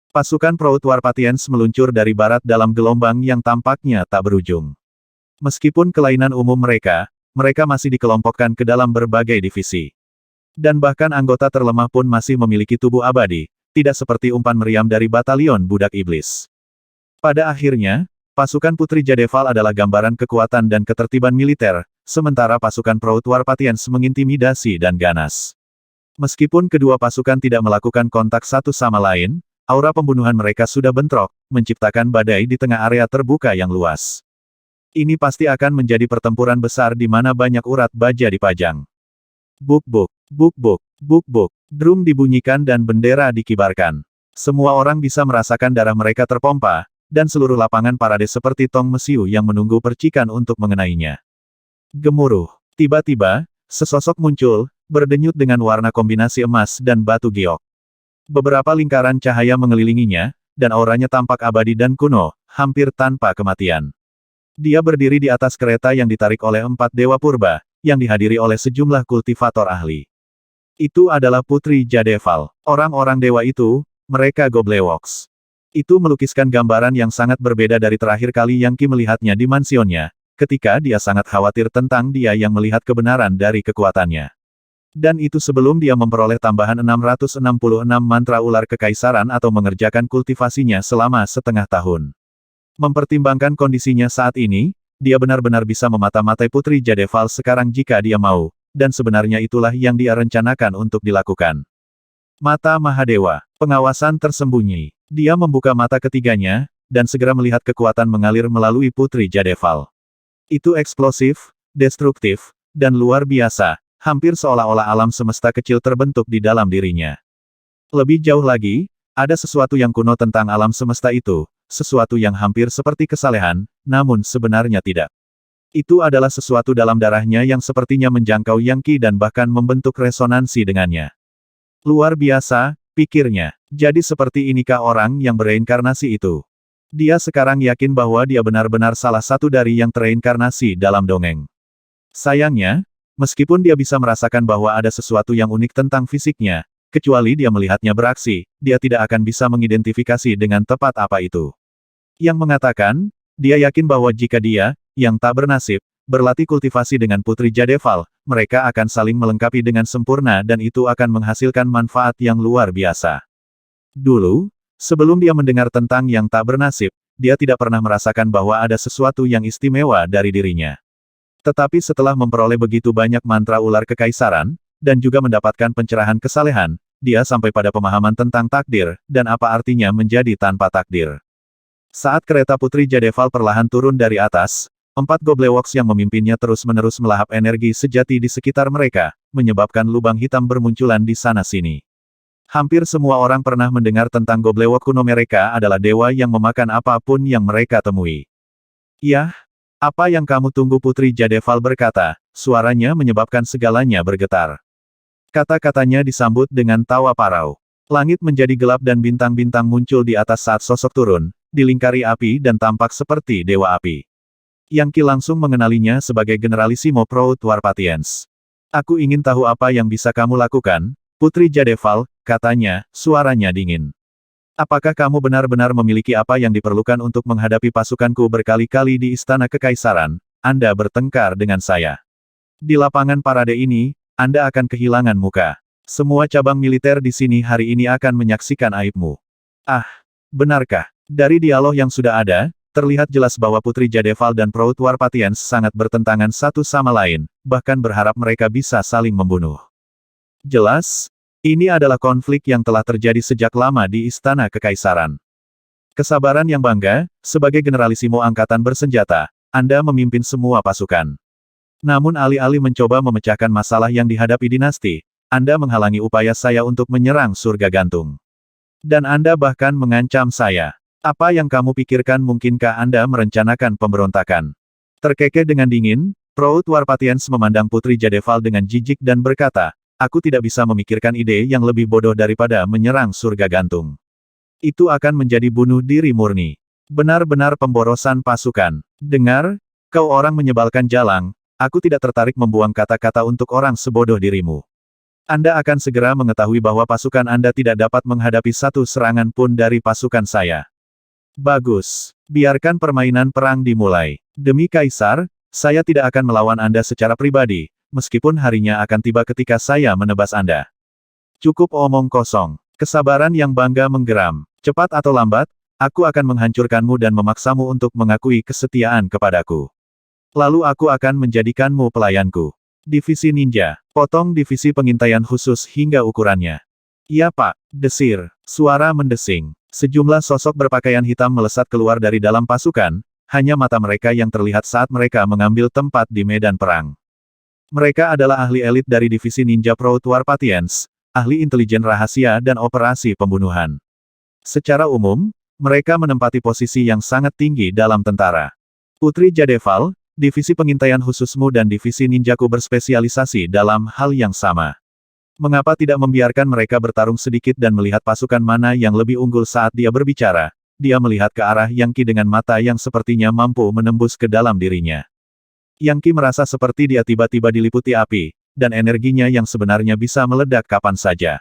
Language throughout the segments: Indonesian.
Pasukan Proud Warpatians meluncur dari barat dalam gelombang yang tampaknya tak berujung. Meskipun kelainan umum mereka masih dikelompokkan ke dalam berbagai divisi. Dan bahkan anggota terlemah pun masih memiliki tubuh abadi, tidak seperti umpan meriam dari batalion budak iblis. Pada akhirnya, pasukan Putri Jadeval adalah gambaran kekuatan dan ketertiban militer, sementara pasukan Proud Warpatians mengintimidasi dan ganas. Meskipun kedua pasukan tidak melakukan kontak satu sama lain, aura pembunuhan mereka sudah bentrok, menciptakan badai di tengah area terbuka yang luas. Ini pasti akan menjadi pertempuran besar di mana banyak urat baja dipajang. Buk-buk, buk-buk, buk-buk, drum dibunyikan dan bendera dikibarkan. Semua orang bisa merasakan darah mereka terpompa, dan seluruh lapangan parade seperti tong mesiu yang menunggu percikan untuk mengenainya. Gemuruh. Tiba-tiba, sesosok muncul, berdenyut dengan warna kombinasi emas dan batu giok. Beberapa lingkaran cahaya mengelilinginya, dan auranya tampak abadi dan kuno, hampir tanpa kematian. Dia berdiri di atas kereta yang ditarik oleh 4 dewa purba, yang dihadiri oleh sejumlah kultivator ahli. Itu adalah Putri Jadeval. Orang-orang dewa itu, mereka Goblewoks. Itu melukiskan gambaran yang sangat berbeda dari terakhir kali Yang Qi melihatnya di mansionnya, ketika dia sangat khawatir tentang dia yang melihat kebenaran dari kekuatannya. Dan itu sebelum dia memperoleh tambahan 666 mantra ular kekaisaran atau mengerjakan kultivasinya selama setengah tahun. Mempertimbangkan kondisinya saat ini, dia benar-benar bisa memata-matai Putri Jadeval sekarang jika dia mau, dan sebenarnya itulah yang dia rencanakan untuk dilakukan. Mata Mahadewa, pengawasan tersembunyi. Dia membuka mata ketiganya, dan segera melihat kekuatan mengalir melalui Putri Jadeval. Itu eksplosif, destruktif, dan luar biasa, hampir seolah-olah alam semesta kecil terbentuk di dalam dirinya. Lebih jauh lagi, ada sesuatu yang kuno tentang alam semesta itu, sesuatu yang hampir seperti kesalehan, namun sebenarnya tidak. Itu adalah sesuatu dalam darahnya yang sepertinya menjangkau Yang Qi dan bahkan membentuk resonansi dengannya. Luar biasa, pikirnya. Jadi seperti inikah orang yang bereinkarnasi itu? Dia sekarang yakin bahwa dia benar-benar salah satu dari yang tereinkarnasi dalam dongeng. Sayangnya, meskipun dia bisa merasakan bahwa ada sesuatu yang unik tentang fisiknya, kecuali dia melihatnya beraksi, dia tidak akan bisa mengidentifikasi dengan tepat apa itu. Yang mengatakan, dia yakin bahwa jika dia, yang tak bernasib, berlatih kultivasi dengan Putri Jadeval, mereka akan saling melengkapi dengan sempurna dan itu akan menghasilkan manfaat yang luar biasa. Dulu, sebelum dia mendengar tentang yang tak bernasib, dia tidak pernah merasakan bahwa ada sesuatu yang istimewa dari dirinya. Tetapi setelah memperoleh begitu banyak mantra ular kekaisaran, dan juga mendapatkan pencerahan kesalehan, dia sampai pada pemahaman tentang takdir, dan apa artinya menjadi tanpa takdir. Saat kereta Putri Jadeval perlahan turun dari atas, 4 Goblewoks yang memimpinnya terus-menerus melahap energi sejati di sekitar mereka, menyebabkan lubang hitam bermunculan di sana-sini. Hampir semua orang pernah mendengar tentang Goblewok kuno, mereka adalah dewa yang memakan apapun yang mereka temui. Yah, apa yang kamu tunggu? Putri Jadeval berkata, suaranya menyebabkan segalanya bergetar. Kata-katanya disambut dengan tawa parau. Langit menjadi gelap dan bintang-bintang muncul di atas saat sosok turun, dilingkari api dan tampak seperti dewa api. Yang Qi langsung mengenalinya sebagai Generalissimo Proud Warpatians. Aku ingin tahu apa yang bisa kamu lakukan, Putri Jadeval, katanya, suaranya dingin. Apakah kamu benar-benar memiliki apa yang diperlukan untuk menghadapi pasukanku berkali-kali di Istana Kekaisaran? Anda bertengkar dengan saya. Di lapangan parade ini, Anda akan kehilangan muka. Semua cabang militer di sini hari ini akan menyaksikan aibmu. Ah, benarkah? Dari dialog yang sudah ada, terlihat jelas bahwa Putri Jadeval dan Proud Warpatians sangat bertentangan satu sama lain, bahkan berharap mereka bisa saling membunuh. Jelas, ini adalah konflik yang telah terjadi sejak lama di Istana Kekaisaran. Kesabaran yang bangga, sebagai Generalissimo Angkatan Bersenjata, Anda memimpin semua pasukan. Namun alih-alih mencoba memecahkan masalah yang dihadapi dinasti, Anda menghalangi upaya saya untuk menyerang surga gantung. Dan Anda bahkan mengancam saya. Apa yang kamu pikirkan? Mungkinkah Anda merencanakan pemberontakan? Terkekeh dengan dingin, Proud Warpatians memandang Putri Jadeval dengan jijik dan berkata, aku tidak bisa memikirkan ide yang lebih bodoh daripada menyerang surga gantung. Itu akan menjadi bunuh diri murni. Benar-benar pemborosan pasukan. Dengar, kau orang menyebalkan jalang, aku tidak tertarik membuang kata-kata untuk orang sebodoh dirimu. Anda akan segera mengetahui bahwa pasukan Anda tidak dapat menghadapi satu serangan pun dari pasukan saya. Bagus. Biarkan permainan perang dimulai. Demi Kaisar, saya tidak akan melawan Anda secara pribadi, meskipun harinya akan tiba ketika saya menebas Anda. Cukup omong kosong. Kesabaran yang bangga menggeram. Cepat atau lambat, aku akan menghancurkanmu dan memaksamu untuk mengakui kesetiaan kepadaku. Lalu aku akan menjadikanmu pelayanku. Divisi Ninja. Potong divisi pengintaian khusus hingga ukurannya. Iya Pak, desir. Suara mendesing. Sejumlah sosok berpakaian hitam melesat keluar dari dalam pasukan, hanya mata mereka yang terlihat saat mereka mengambil tempat di medan perang. Mereka adalah ahli elit dari divisi Ninja Proud Warpatians, ahli intelijen rahasia dan operasi pembunuhan. Secara umum, mereka menempati posisi yang sangat tinggi dalam tentara. Putri Jadeval, divisi pengintaian khususmu dan divisi ninjaku berspesialisasi dalam hal yang sama. Mengapa tidak membiarkan mereka bertarung sedikit dan melihat pasukan mana yang lebih unggul saat dia berbicara? Dia melihat ke arah Yang Qi dengan mata yang sepertinya mampu menembus ke dalam dirinya. Yang Qi merasa seperti dia tiba-tiba diliputi api, dan energinya yang sebenarnya bisa meledak kapan saja.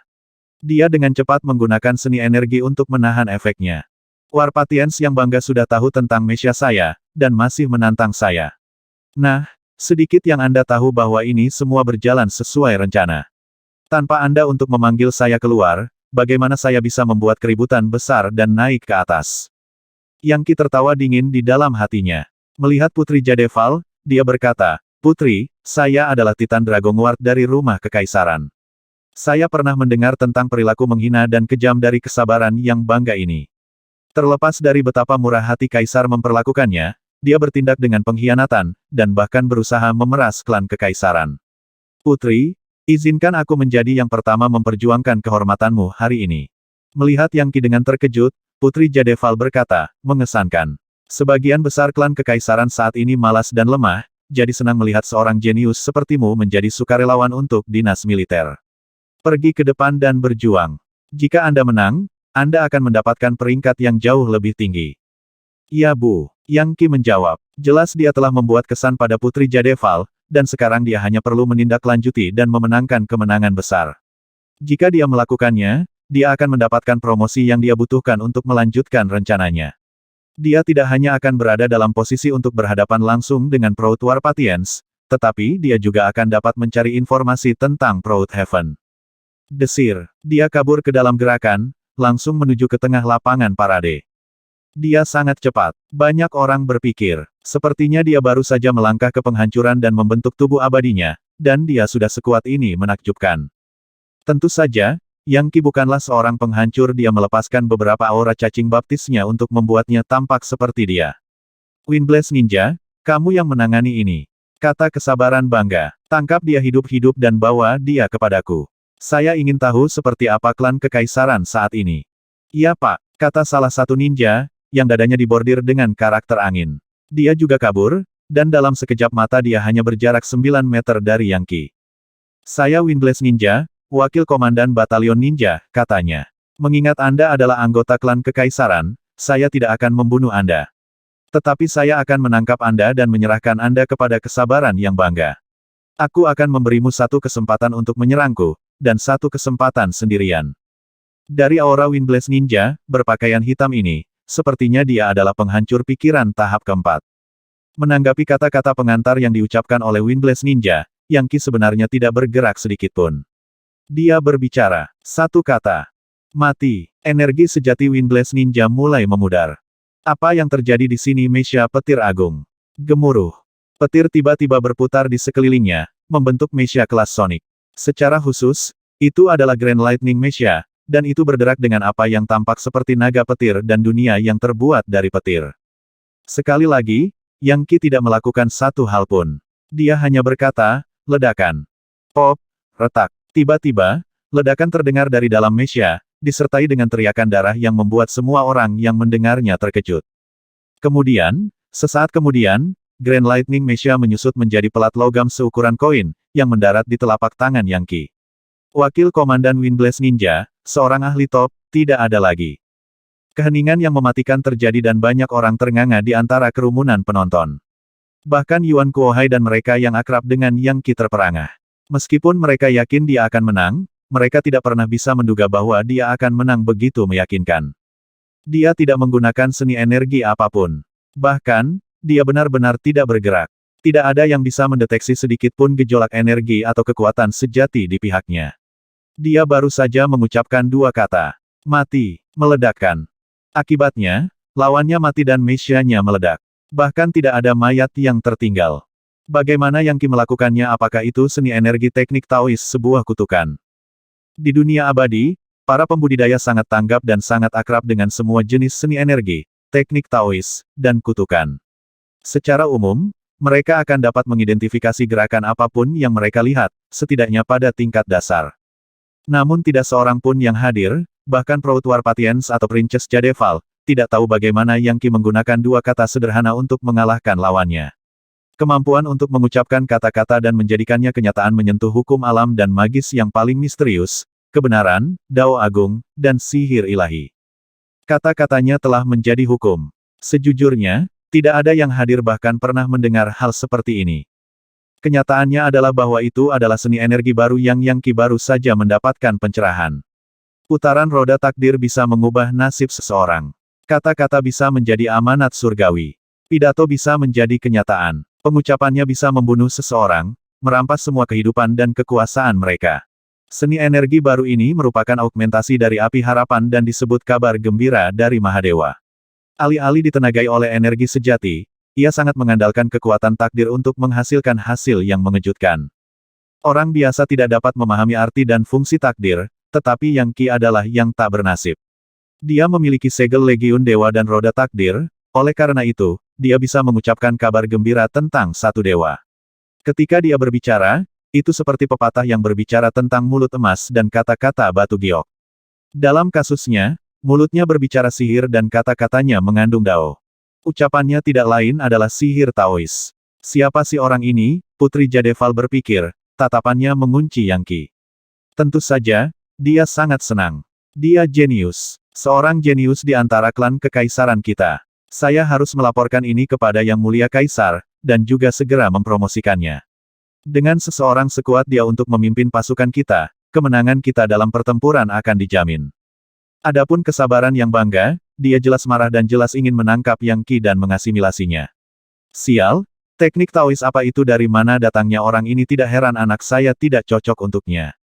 Dia dengan cepat menggunakan seni energi untuk menahan efeknya. Warpatians yang bangga sudah tahu tentang Mesya saya, dan masih menantang saya. Nah, sedikit yang Anda tahu bahwa ini semua berjalan sesuai rencana. Tanpa Anda untuk memanggil saya keluar, bagaimana saya bisa membuat keributan besar dan naik ke atas? Yang Qi tertawa dingin di dalam hatinya. Melihat Putri Jadeval, dia berkata, Putri, saya adalah Titan Dragongward dari rumah kekaisaran. Saya pernah mendengar tentang perilaku menghina dan kejam dari kesabaran yang bangga ini. Terlepas dari betapa murah hati kaisar memperlakukannya, dia bertindak dengan pengkhianatan, dan bahkan berusaha memeras klan kekaisaran. Putri, izinkan aku menjadi yang pertama memperjuangkan kehormatanmu hari ini. Melihat Yang Qi dengan terkejut, Putri Jadeval berkata, mengesankan. Sebagian besar klan kekaisaran saat ini malas dan lemah, jadi senang melihat seorang jenius sepertimu menjadi sukarelawan untuk dinas militer. Pergi ke depan dan berjuang. Jika Anda menang, Anda akan mendapatkan peringkat yang jauh lebih tinggi. Ya Bu, Yang Qi menjawab. Jelas dia telah membuat kesan pada Putri Jadeval, dan sekarang dia hanya perlu menindaklanjuti dan memenangkan kemenangan besar. Jika dia melakukannya, dia akan mendapatkan promosi yang dia butuhkan untuk melanjutkan rencananya. Dia tidak hanya akan berada dalam posisi untuk berhadapan langsung dengan Proud Warpatians, tetapi dia juga akan dapat mencari informasi tentang Proud Heaven. Desir, dia kabur ke dalam gerakan, langsung menuju ke tengah lapangan parade. Dia sangat cepat. Banyak orang berpikir, sepertinya dia baru saja melangkah ke penghancuran dan membentuk tubuh abadinya, dan dia sudah sekuat ini menakjubkan. Tentu saja, Yang Qi bukanlah seorang penghancur, dia melepaskan beberapa aura cacing baptisnya untuk membuatnya tampak seperti dia. Windblast Ninja, kamu yang menangani ini. Kata kesabaran bangga. Tangkap dia hidup-hidup dan bawa dia kepadaku. Saya ingin tahu seperti apa klan kekaisaran saat ini. Iya Pak, kata salah satu ninja, yang dadanya dibordir dengan karakter angin. Dia juga kabur, dan dalam sekejap mata dia hanya berjarak 9 meter dari Yang Qi. Saya Windblast Ninja, wakil komandan batalion ninja, katanya. Mengingat Anda adalah anggota klan kekaisaran, saya tidak akan membunuh Anda. Tetapi saya akan menangkap Anda dan menyerahkan Anda kepada kesabaran yang bangga. Aku akan memberimu satu kesempatan untuk menyerangku, dan satu kesempatan sendirian. Dari aura Windblast Ninja, berpakaian hitam ini, sepertinya dia adalah penghancur pikiran tahap keempat. Menanggapi kata-kata pengantar yang diucapkan oleh Windblast Ninja, Yang Qi sebenarnya tidak bergerak sedikitpun. Dia berbicara. Satu kata. Mati. Energi sejati Windblast Ninja mulai memudar. Apa yang terjadi di sini? Mesya petir agung. Gemuruh. Petir tiba-tiba berputar di sekelilingnya, membentuk Mesya kelas Sonic. Secara khusus, itu adalah Grand Lightning Mesya, dan itu berderak dengan apa yang tampak seperti naga petir dan dunia yang terbuat dari petir. Sekali lagi, Yang Qi tidak melakukan satu hal pun. Dia hanya berkata, ledakan. Pop, retak. Tiba-tiba, ledakan terdengar dari dalam Mesya, disertai dengan teriakan darah yang membuat semua orang yang mendengarnya terkejut. Kemudian, sesaat kemudian, Grand Lightning Mesya menyusut menjadi pelat logam seukuran koin, yang mendarat di telapak tangan Yang Qi. Wakil Komandan Windblast Ninja, seorang ahli top, tidak ada lagi. Keheningan yang mematikan terjadi dan banyak orang ternganga di antara kerumunan penonton. Bahkan Yuan Kuohai dan mereka yang akrab dengan Yang Qi terperangah. Meskipun mereka yakin dia akan menang, mereka tidak pernah bisa menduga bahwa dia akan menang begitu meyakinkan. Dia tidak menggunakan seni energi apapun. Bahkan, dia benar-benar tidak bergerak. Tidak ada yang bisa mendeteksi sedikit pun gejolak energi atau kekuatan sejati di pihaknya. Dia baru saja mengucapkan dua kata. Mati, meledakkan. Akibatnya, lawannya mati dan mesyanya meledak. Bahkan tidak ada mayat yang tertinggal. Bagaimana Yang Qi melakukannya? Apakah itu seni energi teknik Taois sebuah kutukan? Di dunia abadi, para pembudidaya sangat tanggap dan sangat akrab dengan semua jenis seni energi, teknik Taois, dan kutukan. Secara umum, mereka akan dapat mengidentifikasi gerakan apapun yang mereka lihat, setidaknya pada tingkat dasar. Namun tidak seorang pun yang hadir, bahkan Proutwar Patience atau Princess Jadeval, tidak tahu bagaimana Yang Qi menggunakan dua kata sederhana untuk mengalahkan lawannya. Kemampuan untuk mengucapkan kata-kata dan menjadikannya kenyataan menyentuh hukum alam dan magis yang paling misterius, kebenaran, Dao Agung, dan sihir ilahi. Kata-katanya telah menjadi hukum. Sejujurnya, tidak ada yang hadir bahkan pernah mendengar hal seperti ini. Kenyataannya adalah bahwa itu adalah seni energi baru yang Yang Qi baru saja mendapatkan pencerahan. Putaran roda takdir bisa mengubah nasib seseorang. Kata-kata bisa menjadi amanat surgawi. Pidato bisa menjadi kenyataan. Pengucapannya bisa membunuh seseorang, merampas semua kehidupan dan kekuasaan mereka. Seni energi baru ini merupakan augmentasi dari api harapan dan disebut kabar gembira dari Mahadewa. Alih-alih ditenagai oleh energi sejati, ia sangat mengandalkan kekuatan takdir untuk menghasilkan hasil yang mengejutkan. Orang biasa tidak dapat memahami arti dan fungsi takdir, tetapi Yang Qi adalah yang tak bernasib. Dia memiliki segel legiun dewa dan roda takdir, oleh karena itu, dia bisa mengucapkan kabar gembira tentang satu dewa. Ketika dia berbicara, itu seperti pepatah yang berbicara tentang mulut emas dan kata-kata batu giok. Dalam kasusnya, mulutnya berbicara sihir dan kata-katanya mengandung dao. Ucapannya tidak lain adalah sihir Taois. Siapa si orang ini? Putri Jadeval berpikir, tatapannya mengunci Yang Qi. Tentu saja, dia sangat senang. Dia jenius. Seorang jenius di antara klan kekaisaran kita. Saya harus melaporkan ini kepada Yang Mulia Kaisar, dan juga segera mempromosikannya. Dengan seseorang sekuat dia untuk memimpin pasukan kita, kemenangan kita dalam pertempuran akan dijamin. Adapun kesabaran yang bangga, dia jelas marah dan jelas ingin menangkap Yang Qi dan mengasimilasinya. Sial, teknik Taois apa itu? Dari mana datangnya orang ini? Tidak heran anak saya tidak cocok untuknya.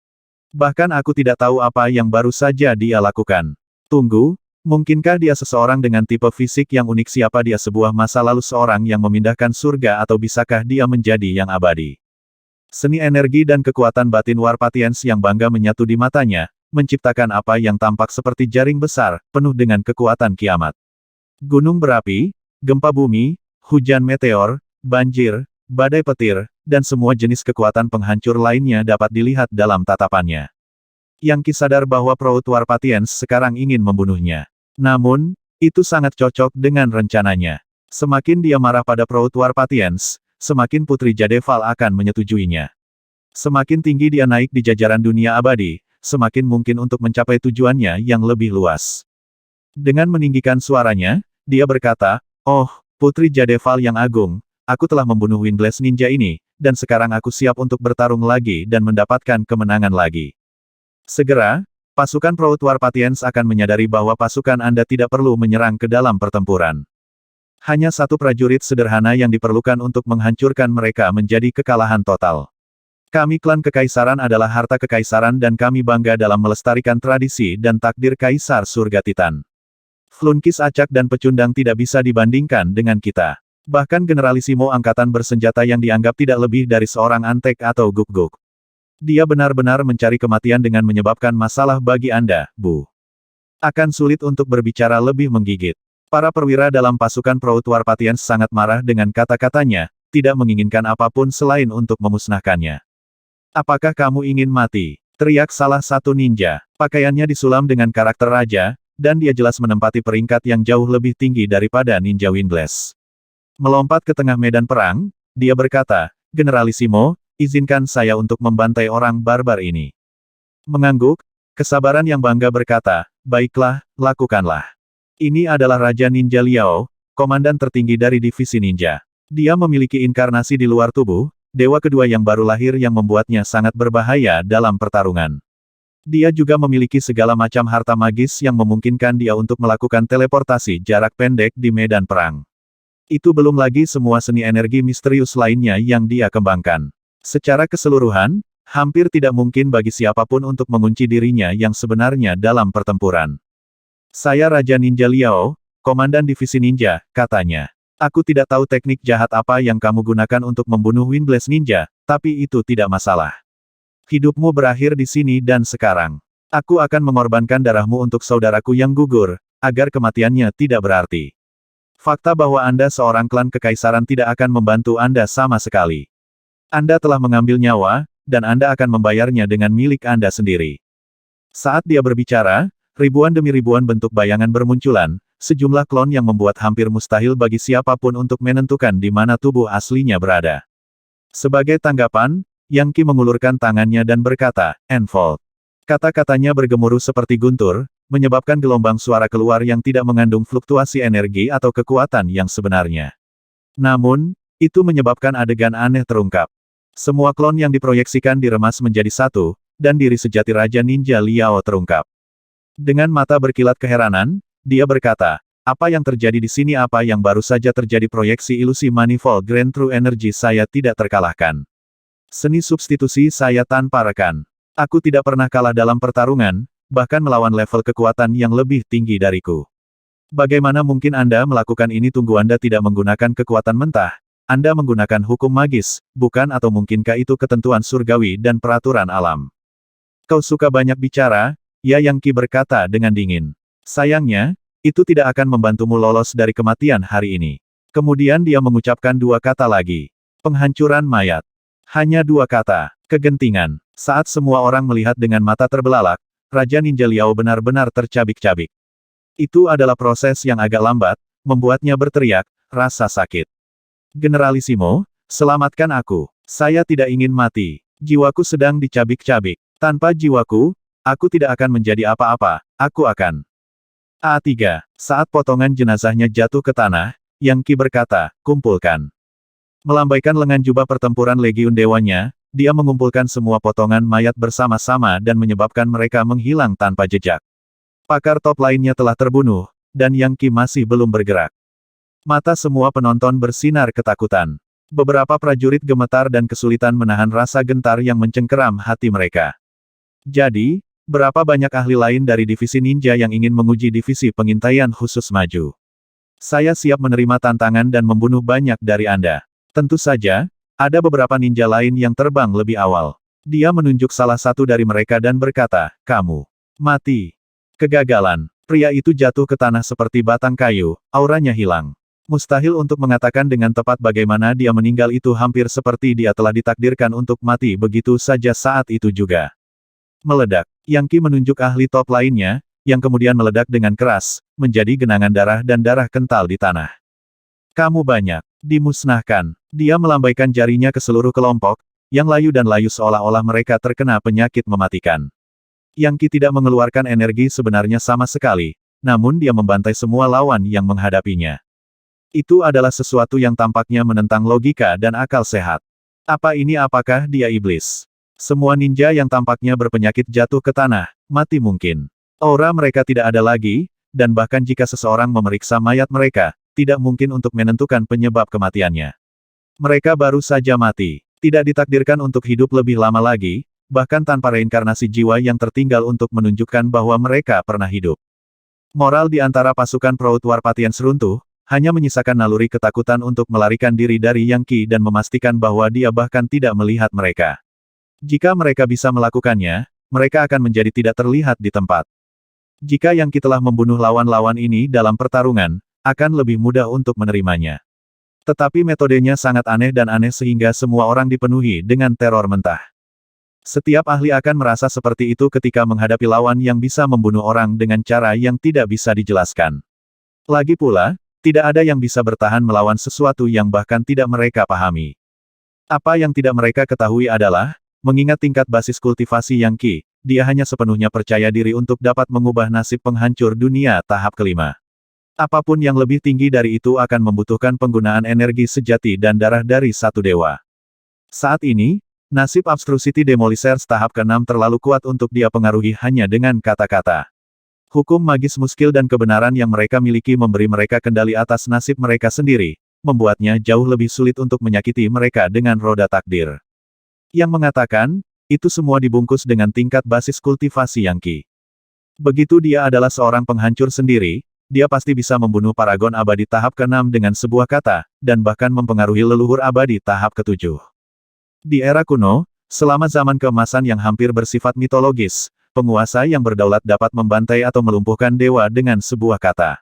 Bahkan aku tidak tahu apa yang baru saja dia lakukan. Tunggu, mungkinkah dia seseorang dengan tipe fisik yang unik? Siapa dia? Sebuah masa lalu seorang yang memindahkan surga atau bisakah dia menjadi yang abadi? Seni energi dan kekuatan batin War Patience yang bangga menyatu di matanya, menciptakan apa yang tampak seperti jaring besar, penuh dengan kekuatan kiamat. Gunung berapi, gempa bumi, hujan meteor, banjir, badai petir, dan semua jenis kekuatan penghancur lainnya dapat dilihat dalam tatapannya. Yang Qi sadar bahwa Proutwar Patience sekarang ingin membunuhnya. Namun, itu sangat cocok dengan rencananya. Semakin dia marah pada Proutwar Patience, semakin Putri Jadeval akan menyetujuinya. Semakin tinggi dia naik di jajaran dunia abadi, semakin mungkin untuk mencapai tujuannya yang lebih luas. Dengan meninggikan suaranya, dia berkata, "Oh, Putri Jadeval yang agung, aku telah membunuh Winglass Ninja ini, dan sekarang aku siap untuk bertarung lagi dan mendapatkan kemenangan lagi." Segera, pasukan Proutwar Patience akan menyadari bahwa pasukan Anda tidak perlu menyerang ke dalam pertempuran. Hanya satu prajurit sederhana yang diperlukan untuk menghancurkan mereka menjadi kekalahan total. Kami klan kekaisaran adalah harta kekaisaran dan kami bangga dalam melestarikan tradisi dan takdir Kaisar Surga Titan. Flunkis acak dan pecundang tidak bisa dibandingkan dengan kita. Bahkan generalisimo angkatan bersenjata yang dianggap tidak lebih dari seorang antek atau guk-guk. Dia benar-benar mencari kematian dengan menyebabkan masalah bagi Anda, Bu. Akan sulit untuk berbicara lebih menggigit. Para perwira dalam pasukan Proutwar Patience sangat marah dengan kata-katanya, tidak menginginkan apapun selain untuk memusnahkannya. "Apakah kamu ingin mati?" teriak salah satu ninja. Pakaiannya disulam dengan karakter raja, dan dia jelas menempati peringkat yang jauh lebih tinggi daripada Ninja Winglass. Melompat ke tengah medan perang, dia berkata, "Generalisimo, izinkan saya untuk membantai orang barbar ini." Mengangguk, kesabaran yang bangga berkata, "Baiklah, lakukanlah." Ini adalah Raja Ninja Liao, komandan tertinggi dari divisi ninja. Dia memiliki inkarnasi di luar tubuh, dewa kedua yang baru lahir yang membuatnya sangat berbahaya dalam pertarungan. Dia juga memiliki segala macam harta magis yang memungkinkan dia untuk melakukan teleportasi jarak pendek di medan perang. Itu belum lagi semua seni energi misterius lainnya yang dia kembangkan. Secara keseluruhan, hampir tidak mungkin bagi siapapun untuk mengunci dirinya yang sebenarnya dalam pertempuran. Saya Raja Ninja Liao, Komandan Divisi Ninja, katanya. Aku tidak tahu teknik jahat apa yang kamu gunakan untuk membunuh Windblaze Ninja, tapi itu tidak masalah. Hidupmu berakhir di sini dan sekarang. Aku akan mengorbankan darahmu untuk saudaraku yang gugur, agar kematiannya tidak berarti. Fakta bahwa Anda seorang klan kekaisaran tidak akan membantu Anda sama sekali. Anda telah mengambil nyawa, dan Anda akan membayarnya dengan milik Anda sendiri. Saat dia berbicara, ribuan demi ribuan bentuk bayangan bermunculan, sejumlah klon yang membuat hampir mustahil bagi siapapun untuk menentukan di mana tubuh aslinya berada. Sebagai tanggapan, Yang Qi mengulurkan tangannya dan berkata, "Enfold." Kata-katanya bergemuruh seperti guntur, menyebabkan gelombang suara keluar yang tidak mengandung fluktuasi energi atau kekuatan yang sebenarnya. Namun, itu menyebabkan adegan aneh terungkap. Semua klon yang diproyeksikan diremas menjadi satu, dan diri sejati Raja Ninja Liao terungkap. Dengan mata berkilat keheranan, dia berkata, "Apa yang terjadi di sini? Apa yang baru saja terjadi? Proyeksi ilusi Manifold Grand True Energy saya tidak terkalahkan. Seni substitusi saya tanpa rekan. Aku tidak pernah kalah dalam pertarungan, bahkan melawan level kekuatan yang lebih tinggi dariku. Bagaimana mungkin Anda melakukan ini? Tunggu, Anda tidak menggunakan kekuatan mentah. Anda menggunakan hukum magis, bukan? Atau mungkinkah itu ketentuan surgawi dan peraturan alam?" "Kau suka banyak bicara," Yang Qi berkata dengan dingin. "Sayangnya, itu tidak akan membantumu lolos dari kematian hari ini." Kemudian dia mengucapkan dua kata lagi. "Penghancuran mayat." Hanya dua kata. Kegentingan. Saat semua orang melihat dengan mata terbelalak, Raja Ninja Liao benar-benar tercabik-cabik. Itu adalah proses yang agak lambat, membuatnya berteriak, rasa sakit. "Generalissimo, selamatkan aku. Saya tidak ingin mati. Jiwaku sedang dicabik-cabik. Tanpa jiwaku, aku tidak akan menjadi apa-apa, aku akan..." A3. Saat potongan jenazahnya jatuh ke tanah, Yang Qi berkata, "Kumpulkan." Melambaikan lengan jubah pertempuran Legiun Dewanya, dia mengumpulkan semua potongan mayat bersama-sama dan menyebabkan mereka menghilang tanpa jejak. Pakar top lainnya telah terbunuh, dan Yang Qi masih belum bergerak. Mata semua penonton bersinar ketakutan. Beberapa prajurit gemetar dan kesulitan menahan rasa gentar yang mencengkeram hati mereka. Jadi, berapa banyak ahli lain dari divisi ninja yang ingin menguji divisi pengintaian khusus maju? Saya siap menerima tantangan dan membunuh banyak dari Anda. Tentu saja, ada beberapa ninja lain yang terbang lebih awal. Dia menunjuk salah satu dari mereka dan berkata, "Kamu mati." Kegagalan. Pria itu jatuh ke tanah seperti batang kayu, auranya hilang. Mustahil untuk mengatakan dengan tepat bagaimana dia meninggal. Itu hampir seperti dia telah ditakdirkan untuk mati begitu saja saat itu juga. Meledak. Yang Qi menunjuk ahli top lainnya, yang kemudian meledak dengan keras, menjadi genangan darah dan darah kental di tanah. "Kamu banyak dimusnahkan." Dia melambaikan jarinya ke seluruh kelompok, yang layu dan layu seolah-olah mereka terkena penyakit mematikan. Yang Qi tidak mengeluarkan energi sebenarnya sama sekali, namun dia membantai semua lawan yang menghadapinya. Itu adalah sesuatu yang tampaknya menentang logika dan akal sehat. Apa ini? Apakah dia iblis? Semua ninja yang tampaknya berpenyakit jatuh ke tanah, mati mungkin. Aura mereka tidak ada lagi, dan bahkan jika seseorang memeriksa mayat mereka, tidak mungkin untuk menentukan penyebab kematiannya. Mereka baru saja mati. Tidak ditakdirkan untuk hidup lebih lama lagi, bahkan tanpa reinkarnasi jiwa yang tertinggal untuk menunjukkan bahwa mereka pernah hidup. Moral di antara pasukan Proud War Patience runtuh, hanya menyisakan naluri ketakutan untuk melarikan diri dari Yang Qi dan memastikan bahwa dia bahkan tidak melihat mereka. Jika mereka bisa melakukannya, mereka akan menjadi tidak terlihat di tempat. Jika Yang Qi telah membunuh lawan-lawan ini dalam pertarungan, akan lebih mudah untuk menerimanya. Tetapi metodenya sangat aneh dan aneh sehingga semua orang dipenuhi dengan teror mentah. Setiap ahli akan merasa seperti itu ketika menghadapi lawan yang bisa membunuh orang dengan cara yang tidak bisa dijelaskan. Lagi pula, tidak ada yang bisa bertahan melawan sesuatu yang bahkan tidak mereka pahami. Apa yang tidak mereka ketahui adalah, mengingat tingkat basis kultivasi Yang Qi, dia hanya sepenuhnya percaya diri untuk dapat mengubah nasib penghancur dunia tahap kelima. Apapun yang lebih tinggi dari itu akan membutuhkan penggunaan energi sejati dan darah dari satu dewa. Saat ini, nasib Obstrucity Demolishers tahap ke-6 terlalu kuat untuk dia pengaruhi hanya dengan kata-kata. Hukum magis muskil dan kebenaran yang mereka miliki memberi mereka kendali atas nasib mereka sendiri, membuatnya jauh lebih sulit untuk menyakiti mereka dengan roda takdir. Yang mengatakan, itu semua dibungkus dengan tingkat basis kultivasi yang Qi. Begitu dia adalah seorang penghancur sendiri, dia pasti bisa membunuh Paragon Abadi tahap ke-6 dengan sebuah kata, dan bahkan mempengaruhi leluhur abadi tahap ke-7. Di era kuno, selama zaman keemasan yang hampir bersifat mitologis, penguasa yang berdaulat dapat membantai atau melumpuhkan dewa dengan sebuah kata.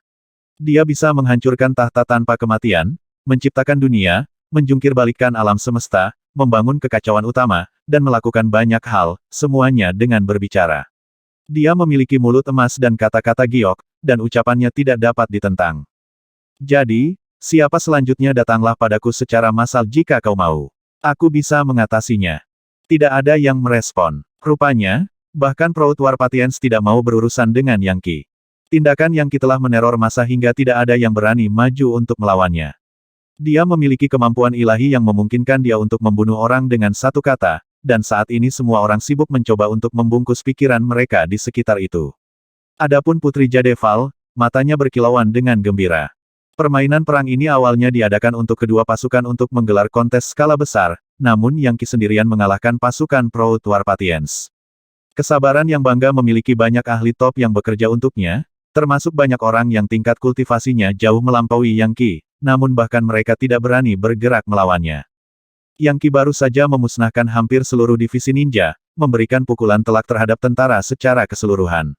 Dia bisa menghancurkan tahta tanpa kematian, menciptakan dunia, menjungkirbalikkan alam semesta, membangun kekacauan utama, dan melakukan banyak hal, semuanya dengan berbicara. Dia memiliki mulut emas dan kata-kata giok, dan ucapannya tidak dapat ditentang. Jadi, siapa selanjutnya datanglah padaku secara massal jika kau mau. Aku bisa mengatasinya. Tidak ada yang merespon. Rupanya, bahkan Proud War Patience tidak mau berurusan dengan Yang Qi. Tindakan Yang Qi telah meneror massa hingga tidak ada yang berani maju untuk melawannya. Dia memiliki kemampuan ilahi yang memungkinkan dia untuk membunuh orang dengan satu kata, dan saat ini semua orang sibuk mencoba untuk membungkus pikiran mereka di sekitar itu. Adapun Putri Jadeval, matanya berkilauan dengan gembira. Permainan perang ini awalnya diadakan untuk kedua pasukan untuk menggelar kontes skala besar, namun Yang Qi sendirian mengalahkan pasukan Proud War Patience. Kesabaran yang bangga memiliki banyak ahli top yang bekerja untuknya, termasuk banyak orang yang tingkat kultivasinya jauh melampaui Yang Qi, namun bahkan mereka tidak berani bergerak melawannya. Yang Qi baru saja memusnahkan hampir seluruh divisi ninja, memberikan pukulan telak terhadap tentara secara keseluruhan.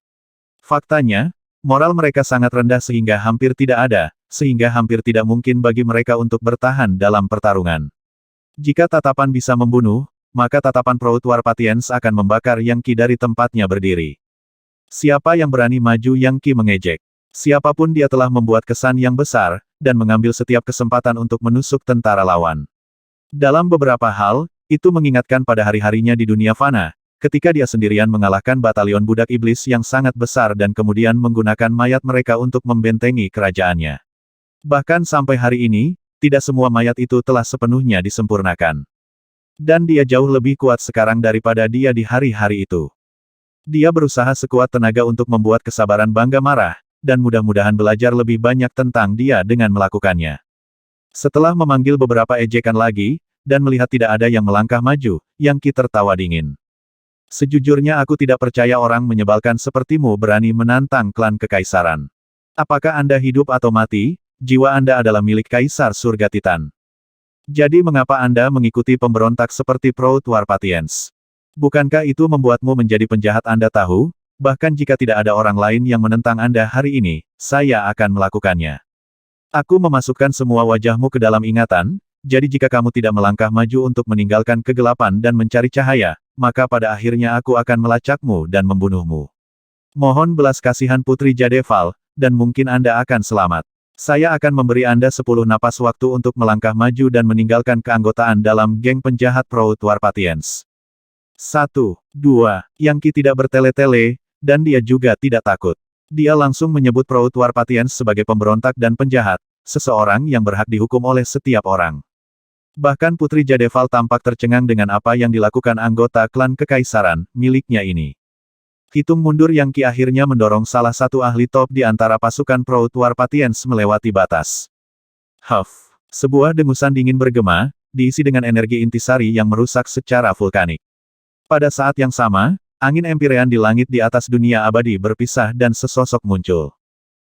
Faktanya, moral mereka sangat rendah sehingga hampir tidak ada, sehingga hampir tidak mungkin bagi mereka untuk bertahan dalam pertarungan. Jika tatapan bisa membunuh, maka tatapan Proud War Patience akan membakar Yang Qi dari tempatnya berdiri. Siapa yang berani maju? Yang Qi mengejek. Siapapun dia telah membuat kesan yang besar, dan mengambil setiap kesempatan untuk menusuk tentara lawan. Dalam beberapa hal, itu mengingatkan pada hari-harinya di dunia fana, ketika dia sendirian mengalahkan batalion budak iblis yang sangat besar dan kemudian menggunakan mayat mereka untuk membentengi kerajaannya. Bahkan sampai hari ini, tidak semua mayat itu telah sepenuhnya disempurnakan. Dan dia jauh lebih kuat sekarang daripada dia di hari-hari itu. Dia berusaha sekuat tenaga untuk membuat kesabaran bangga marah, dan mudah-mudahan belajar lebih banyak tentang dia dengan melakukannya. Setelah memanggil beberapa ejekan lagi, dan melihat tidak ada yang melangkah maju, Yang Qi tertawa dingin. Sejujurnya aku tidak percaya orang menyebalkan sepertimu berani menantang klan kekaisaran. Apakah Anda hidup atau mati? Jiwa Anda adalah milik Kaisar Surga Titan. Jadi mengapa Anda mengikuti pemberontak seperti Proud War Patience? Bukankah itu membuatmu menjadi penjahat? Anda tahu, bahkan jika tidak ada orang lain yang menentang Anda hari ini, saya akan melakukannya. Aku memasukkan semua wajahmu ke dalam ingatan, jadi jika kamu tidak melangkah maju untuk meninggalkan kegelapan dan mencari cahaya, maka pada akhirnya aku akan melacakmu dan membunuhmu. Mohon belas kasihan Putri Jadeval, dan mungkin Anda akan selamat. Saya akan memberi Anda 10 napas waktu untuk melangkah maju dan meninggalkan keanggotaan dalam geng penjahat Proud War Patience. 1, 2, Yang Qi tidak bertele-tele, dan dia juga tidak takut. Dia langsung menyebut Proud War Patience sebagai pemberontak dan penjahat, seseorang yang berhak dihukum oleh setiap orang. Bahkan Putri Jadeval tampak tercengang dengan apa yang dilakukan anggota klan kekaisaran miliknya ini. Hitung mundur Yang Qi akhirnya mendorong salah satu ahli top di antara pasukan Proud War Patience melewati batas. Huff! Sebuah dengusan dingin bergema, diisi dengan energi intisari yang merusak secara vulkanik. Pada saat yang sama, angin empirean di langit di atas dunia abadi berpisah dan sesosok muncul.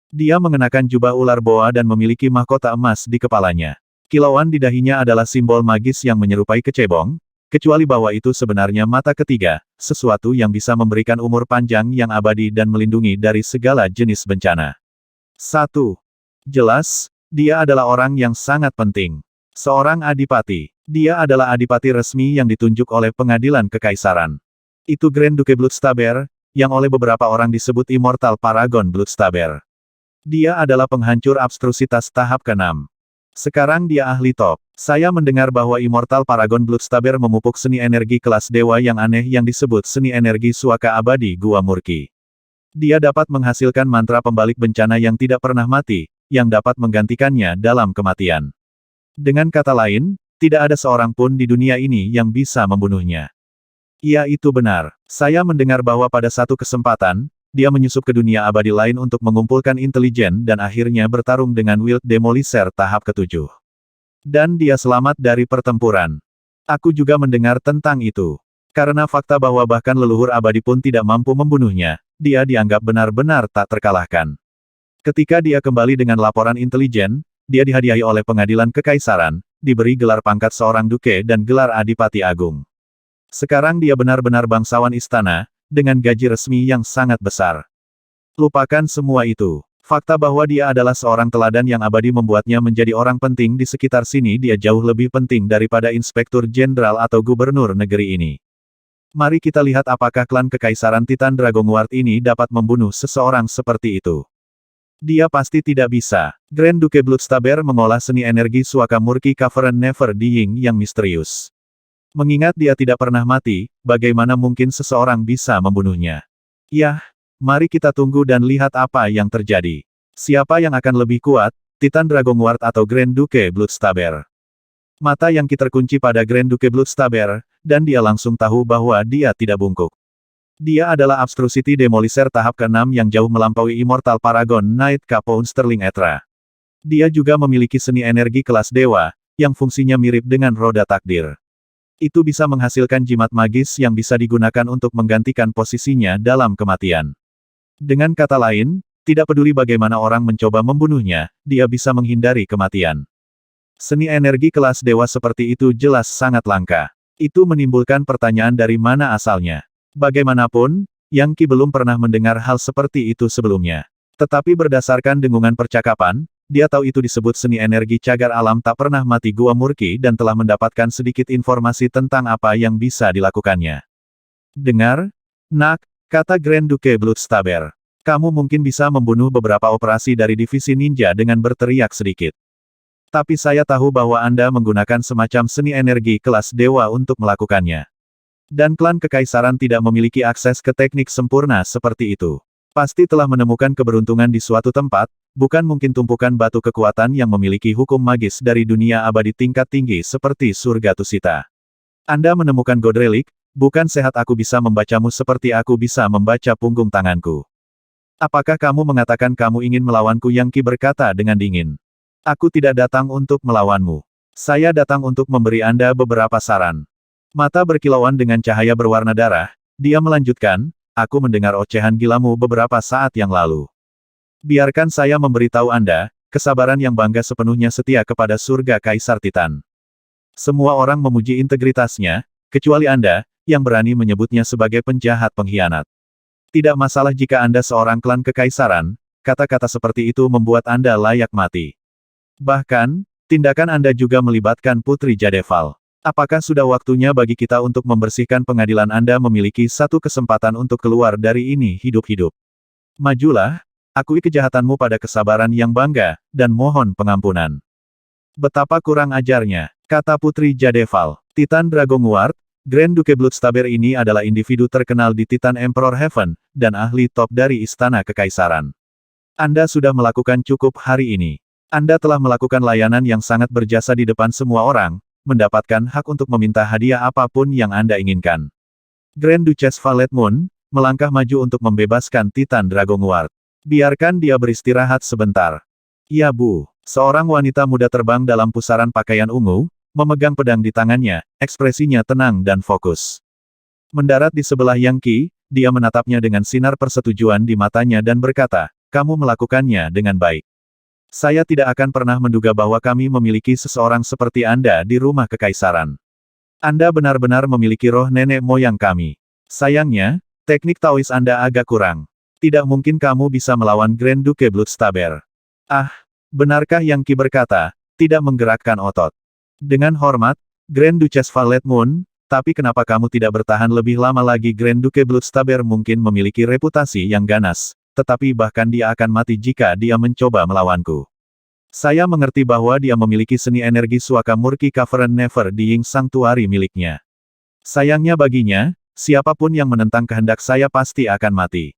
Dia mengenakan jubah ular boa dan memiliki mahkota emas di kepalanya. Kilauan di dahinya adalah simbol magis yang menyerupai kecebong, kecuali bahwa itu sebenarnya mata ketiga, sesuatu yang bisa memberikan umur panjang yang abadi dan melindungi dari segala jenis bencana. 1. Jelas, dia adalah orang yang sangat penting. Seorang adipati. Dia adalah adipati resmi yang ditunjuk oleh pengadilan kekaisaran. Itu Grand Duke Bloodstaber, yang oleh beberapa orang disebut Immortal Paragon Bloodstaber. Dia adalah penghancur abstrusitas tahap ke-6. Sekarang dia ahli top. Saya mendengar bahwa Immortal Paragon Bloodstaber memupuk seni energi kelas dewa yang aneh yang disebut seni energi suaka abadi Gua Murki. Dia dapat menghasilkan mantra pembalik bencana yang tidak pernah mati, yang dapat menggantikannya dalam kematian. Dengan kata lain, Tidak ada seorang pun di dunia ini yang bisa membunuhnya. Iya, itu benar. Saya mendengar bahwa pada satu kesempatan, dia menyusup ke dunia abadi lain untuk mengumpulkan intelijen dan akhirnya bertarung dengan Wild Demolisher tahap ke-7. Dan dia selamat dari pertempuran. Aku juga mendengar tentang itu. Karena fakta bahwa bahkan leluhur abadi pun tidak mampu membunuhnya, dia dianggap benar-benar tak terkalahkan. Ketika dia kembali dengan laporan intelijen, dia dihadiahi oleh pengadilan kekaisaran, diberi gelar pangkat seorang duke dan gelar adipati agung. Sekarang dia benar-benar bangsawan istana, dengan gaji resmi yang sangat besar. Lupakan semua itu. Fakta bahwa dia adalah seorang teladan yang abadi membuatnya menjadi orang penting di sekitar sini. Dia jauh lebih penting daripada inspektur jenderal atau gubernur negeri ini. Mari kita lihat apakah klan kekaisaran Titan Dragongward ini dapat membunuh seseorang seperti itu. Dia pasti tidak bisa. Grand Duke Bloodstaber mengolah seni energi suaka murki Cavern Never Dying yang misterius. Mengingat dia tidak pernah mati, bagaimana mungkin seseorang bisa membunuhnya? Yah, mari kita tunggu dan lihat apa yang terjadi. Siapa yang akan lebih kuat, Titan Dragongward atau Grand Duke Bloodstaber? Mata Yangki terkunci pada Grand Duke Bloodstaber, dan dia langsung tahu bahwa dia tidak bungkuk. Dia adalah Abstrucity Demolisher tahap ke-6 yang jauh melampaui Immortal Paragon Knight Capone Sterling Etra. Dia juga memiliki seni energi kelas dewa, yang fungsinya mirip dengan roda takdir. Itu bisa menghasilkan jimat magis yang bisa digunakan untuk menggantikan posisinya dalam kematian. Dengan kata lain, tidak peduli bagaimana orang mencoba membunuhnya, dia bisa menghindari kematian. Seni energi kelas dewa seperti itu jelas sangat langka. Itu menimbulkan pertanyaan dari mana asalnya. Bagaimanapun, Yangki belum pernah mendengar hal seperti itu sebelumnya. Tetapi berdasarkan dengungan percakapan, dia tahu itu disebut seni energi cagar alam tak pernah mati gua murki dan telah mendapatkan sedikit informasi tentang apa yang bisa dilakukannya. Dengar? Nak, kata Grand Duke Bloodstaber. Kamu mungkin bisa membunuh beberapa operasi dari divisi ninja dengan berteriak sedikit. Tapi saya tahu bahwa Anda menggunakan semacam seni energi kelas dewa untuk melakukannya. Dan klan kekaisaran tidak memiliki akses ke teknik sempurna seperti itu. Pasti telah menemukan keberuntungan di suatu tempat, bukan mungkin tumpukan batu kekuatan yang memiliki hukum magis dari dunia abadi tingkat tinggi seperti surga Tusita. Anda menemukan God Relic, bukan sehat aku bisa membacamu seperti aku bisa membaca punggung tanganku. Apakah kamu mengatakan kamu ingin melawanku? Yangki berkata dengan dingin. Aku tidak datang untuk melawanmu. Saya datang untuk memberi Anda beberapa saran. Mata berkilauan dengan cahaya berwarna darah, dia melanjutkan, aku mendengar ocehan gilamu beberapa saat yang lalu. Biarkan saya memberitahu Anda, kesabaran yang bangga sepenuhnya setia kepada surga Kaisar Titan. Semua orang memuji integritasnya, kecuali Anda, yang berani menyebutnya sebagai penjahat pengkhianat. Tidak masalah jika Anda seorang klan kekaisaran, kata-kata seperti itu membuat Anda layak mati. Bahkan, tindakan Anda juga melibatkan Putri Jadeval. Apakah sudah waktunya bagi kita untuk membersihkan pengadilan? Anda memiliki satu kesempatan untuk keluar dari ini hidup-hidup. Majulah, akui kejahatanmu pada kesabaran yang bangga, dan mohon pengampunan. Betapa kurang ajarnya, kata Putri Jadeval. Titan Dragongward, Grand Duke Bloodstaber ini adalah individu terkenal di Titan Emperor Heaven, dan ahli top dari Istana Kekaisaran. Anda sudah melakukan cukup hari ini. Anda telah melakukan layanan yang sangat berjasa di depan semua orang, mendapatkan hak untuk meminta hadiah apapun yang Anda inginkan. Grand Duchess Valet Moon, melangkah maju untuk membebaskan Titan Dragongward. Biarkan dia beristirahat sebentar. Ya Bu, seorang wanita muda terbang dalam pusaran pakaian ungu, memegang pedang di tangannya, ekspresinya tenang dan fokus. Mendarat di sebelah Yangki, dia menatapnya dengan sinar persetujuan di matanya dan berkata, kamu melakukannya dengan baik. Saya tidak akan pernah menduga bahwa kami memiliki seseorang seperti Anda di rumah kekaisaran. Anda benar-benar memiliki roh nenek moyang kami. Sayangnya, teknik Taois Anda agak kurang. Tidak mungkin kamu bisa melawan Grand Duke Bloodstaber. Ah, benarkah? Yangki berkata, tidak menggerakkan otot. Dengan hormat, Grand Duchess Valet Moon, tapi kenapa kamu tidak bertahan lebih lama lagi? Grand Duke Bloodstaber mungkin memiliki reputasi yang ganas. Tetapi bahkan dia akan mati jika dia mencoba melawanku. Saya mengerti bahwa dia memiliki seni energi suaka murki Cavern Never Dying Sanctuary miliknya. Sayangnya baginya, siapapun yang menentang kehendak saya pasti akan mati.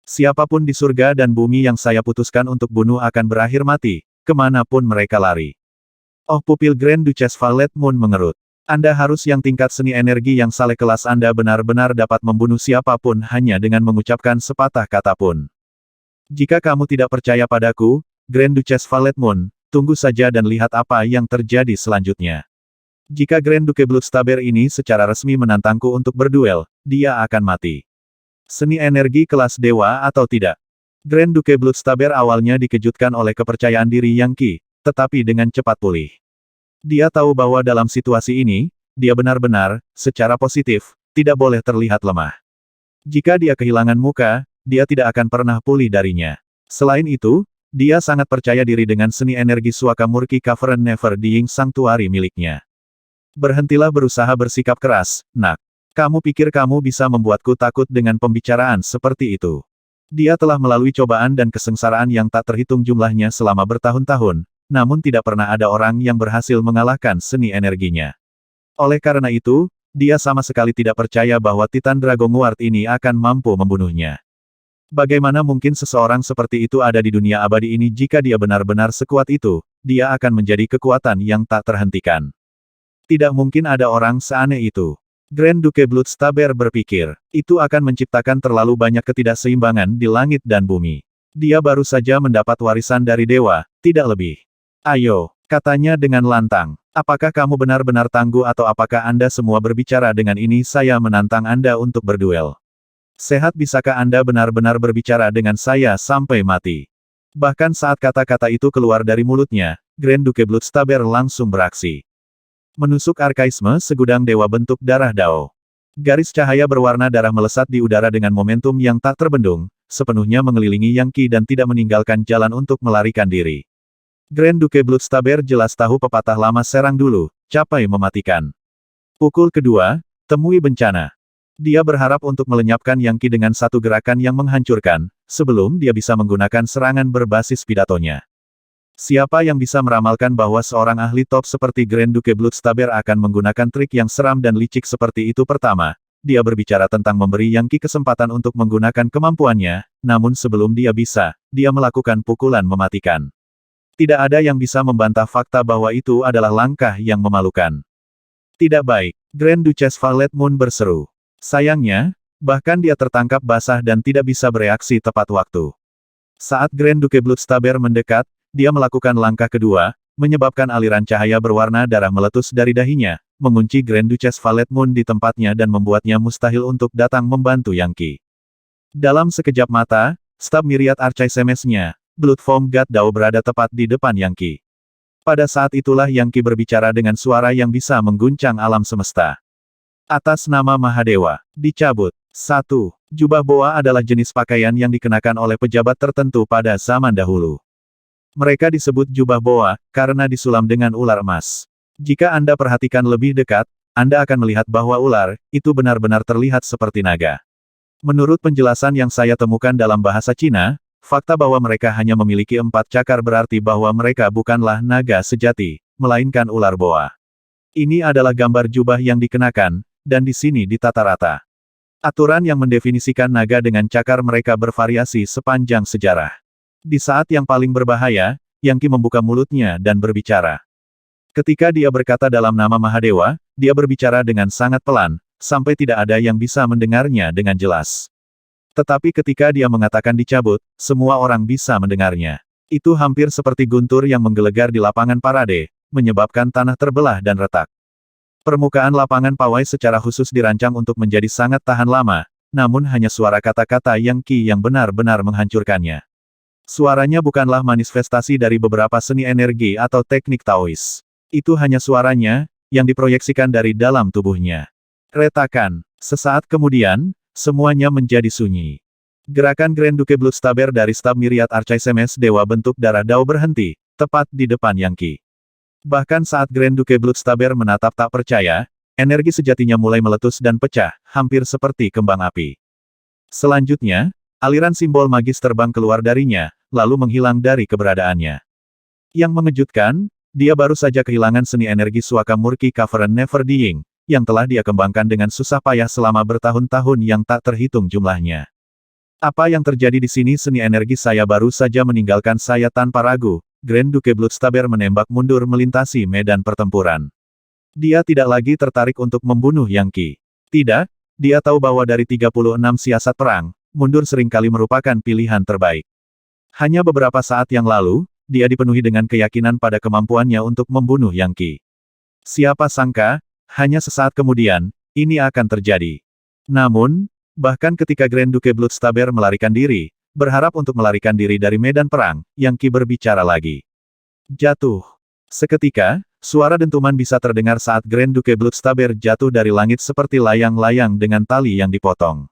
Siapapun di surga dan bumi yang saya putuskan untuk bunuh akan berakhir mati, kemanapun mereka lari. Oh, pupil Grand Duchess Violet Moon mengerut. Anda harus yang tingkat seni energi yang saleh kelas Anda benar-benar dapat membunuh siapapun hanya dengan mengucapkan sepatah kata pun. Jika kamu tidak percaya padaku, Grand Duchess Violet Moon, tunggu saja dan lihat apa yang terjadi selanjutnya. Jika Grand Duke Bloodstaber ini secara resmi menantangku untuk berduel, dia akan mati. Seni energi kelas dewa atau tidak? Grand Duke Bloodstaber awalnya dikejutkan oleh kepercayaan diri Yang Qi, tetapi dengan cepat pulih. Dia tahu bahwa dalam situasi ini, dia benar-benar, secara positif, tidak boleh terlihat lemah. Jika dia kehilangan muka, dia tidak akan pernah pulih darinya. Selain itu, dia sangat percaya diri dengan seni energi Suaka Murki Cavern Never Dying Sanctuary miliknya. Berhentilah berusaha bersikap keras, nak. Kamu pikir kamu bisa membuatku takut dengan pembicaraan seperti itu? Dia telah melalui cobaan dan kesengsaraan yang tak terhitung jumlahnya selama bertahun-tahun, namun tidak pernah ada orang yang berhasil mengalahkan seni energinya. Oleh karena itu, dia sama sekali tidak percaya bahwa Titan Dragon Ward ini akan mampu membunuhnya. Bagaimana mungkin seseorang seperti itu ada di dunia abadi ini jika dia benar-benar sekuat itu, dia akan menjadi kekuatan yang tak terhentikan. Tidak mungkin ada orang seaneh itu. Grand Duke Bloodstaber berpikir, itu akan menciptakan terlalu banyak ketidakseimbangan di langit dan bumi. Dia baru saja mendapat warisan dari dewa, tidak lebih. Ayo, katanya dengan lantang. Apakah kamu benar-benar tangguh atau apakah Anda semua berbicara dengan ini? Saya menantang Anda untuk berduel. Sehat, bisakah Anda benar-benar berbicara dengan saya sampai mati? Bahkan saat kata-kata itu keluar dari mulutnya, Grand Duke Bloodstaber langsung beraksi. Menusuk arkaisme segudang dewa bentuk darah Dao. Garis cahaya berwarna darah melesat di udara dengan momentum yang tak terbendung, sepenuhnya mengelilingi Yang Qi dan tidak meninggalkan jalan untuk melarikan diri. Grand Duke Bloodstaber jelas tahu pepatah lama serang dulu, capai mematikan. Pukul kedua, temui bencana. Dia berharap untuk melenyapkan Yang Qi dengan satu gerakan yang menghancurkan, sebelum dia bisa menggunakan serangan berbasis pidatonya. Siapa yang bisa meramalkan bahwa seorang ahli top seperti Grand Duke Bloodstaber akan menggunakan trik yang seram dan licik seperti itu? Pertama, dia berbicara tentang memberi Yang Qi kesempatan untuk menggunakan kemampuannya, namun sebelum dia bisa, dia melakukan pukulan mematikan. Tidak ada yang bisa membantah fakta bahwa itu adalah langkah yang memalukan. Tidak baik, Grand Duchess Violet Moon berseru. Sayangnya, bahkan dia tertangkap basah dan tidak bisa bereaksi tepat waktu. Saat Grand Duke Bloodstaber mendekat, dia melakukan langkah kedua, menyebabkan aliran cahaya berwarna darah meletus dari dahinya, mengunci Grand Duchess Violet Moon di tempatnya dan membuatnya mustahil untuk datang membantu Yang Qi. Dalam sekejap mata, staf Myriad Archaisemesnya, Blood Foam God Dao berada tepat di depan Yang Qi. Pada saat itulah Yang Qi berbicara dengan suara yang bisa mengguncang alam semesta. Atas nama Mahadewa, dicabut. 1. Jubah boa adalah jenis pakaian yang dikenakan oleh pejabat tertentu pada zaman dahulu. Mereka disebut jubah boa, karena disulam dengan ular emas. Jika Anda perhatikan lebih dekat, Anda akan melihat bahwa ular, itu benar-benar terlihat seperti naga. Menurut penjelasan yang saya temukan dalam bahasa Cina, fakta bahwa mereka hanya memiliki 4 cakar berarti bahwa mereka bukanlah naga sejati, melainkan ular boa. Ini adalah gambar jubah yang dikenakan, dan di sini ditata rata. Aturan yang mendefinisikan naga dengan cakar mereka bervariasi sepanjang sejarah. Di saat yang paling berbahaya, Yang Qi membuka mulutnya dan berbicara. Ketika dia berkata dalam nama Mahadewa, dia berbicara dengan sangat pelan, sampai tidak ada yang bisa mendengarnya dengan jelas. Tetapi ketika dia mengatakan dicabut, semua orang bisa mendengarnya. Itu hampir seperti guntur yang menggelegar di lapangan parade, menyebabkan tanah terbelah dan retak. Permukaan lapangan pawai secara khusus dirancang untuk menjadi sangat tahan lama, namun hanya suara kata-kata Yang Qi yang benar-benar menghancurkannya. Suaranya bukanlah manifestasi dari beberapa seni energi atau teknik Taois. Itu hanya suaranya, yang diproyeksikan dari dalam tubuhnya. Retakan. Sesaat kemudian, semuanya menjadi sunyi. Gerakan Grand Duke Bloodstaber dari staf Myriad Archaisemes Dewa bentuk darah Dao berhenti, tepat di depan Yang Qi. Bahkan saat Grand Duke Bloodstaber menatap tak percaya, energi sejatinya mulai meletus dan pecah, hampir seperti kembang api. Selanjutnya, aliran simbol magis terbang keluar darinya, lalu menghilang dari keberadaannya. Yang mengejutkan, dia baru saja kehilangan seni energi Suaka Murki Cavern Never Dying, yang telah dia kembangkan dengan susah payah selama bertahun-tahun yang tak terhitung jumlahnya. Apa yang terjadi di sini? Seni energi saya baru saja meninggalkan saya tanpa ragu, Grand Duke Bloodstaber menembak mundur melintasi medan pertempuran. Dia tidak lagi tertarik untuk membunuh Yang Qi. Tidak, dia tahu bahwa dari 36 siasat perang, mundur seringkali merupakan pilihan terbaik. Hanya beberapa saat yang lalu, dia dipenuhi dengan keyakinan pada kemampuannya untuk membunuh Yang Qi. Siapa sangka, hanya sesaat kemudian, ini akan terjadi. Namun, bahkan ketika Grand Duke Bloodstaber melarikan diri, berharap untuk melarikan diri dari medan perang, Yang Qi berbicara lagi. Jatuh. Seketika, suara dentuman bisa terdengar saat Grand Duke Bloodstaber jatuh dari langit seperti layang-layang dengan tali yang dipotong.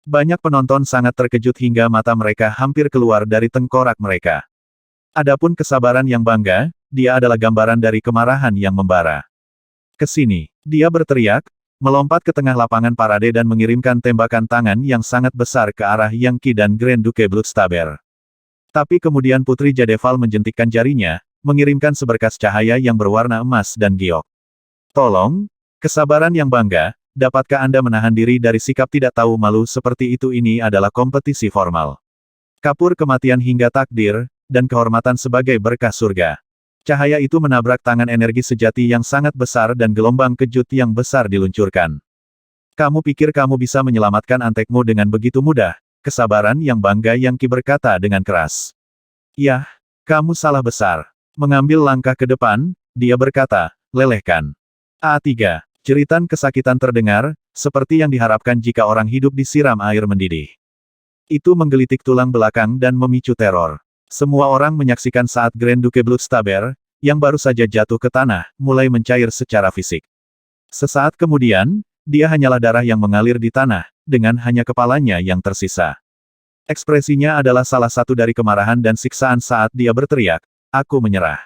Banyak penonton sangat terkejut hingga mata mereka hampir keluar dari tengkorak mereka. Adapun kesabaran yang bangga, dia adalah gambaran dari kemarahan yang membara. Kesini, dia berteriak, melompat ke tengah lapangan parade dan mengirimkan tembakan tangan yang sangat besar ke arah Yang Qi dan Grand Duke Bloodstaber. Tapi kemudian Putri Jadeval menjentikkan jarinya, mengirimkan seberkas cahaya yang berwarna emas dan giok. Tolong, kesabaran yang bangga, dapatkah Anda menahan diri dari sikap tidak tahu malu seperti itu? Ini adalah kompetisi formal. Kapur kematian hingga takdir, dan kehormatan sebagai berkah surga. Cahaya itu menabrak tangan energi sejati yang sangat besar dan gelombang kejut yang besar diluncurkan. Kamu pikir kamu bisa menyelamatkan antekmu dengan begitu mudah? Kesabaran yang bangga Yang Qi berkata dengan keras. Yah, kamu salah besar. Mengambil langkah ke depan, dia berkata, lelehkan. A3. Jeritan kesakitan terdengar, seperti yang diharapkan jika orang hidup disiram air mendidih. Itu menggelitik tulang belakang dan memicu teror. Semua orang menyaksikan saat Grand Duke Bloodstaber, yang baru saja jatuh ke tanah, mulai mencair secara fisik. Sesaat kemudian, dia hanyalah darah yang mengalir di tanah, dengan hanya kepalanya yang tersisa. Ekspresinya adalah salah satu dari kemarahan dan siksaan saat dia berteriak, aku menyerah.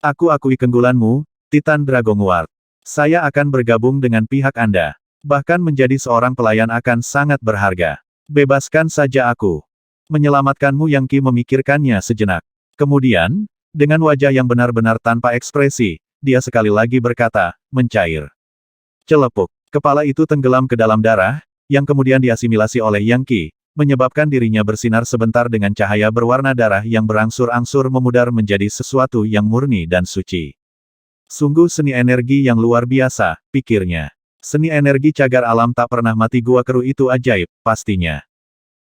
Aku akui kenggulanmu, Titan Dragonguard. Saya akan bergabung dengan pihak Anda. Bahkan menjadi seorang pelayan akan sangat berharga. Bebaskan saja aku. Menyelamatkanmu. Yang Qi memikirkannya sejenak. Kemudian, dengan wajah yang benar-benar tanpa ekspresi, dia sekali lagi berkata, mencair. Celepuk. Kepala itu tenggelam ke dalam darah, yang kemudian diasimilasi oleh Yang Qi, menyebabkan dirinya bersinar sebentar dengan cahaya berwarna darah yang berangsur-angsur memudar menjadi sesuatu yang murni dan suci. Sungguh seni energi yang luar biasa, pikirnya. Seni energi cagar alam tak pernah mati. Gua keruh itu ajaib, pastinya.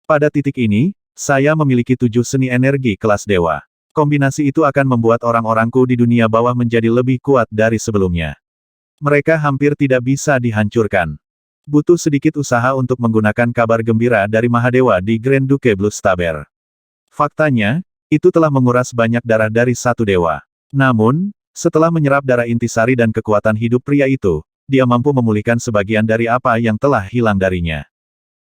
Pada titik ini, saya memiliki 7 seni energi kelas dewa. Kombinasi itu akan membuat orang-orangku di dunia bawah menjadi lebih kuat dari sebelumnya. Mereka hampir tidak bisa dihancurkan. Butuh sedikit usaha untuk menggunakan kabar gembira dari Mahadewa di Grand Duke Bloodstaber. Faktanya, itu telah menguras banyak darah dari satu dewa. Namun, setelah menyerap darah intisari dan kekuatan hidup pria itu, dia mampu memulihkan sebagian dari apa yang telah hilang darinya.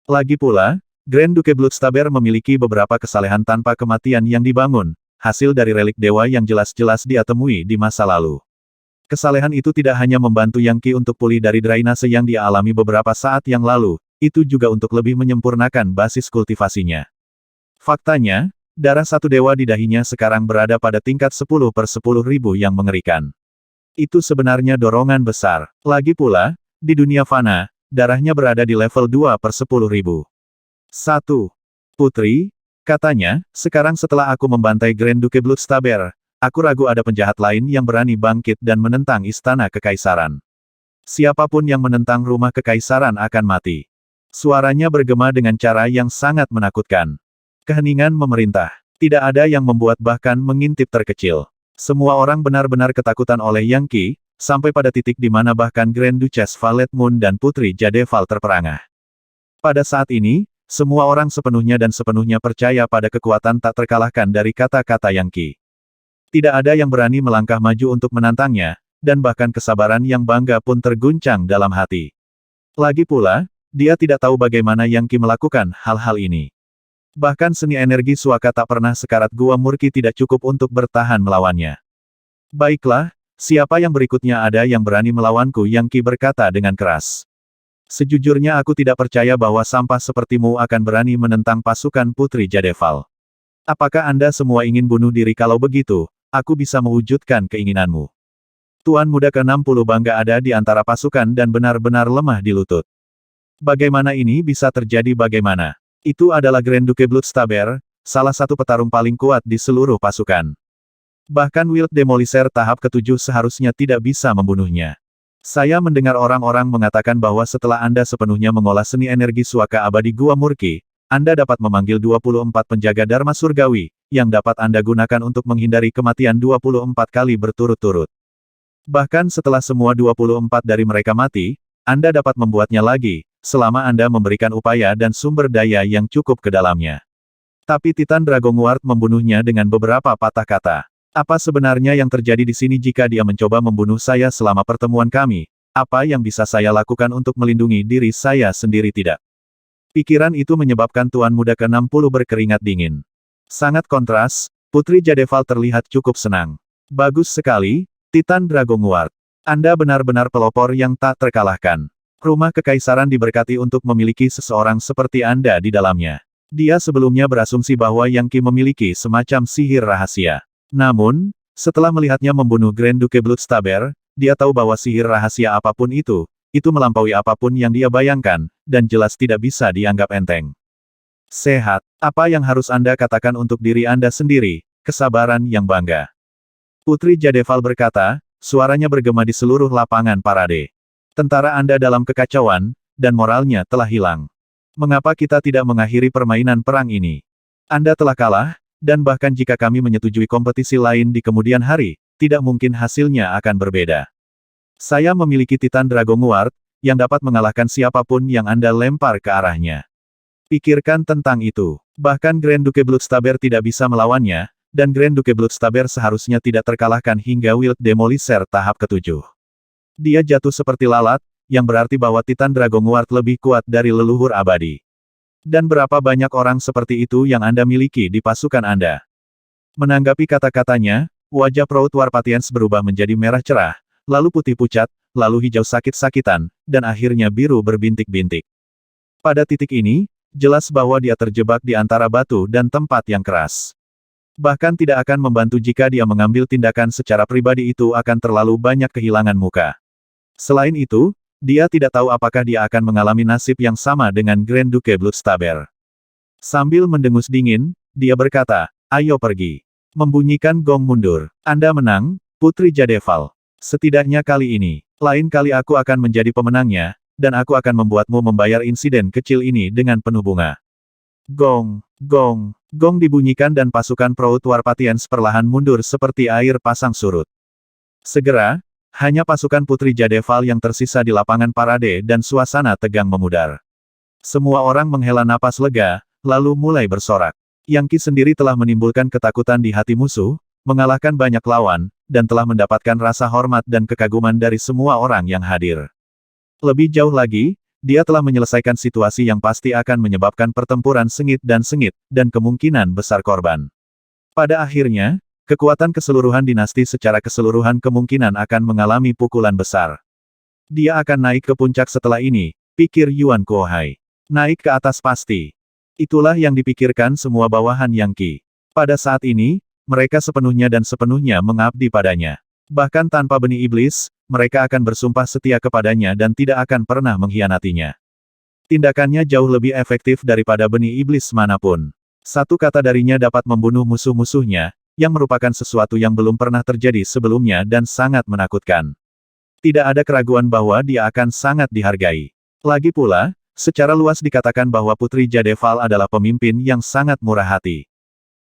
Lagi pula, Grand Duke Bloodstaber memiliki beberapa kesalehan tanpa kematian yang dibangun, hasil dari relik dewa yang jelas-jelas dia temui di masa lalu. Kesalehan itu tidak hanya membantu Yang Qi untuk pulih dari drainase yang dia alami beberapa saat yang lalu, itu juga untuk lebih menyempurnakan basis kultivasinya. Faktanya, darah satu dewa di dahinya sekarang berada pada tingkat 10/10.000 yang mengerikan. Itu sebenarnya dorongan besar. Lagi pula, di dunia fana, darahnya berada di level 2/10.000. 1. Putri, katanya, sekarang setelah aku membantai Grand Duke Bloodstaber, aku ragu ada penjahat lain yang berani bangkit dan menentang istana kekaisaran. Siapapun yang menentang rumah kekaisaran akan mati. Suaranya bergema dengan cara yang sangat menakutkan. Keheningan memerintah. Tidak ada yang membuat bahkan mengintip terkecil. Semua orang benar-benar ketakutan oleh Yang Qi, sampai pada titik di mana bahkan Grand Duchess Valet Moon dan Putri Jadeval terperangah. Pada saat ini, semua orang sepenuhnya dan sepenuhnya percaya pada kekuatan tak terkalahkan dari kata-kata Yang Qi. Tidak ada yang berani melangkah maju untuk menantangnya, dan bahkan kesabaran yang bangga pun terguncang dalam hati. Lagi pula, dia tidak tahu bagaimana Yang Qi melakukan hal-hal ini. Bahkan seni energi suaka tak pernah sekarat Gua Murki tidak cukup untuk bertahan melawannya. Baiklah, siapa yang berikutnya? Ada yang berani melawanku? Yang Qi berkata dengan keras. Sejujurnya aku tidak percaya bahwa sampah sepertimu akan berani menentang pasukan Putri Jadeval. Apakah Anda semua ingin bunuh diri? Kalau begitu, aku bisa mewujudkan keinginanmu. Tuan muda ke-60 bangga ada di antara pasukan dan benar-benar lemah di lutut. Bagaimana ini bisa terjadi? Bagaimana? Itu adalah Grand Duke Bloodstaber, salah satu petarung paling kuat di seluruh pasukan. Bahkan Wild Demolisher tahap ke-7 seharusnya tidak bisa membunuhnya. Saya mendengar orang-orang mengatakan bahwa setelah Anda sepenuhnya mengolah seni energi suaka abadi Gua Murki, Anda dapat memanggil 24 penjaga Dharma Surgawi, yang dapat Anda gunakan untuk menghindari kematian 24 kali berturut-turut. Bahkan setelah semua 24 dari mereka mati, Anda dapat membuatnya lagi, selama Anda memberikan upaya dan sumber daya yang cukup ke dalamnya. Tapi Titan Dragonguard membunuhnya dengan beberapa patah kata. Apa sebenarnya yang terjadi di sini jika dia mencoba membunuh saya selama pertemuan kami? Apa yang bisa saya lakukan untuk melindungi diri saya sendiri tidak? Pikiran itu menyebabkan Tuan Muda ke-60 berkeringat dingin. Sangat kontras, Putri Jadeval terlihat cukup senang. Bagus sekali, Titan Dragonguard. Anda benar-benar pelopor yang tak terkalahkan. Rumah kekaisaran diberkati untuk memiliki seseorang seperti Anda di dalamnya. Dia sebelumnya berasumsi bahwa Yang Qi memiliki semacam sihir rahasia. Namun, setelah melihatnya membunuh Grand Duke Bloodstabber, dia tahu bahwa sihir rahasia apapun itu melampaui apapun yang dia bayangkan, dan jelas tidak bisa dianggap enteng. Sehat, apa yang harus Anda katakan untuk diri Anda sendiri? Kesabaran yang bangga. Putri Jadeval berkata, suaranya bergema di seluruh lapangan parade. Tentara Anda dalam kekacauan, dan moralnya telah hilang. Mengapa kita tidak mengakhiri permainan perang ini? Anda telah kalah, dan bahkan jika kami menyetujui kompetisi lain di kemudian hari, tidak mungkin hasilnya akan berbeda. Saya memiliki Titan Dragonguard, yang dapat mengalahkan siapapun yang Anda lempar ke arahnya. Pikirkan tentang itu. Bahkan Grand Duke Bloodstabber tidak bisa melawannya, dan Grand Duke Bloodstabber seharusnya tidak terkalahkan hingga Wild Demolisher tahap ke-7. Dia jatuh seperti lalat, yang berarti bahwa Titan Dragonguard lebih kuat dari leluhur abadi. Dan berapa banyak orang seperti itu yang Anda miliki di pasukan Anda? Menanggapi kata-katanya, wajah Proud Warpatians berubah menjadi merah cerah, lalu putih pucat, lalu hijau sakit-sakitan, dan akhirnya biru berbintik-bintik. Pada titik ini, jelas bahwa dia terjebak di antara batu dan tempat yang keras. Bahkan tidak akan membantu jika dia mengambil tindakan secara pribadi, itu akan terlalu banyak kehilangan muka. Selain itu, dia tidak tahu apakah dia akan mengalami nasib yang sama dengan Grand Duke Bloodstabber. Sambil mendengus dingin, dia berkata, ayo pergi. Membunyikan gong mundur. Anda menang, Putri Jadeval. Setidaknya kali ini. Lain kali aku akan menjadi pemenangnya, dan aku akan membuatmu membayar insiden kecil ini dengan penuh bunga. Gong, gong, gong dibunyikan dan pasukan Proud Warpatians perlahan mundur seperti air pasang surut. Segera, hanya pasukan Putri Jadeval yang tersisa di lapangan parade dan suasana tegang memudar. Semua orang menghela napas lega, lalu mulai bersorak. Yang Qi sendiri telah menimbulkan ketakutan di hati musuh, mengalahkan banyak lawan, dan telah mendapatkan rasa hormat dan kekaguman dari semua orang yang hadir. Lebih jauh lagi, dia telah menyelesaikan situasi yang pasti akan menyebabkan pertempuran sengit, dan kemungkinan besar korban. Pada akhirnya, kekuatan keseluruhan dinasti secara keseluruhan kemungkinan akan mengalami pukulan besar. Dia akan naik ke puncak setelah ini, pikir Yuan Kuohai. Naik ke atas pasti. Itulah yang dipikirkan semua bawahan Yang Qi. Pada saat ini, mereka sepenuhnya mengabdi padanya. Bahkan tanpa benih iblis, mereka akan bersumpah setia kepadanya dan tidak akan pernah mengkhianatinya. Tindakannya jauh lebih efektif daripada benih iblis manapun. Satu kata darinya dapat membunuh musuh-musuhnya, yang merupakan sesuatu yang belum pernah terjadi sebelumnya dan sangat menakutkan. Tidak ada keraguan bahwa dia akan sangat dihargai. Lagi pula, secara luas dikatakan bahwa Putri Jadeval adalah pemimpin yang sangat murah hati.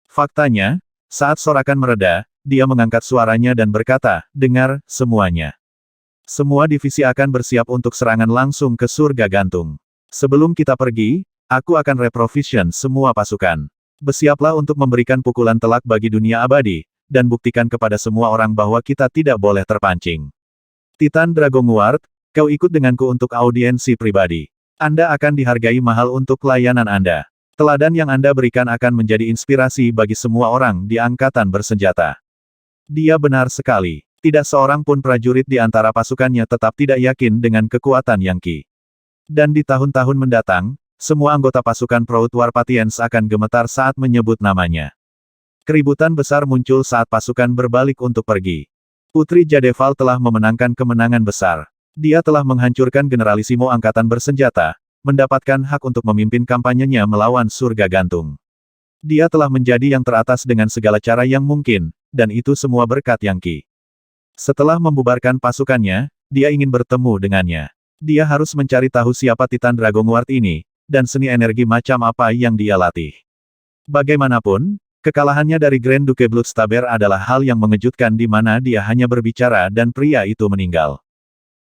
Faktanya, saat sorakan mereda, dia mengangkat suaranya dan berkata, dengar, semuanya. Semua divisi akan bersiap untuk serangan langsung ke surga gantung. Sebelum kita pergi, aku akan reprovision semua pasukan. Bersiaplah untuk memberikan pukulan telak bagi dunia abadi, dan buktikan kepada semua orang bahwa kita tidak boleh terpancing. Titan Dragonguard, kau ikut denganku untuk audiensi pribadi. Anda akan dihargai mahal untuk layanan Anda. Teladan yang Anda berikan akan menjadi inspirasi bagi semua orang di angkatan bersenjata. Dia benar sekali. Tidak seorang pun prajurit di antara pasukannya tetap tidak yakin dengan kekuatan Yang Qi. Dan di tahun-tahun mendatang, semua anggota pasukan Proud Warpatians akan gemetar saat menyebut namanya. Keributan besar muncul saat pasukan berbalik untuk pergi. Putri Jadeval telah memenangkan kemenangan besar. Dia telah menghancurkan generalisimo angkatan bersenjata, mendapatkan hak untuk memimpin kampanyenya melawan surga gantung. Dia telah menjadi yang teratas dengan segala cara yang mungkin, dan itu semua berkat Yang Qi. Setelah membubarkan pasukannya, dia ingin bertemu dengannya. Dia harus mencari tahu siapa Titan Dragonguard ini, dan seni energi macam apa yang dia latih. Bagaimanapun, kekalahannya dari Grand Duke Bloodstaber adalah hal yang mengejutkan di mana dia hanya berbicara dan pria itu meninggal.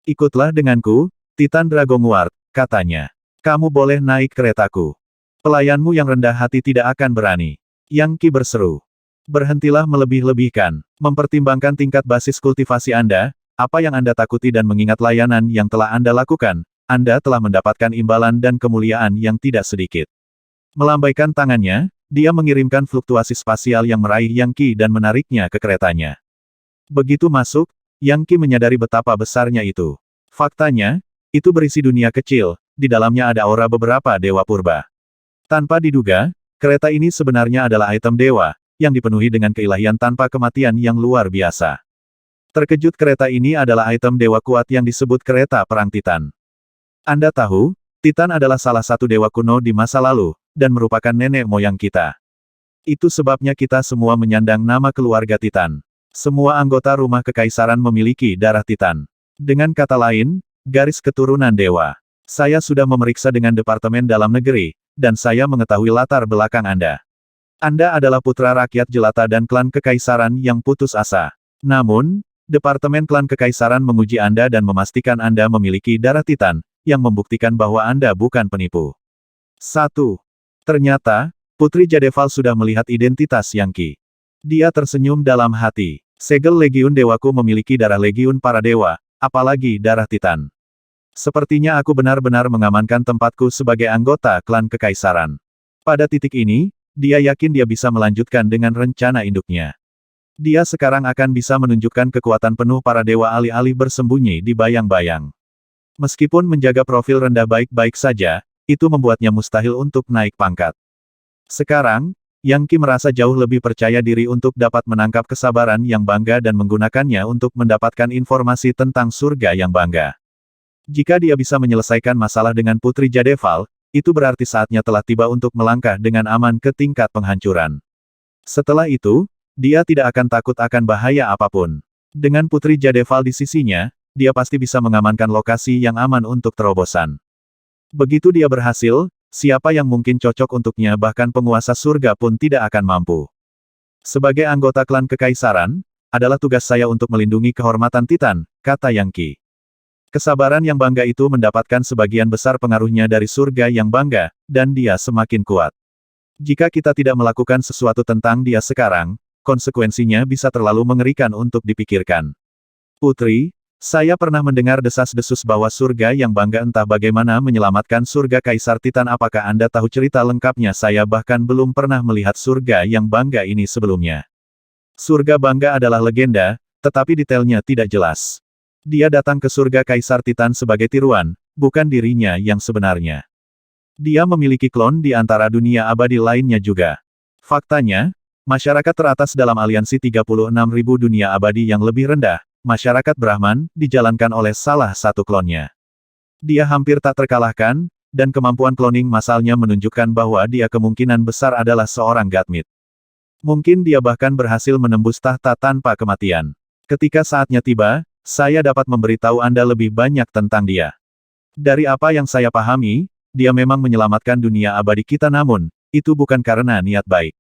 Ikutlah denganku, Titan Dragonguard, katanya. Kamu boleh naik keretaku. Pelayanmu yang rendah hati tidak akan berani. Yang Qi berseru. Berhentilah melebih-lebihkan. Mempertimbangkan tingkat basis kultivasi Anda, apa yang Anda takuti dan mengingat layanan yang telah Anda lakukan, Anda telah mendapatkan imbalan dan kemuliaan yang tidak sedikit. Melambaikan tangannya, dia mengirimkan fluktuasi spasial yang meraih Yang Qi dan menariknya ke keretanya. Begitu masuk, Yang Qi menyadari betapa besarnya itu. Faktanya, itu berisi dunia kecil, di dalamnya ada aura beberapa dewa purba. Tanpa diduga, kereta ini sebenarnya adalah item dewa, yang dipenuhi dengan keilahian tanpa kematian yang luar biasa. Terkejut kereta ini adalah item dewa kuat yang disebut kereta perang Titan. Anda tahu, Titan adalah salah satu dewa kuno di masa lalu, dan merupakan nenek moyang kita. Itu sebabnya kita semua menyandang nama keluarga Titan. Semua anggota rumah kekaisaran memiliki darah Titan. Dengan kata lain, garis keturunan dewa. Saya sudah memeriksa dengan Departemen Dalam Negeri, dan saya mengetahui latar belakang Anda. Anda adalah putra rakyat jelata dan klan kekaisaran yang putus asa. Namun, Departemen Klan Kekaisaran menguji Anda dan memastikan Anda memiliki darah Titan, yang membuktikan bahwa Anda bukan penipu. 1. Ternyata, Putri Jadeval sudah melihat identitas Yang Qi. Dia tersenyum dalam hati. Segel Legiun Dewaku memiliki darah Legiun para dewa, apalagi darah Titan. Sepertinya aku benar-benar mengamankan tempatku sebagai anggota klan kekaisaran. Pada titik ini, dia yakin dia bisa melanjutkan dengan rencana induknya. Dia sekarang akan bisa menunjukkan kekuatan penuh para dewa alih-alih bersembunyi di bayang-bayang. Meskipun menjaga profil rendah baik-baik saja, itu membuatnya mustahil untuk naik pangkat. Sekarang, Yang Qi merasa jauh lebih percaya diri untuk dapat menangkap kesabaran yang bangga dan menggunakannya untuk mendapatkan informasi tentang surga yang bangga. Jika dia bisa menyelesaikan masalah dengan Putri Jadeval, itu berarti saatnya telah tiba untuk melangkah dengan aman ke tingkat penghancuran. Setelah itu, dia tidak akan takut akan bahaya apapun. Dengan Putri Jadeval di sisinya, dia pasti bisa mengamankan lokasi yang aman untuk terobosan. Begitu dia berhasil, siapa yang mungkin cocok untuknya bahkan penguasa surga pun tidak akan mampu. Sebagai anggota klan kekaisaran, adalah tugas saya untuk melindungi kehormatan Titan, kata Yang Qi. Kesabaran yang bangga itu mendapatkan sebagian besar pengaruhnya dari surga yang bangga, dan dia semakin kuat. Jika kita tidak melakukan sesuatu tentang dia sekarang, konsekuensinya bisa terlalu mengerikan untuk dipikirkan. Putri, saya pernah mendengar desas-desus bahwa surga yang bangga entah bagaimana menyelamatkan surga Kaisar Titan. Apakah Anda tahu cerita lengkapnya? Saya bahkan belum pernah melihat surga yang bangga ini sebelumnya. Surga bangga adalah legenda, tetapi detailnya tidak jelas. Dia datang ke surga Kaisar Titan sebagai tiruan, bukan dirinya yang sebenarnya. Dia memiliki klon di antara dunia abadi lainnya juga. Faktanya, masyarakat teratas dalam aliansi 36.000 dunia abadi yang lebih rendah, masyarakat Brahman, dijalankan oleh salah satu klonnya. Dia hampir tak terkalahkan, dan kemampuan cloning massalnya menunjukkan bahwa dia kemungkinan besar adalah seorang Godmid. Mungkin dia bahkan berhasil menembus tahta tanpa kematian. Ketika saatnya tiba, saya dapat memberitahu Anda lebih banyak tentang dia. Dari apa yang saya pahami, dia memang menyelamatkan dunia abadi kita, namun, itu bukan karena niat baik.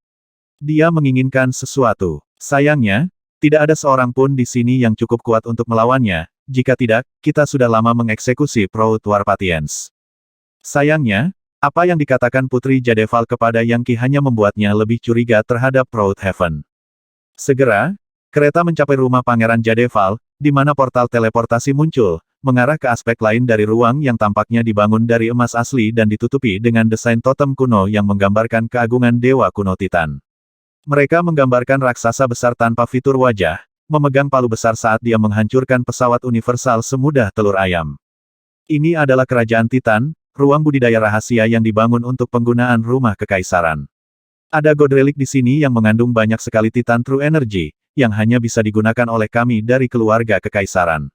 Dia menginginkan sesuatu. Sayangnya, tidak ada seorang pun di sini yang cukup kuat untuk melawannya, jika tidak, kita sudah lama mengeksekusi Proud Warpatians. Sayangnya, apa yang dikatakan Putri Jadeval kepada Yang Qi hanya membuatnya lebih curiga terhadap Proud Heaven. Segera, kereta mencapai rumah Pangeran Jadeval, di mana portal teleportasi muncul, mengarah ke aspek lain dari ruang yang tampaknya dibangun dari emas asli dan ditutupi dengan desain totem kuno yang menggambarkan keagungan dewa kuno Titan. Mereka menggambarkan raksasa besar tanpa fitur wajah, memegang palu besar saat dia menghancurkan pesawat universal semudah telur ayam. Ini adalah kerajaan Titan, ruang budidaya rahasia yang dibangun untuk penggunaan rumah kekaisaran. Ada god relic di sini yang mengandung banyak sekali Titan True Energy, yang hanya bisa digunakan oleh kami dari keluarga kekaisaran.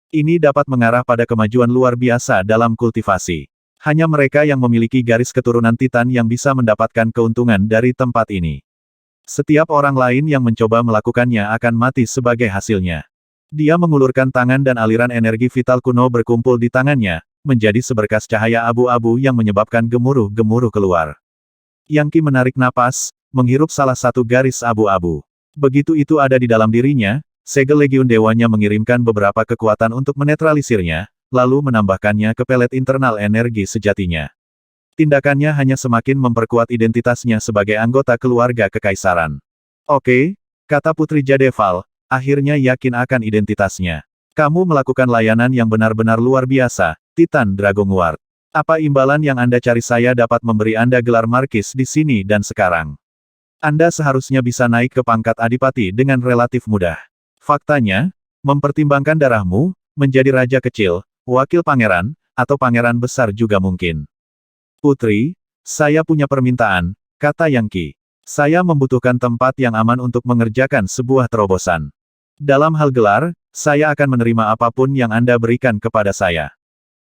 Ini dapat mengarah pada kemajuan luar biasa dalam kultivasi. Hanya mereka yang memiliki garis keturunan Titan yang bisa mendapatkan keuntungan dari tempat ini. Setiap orang lain yang mencoba melakukannya akan mati sebagai hasilnya. Dia mengulurkan tangan dan aliran energi vital kuno berkumpul di tangannya, menjadi seberkas cahaya abu-abu yang menyebabkan gemuruh-gemuruh keluar. Yang Qi menarik napas, menghirup salah satu garis abu-abu. Begitu itu ada di dalam dirinya, segel legiun dewanya mengirimkan beberapa kekuatan untuk menetralisirnya, lalu menambahkannya ke pelet internal energi sejatinya. Tindakannya hanya semakin memperkuat identitasnya sebagai anggota keluarga kekaisaran. Oke, kata Putri Jadeval, akhirnya yakin akan identitasnya. Kamu melakukan layanan yang benar-benar luar biasa, Titan Dragonguard. Apa imbalan yang Anda cari? Saya dapat memberi Anda gelar markis di sini dan sekarang. Anda seharusnya bisa naik ke pangkat adipati dengan relatif mudah. Faktanya, mempertimbangkan darahmu, menjadi raja kecil, wakil pangeran, atau pangeran besar juga mungkin. Putri, saya punya permintaan, kata Yang Qi. Saya membutuhkan tempat yang aman untuk mengerjakan sebuah terobosan. Dalam hal gelar, saya akan menerima apapun yang Anda berikan kepada saya.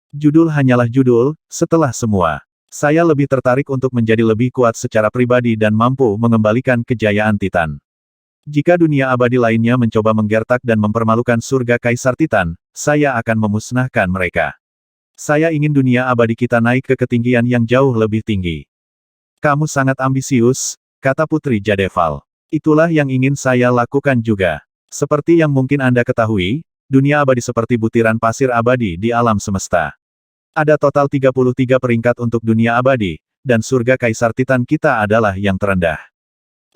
Judul hanyalah judul, setelah semua. Saya lebih tertarik untuk menjadi lebih kuat secara pribadi dan mampu mengembalikan kejayaan Titan. Jika dunia abadi lainnya mencoba menggertak dan mempermalukan surga Kaisar Titan, saya akan memusnahkan mereka. Saya ingin dunia abadi kita naik ke ketinggian yang jauh lebih tinggi. Kamu sangat ambisius, kata Putri Jadeval. Itulah yang ingin saya lakukan juga. Seperti yang mungkin Anda ketahui, dunia abadi seperti butiran pasir abadi di alam semesta. Ada total 33 peringkat untuk dunia abadi, dan surga Kaisar Titan kita adalah yang terendah.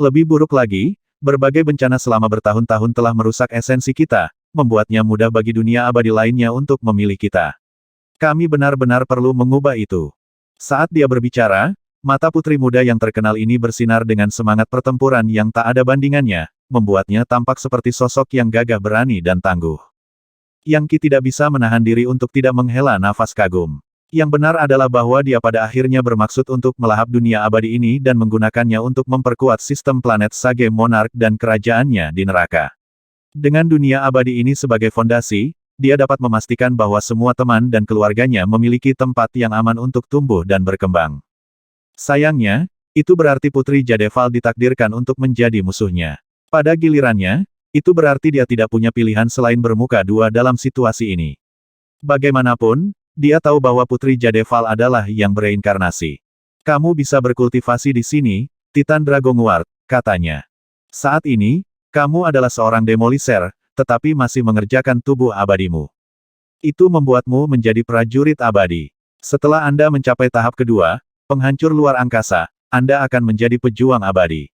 Lebih buruk lagi, berbagai bencana selama bertahun-tahun telah merusak esensi kita, membuatnya mudah bagi dunia abadi lainnya untuk memilih kita. Kami benar-benar perlu mengubah itu. Saat dia berbicara, mata putri muda yang terkenal ini bersinar dengan semangat pertempuran yang tak ada bandingannya, membuatnya tampak seperti sosok yang gagah berani dan tangguh. Yang Qi tidak bisa menahan diri untuk tidak menghela nafas kagum. Yang benar adalah bahwa dia pada akhirnya bermaksud untuk melahap dunia abadi ini dan menggunakannya untuk memperkuat sistem planet Sage Monarch dan kerajaannya di neraka. Dengan dunia abadi ini sebagai fondasi, dia dapat memastikan bahwa semua teman dan keluarganya memiliki tempat yang aman untuk tumbuh dan berkembang. Sayangnya, itu berarti Putri Jadeval ditakdirkan untuk menjadi musuhnya. Pada gilirannya, itu berarti dia tidak punya pilihan selain bermuka dua dalam situasi ini. Bagaimanapun, dia tahu bahwa Putri Jadeval adalah yang bereinkarnasi. Kamu bisa berkultivasi di sini, Titan Dragonguard, katanya. Saat ini, kamu adalah seorang demoliser, tetapi masih mengerjakan tubuh abadimu. Itu membuatmu menjadi prajurit abadi. Setelah Anda mencapai tahap kedua, penghancur luar angkasa, Anda akan menjadi pejuang abadi.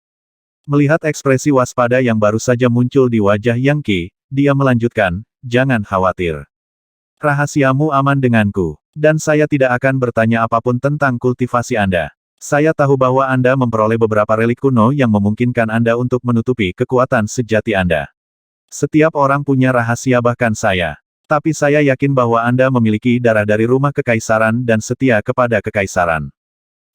Melihat ekspresi waspada yang baru saja muncul di wajah Yang Qi, dia melanjutkan, jangan khawatir. Rahasiamu aman denganku, dan saya tidak akan bertanya apapun tentang kultivasi Anda. Saya tahu bahwa Anda memperoleh beberapa relik kuno yang memungkinkan Anda untuk menutupi kekuatan sejati Anda. Setiap orang punya rahasia bahkan saya. Tapi saya yakin bahwa Anda memiliki darah dari rumah kekaisaran dan setia kepada kekaisaran.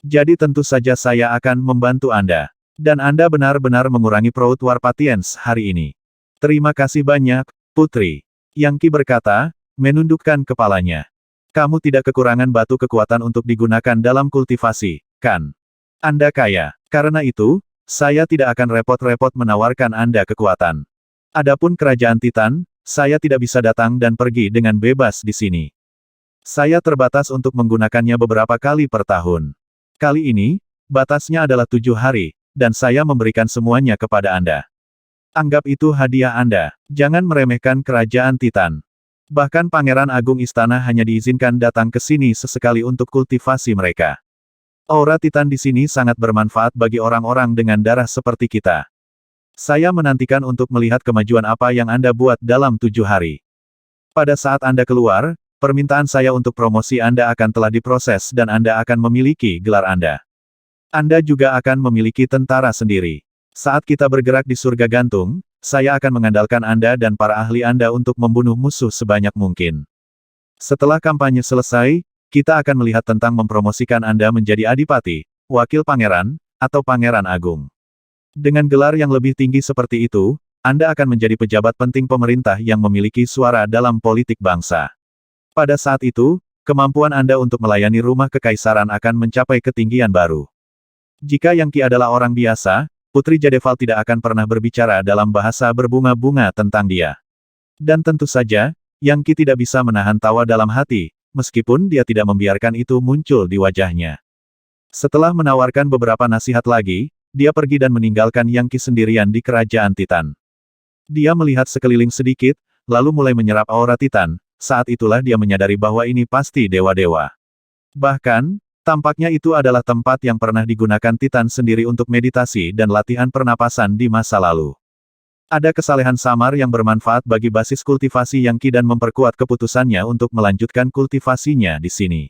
Jadi tentu saja saya akan membantu Anda. Dan Anda benar-benar mengurangi Proud War Patience hari ini. Terima kasih banyak, Putri. Yang Qi berkata, menundukkan kepalanya. Kamu tidak kekurangan batu kekuatan untuk digunakan dalam kultivasi, kan? Anda kaya. Karena itu, saya tidak akan repot-repot menawarkan Anda kekuatan. Adapun kerajaan Titan, saya tidak bisa datang dan pergi dengan bebas di sini. Saya terbatas untuk menggunakannya beberapa kali per tahun. Kali ini, batasnya adalah 7 hari, dan saya memberikan semuanya kepada Anda. Anggap itu hadiah Anda. Jangan meremehkan kerajaan Titan. Bahkan Pangeran Agung Istana hanya diizinkan datang ke sini sesekali untuk kultivasi mereka. Aura Titan di sini sangat bermanfaat bagi orang-orang dengan darah seperti kita. Saya menantikan untuk melihat kemajuan apa yang Anda buat dalam 7 hari. Pada saat Anda keluar, permintaan saya untuk promosi Anda akan telah diproses dan Anda akan memiliki gelar Anda. Anda juga akan memiliki tentara sendiri. Saat kita bergerak di surga gantung, saya akan mengandalkan Anda dan para ahli Anda untuk membunuh musuh sebanyak mungkin. Setelah kampanye selesai, kita akan melihat tentang mempromosikan Anda menjadi adipati, wakil pangeran, atau pangeran agung. Dengan gelar yang lebih tinggi seperti itu, Anda akan menjadi pejabat penting pemerintah yang memiliki suara dalam politik bangsa. Pada saat itu, kemampuan Anda untuk melayani rumah kekaisaran akan mencapai ketinggian baru. Jika Yang Qi adalah orang biasa, Putri Jadeval tidak akan pernah berbicara dalam bahasa berbunga-bunga tentang dia. Dan tentu saja, Yang Qi tidak bisa menahan tawa dalam hati, meskipun dia tidak membiarkan itu muncul di wajahnya. Setelah menawarkan beberapa nasihat lagi, dia pergi dan meninggalkan Yang Qi sendirian di kerajaan Titan. Dia melihat sekeliling sedikit, lalu mulai menyerap aura Titan. Saat itulah dia menyadari bahwa ini pasti dewa-dewa. Bahkan, tampaknya itu adalah tempat yang pernah digunakan Titan sendiri untuk meditasi dan latihan pernapasan di masa lalu. Ada kesalehan samar yang bermanfaat bagi basis kultivasi Yang Qi dan memperkuat keputusannya untuk melanjutkan kultivasinya di sini.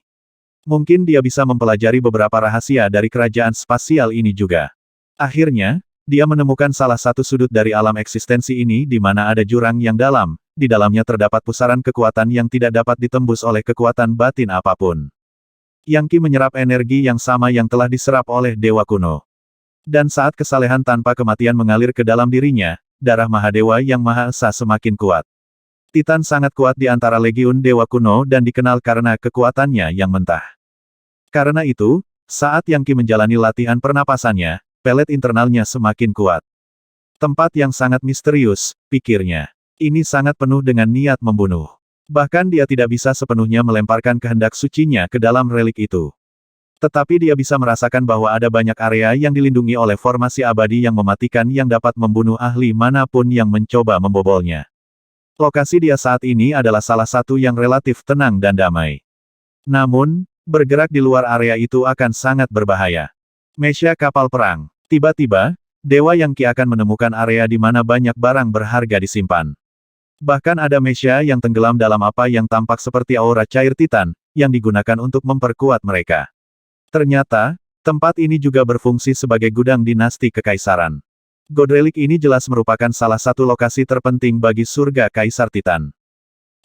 Mungkin dia bisa mempelajari beberapa rahasia dari kerajaan spasial ini juga. Akhirnya, dia menemukan salah satu sudut dari alam eksistensi ini di mana ada jurang yang dalam. Di dalamnya terdapat pusaran kekuatan yang tidak dapat ditembus oleh kekuatan batin apapun. Yang Qi menyerap energi yang sama yang telah diserap oleh Dewa Kuno. Dan saat kesalehan tanpa kematian mengalir ke dalam dirinya, darah Mahadewa yang Maha Esa semakin kuat. Titan sangat kuat di antara legiun Dewa Kuno dan dikenal karena kekuatannya yang mentah. Karena itu, saat Yang Qi menjalani latihan pernapasannya, pelet internalnya semakin kuat. Tempat yang sangat misterius, pikirnya. Ini sangat penuh dengan niat membunuh. Bahkan dia tidak bisa sepenuhnya melemparkan kehendak sucinya ke dalam relik itu. Tetapi dia bisa merasakan bahwa ada banyak area yang dilindungi oleh formasi abadi yang mematikan yang dapat membunuh ahli manapun yang mencoba membobolnya. Lokasi dia saat ini adalah salah satu yang relatif tenang dan damai. Namun, bergerak di luar area itu akan sangat berbahaya. Mesya kapal perang. Tiba-tiba, Dewa Yang Qi akan menemukan area di mana banyak barang berharga disimpan. Bahkan ada mesya yang tenggelam dalam apa yang tampak seperti aura cair Titan, yang digunakan untuk memperkuat mereka. Ternyata, tempat ini juga berfungsi sebagai gudang dinasti kekaisaran. Godrelik ini jelas merupakan salah satu lokasi terpenting bagi surga Kaisar Titan.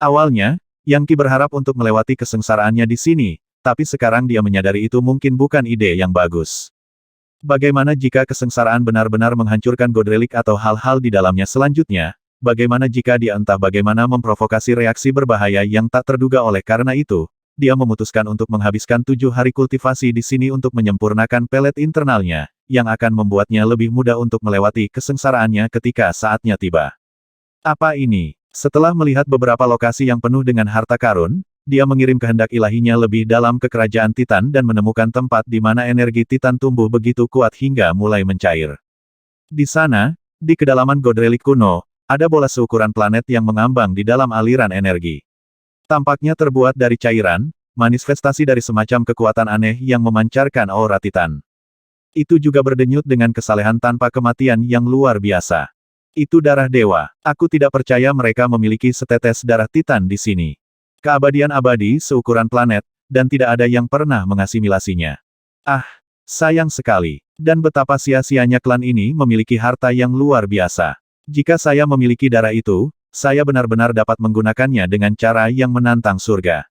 Awalnya, Yang Qi berharap untuk melewati kesengsaraannya di sini, tapi sekarang dia menyadari itu mungkin bukan ide yang bagus. Bagaimana jika kesengsaraan benar-benar menghancurkan Godrelik atau hal-hal di dalamnya selanjutnya? Bagaimana jika dia entah bagaimana memprovokasi reaksi berbahaya yang tak terduga oleh karena itu, dia memutuskan untuk menghabiskan 7 hari kultivasi di sini untuk menyempurnakan pelet internalnya, yang akan membuatnya lebih mudah untuk melewati kesengsaraannya ketika saatnya tiba. Apa ini? Setelah melihat beberapa lokasi yang penuh dengan harta karun, dia mengirim kehendak ilahinya lebih dalam ke kerajaan Titan dan menemukan tempat di mana energi Titan tumbuh begitu kuat hingga mulai mencair. Di sana, di kedalaman Godrelik kuno, ada bola seukuran planet yang mengambang di dalam aliran energi. Tampaknya terbuat dari cairan, manifestasi dari semacam kekuatan aneh yang memancarkan aura Titan. Itu juga berdenyut dengan kesalehan tanpa kematian yang luar biasa. Itu darah dewa. Aku tidak percaya mereka memiliki setetes darah Titan di sini. Keabadian abadi seukuran planet, dan tidak ada yang pernah mengasimilasinya. Ah, sayang sekali. Dan betapa sia-sianya klan ini memiliki harta yang luar biasa. Jika saya memiliki darah itu, saya benar-benar dapat menggunakannya dengan cara yang menantang surga.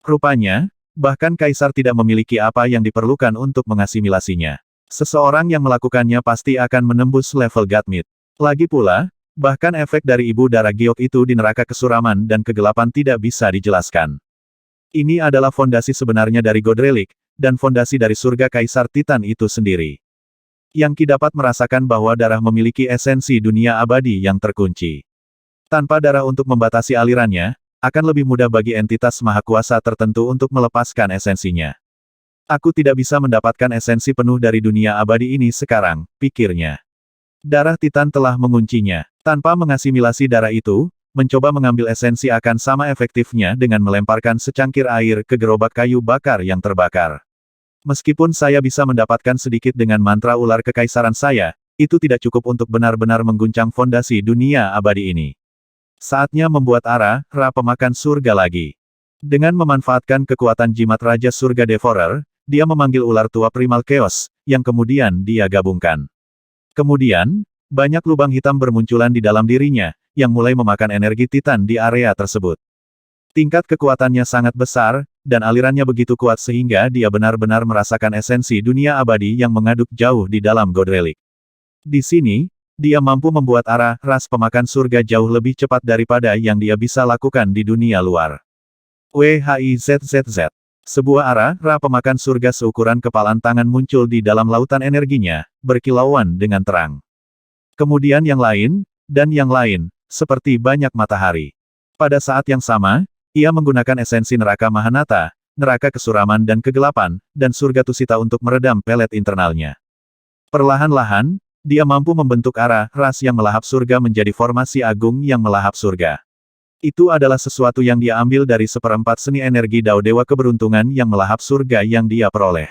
Rupanya, bahkan Kaisar tidak memiliki apa yang diperlukan untuk mengasimilasinya. Seseorang yang melakukannya pasti akan menembus level Godmid. Lagi pula, bahkan efek dari ibu darah giok itu di neraka kesuraman dan kegelapan tidak bisa dijelaskan. Ini adalah fondasi sebenarnya dari Godrelik, dan fondasi dari surga Kaisar Titan itu sendiri. Yang Qi dapat merasakan bahwa darah memiliki esensi dunia abadi yang terkunci. Tanpa darah untuk membatasi alirannya, akan lebih mudah bagi entitas maha kuasa tertentu untuk melepaskan esensinya. Aku tidak bisa mendapatkan esensi penuh dari dunia abadi ini sekarang, pikirnya. Darah Titan telah menguncinya. Tanpa mengasimilasi darah itu, mencoba mengambil esensi akan sama efektifnya dengan melemparkan secangkir air ke gerobak kayu bakar yang terbakar. Meskipun saya bisa mendapatkan sedikit dengan mantra ular kekaisaran saya, itu tidak cukup untuk benar-benar mengguncang fondasi dunia abadi ini. Saatnya membuat Ra pemakan surga lagi. Dengan memanfaatkan kekuatan jimat Raja Surga Devourer, dia memanggil ular tua primal Chaos, yang kemudian dia gabungkan. Kemudian, banyak lubang hitam bermunculan di dalam dirinya, yang mulai memakan energi Titan di area tersebut. Tingkat kekuatannya sangat besar, dan alirannya begitu kuat sehingga dia benar-benar merasakan esensi dunia abadi yang mengaduk jauh di dalam Godrelik. Di sini, dia mampu membuat ras pemakan surga jauh lebih cepat daripada yang dia bisa lakukan di dunia luar. WHIZZZ Sebuah Ra pemakan surga seukuran kepalan tangan muncul di dalam lautan energinya, berkilauan dengan terang. Kemudian yang lain, dan yang lain, seperti banyak matahari. Pada saat yang sama, ia menggunakan esensi neraka Mahanata, neraka kesuraman dan kegelapan, dan surga Tusita untuk meredam pelet internalnya. Perlahan-lahan, dia mampu membentuk ras yang melahap surga menjadi formasi agung yang melahap surga. Itu adalah sesuatu yang dia ambil dari seperempat seni energi Dao Dewa Keberuntungan yang melahap surga yang dia peroleh.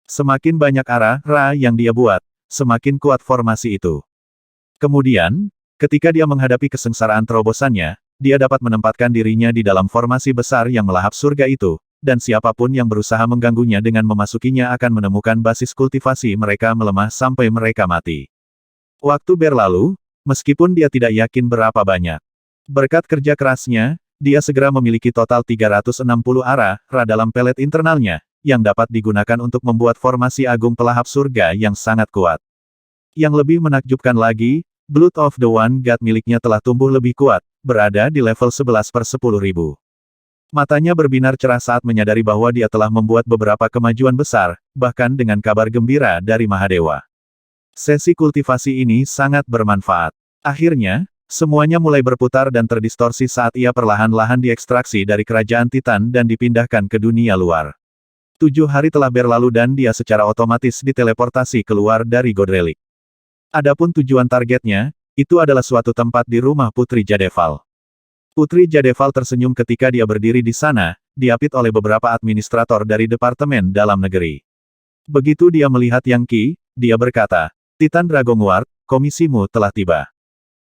Semakin banyak Ra yang dia buat, semakin kuat formasi itu. Kemudian, ketika dia menghadapi kesengsaraan terobosannya, dia dapat menempatkan dirinya di dalam formasi besar yang melahap surga itu, dan siapapun yang berusaha mengganggunya dengan memasukinya akan menemukan basis kultivasi mereka melemah sampai mereka mati. Waktu berlalu, meskipun dia tidak yakin berapa banyak. Berkat kerja kerasnya, dia segera memiliki total 360 Ra dalam pelet internalnya, yang dapat digunakan untuk membuat formasi agung pelahap surga yang sangat kuat. Yang lebih menakjubkan lagi, Blood of the One God miliknya telah tumbuh lebih kuat, berada di level 11/10.000. Matanya berbinar cerah saat menyadari bahwa dia telah membuat beberapa kemajuan besar, bahkan dengan kabar gembira dari Mahadewa. Sesi kultivasi ini sangat bermanfaat. Akhirnya, semuanya mulai berputar dan terdistorsi saat ia perlahan-lahan diekstraksi dari kerajaan Titan dan dipindahkan ke dunia luar. 7 hari telah berlalu dan dia secara otomatis diteleportasi keluar dari God Relic. Adapun tujuan targetnya, itu adalah suatu tempat di rumah Putri Jadeval. Putri Jadeval tersenyum ketika dia berdiri di sana, diapit oleh beberapa administrator dari Departemen Dalam Negeri. Begitu dia melihat Yang Qi, dia berkata, Titan Dragonguard, komisimu telah tiba.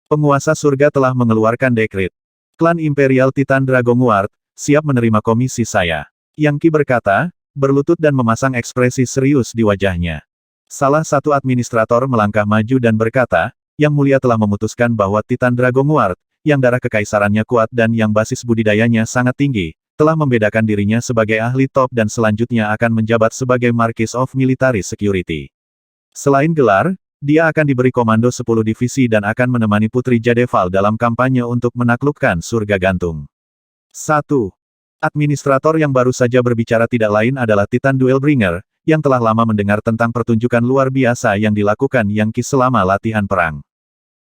Penguasa surga telah mengeluarkan dekrit. Klan Imperial Titan Dragonguard, siap menerima komisi saya. Yang Qi berkata, berlutut dan memasang ekspresi serius di wajahnya. Salah satu administrator melangkah maju dan berkata, Yang Mulia telah memutuskan bahwa Titan Dragonguard, yang darah kekaisarannya kuat dan yang basis budidayanya sangat tinggi, telah membedakan dirinya sebagai ahli top dan selanjutnya akan menjabat sebagai Marquis of Military Security. Selain gelar, dia akan diberi komando 10 divisi dan akan menemani Putri Jadeval dalam kampanye untuk menaklukkan surga gantung. 1. Administrator yang baru saja berbicara tidak lain adalah Titan Duelbringer, yang telah lama mendengar tentang pertunjukan luar biasa yang dilakukan Yang Qi selama latihan perang.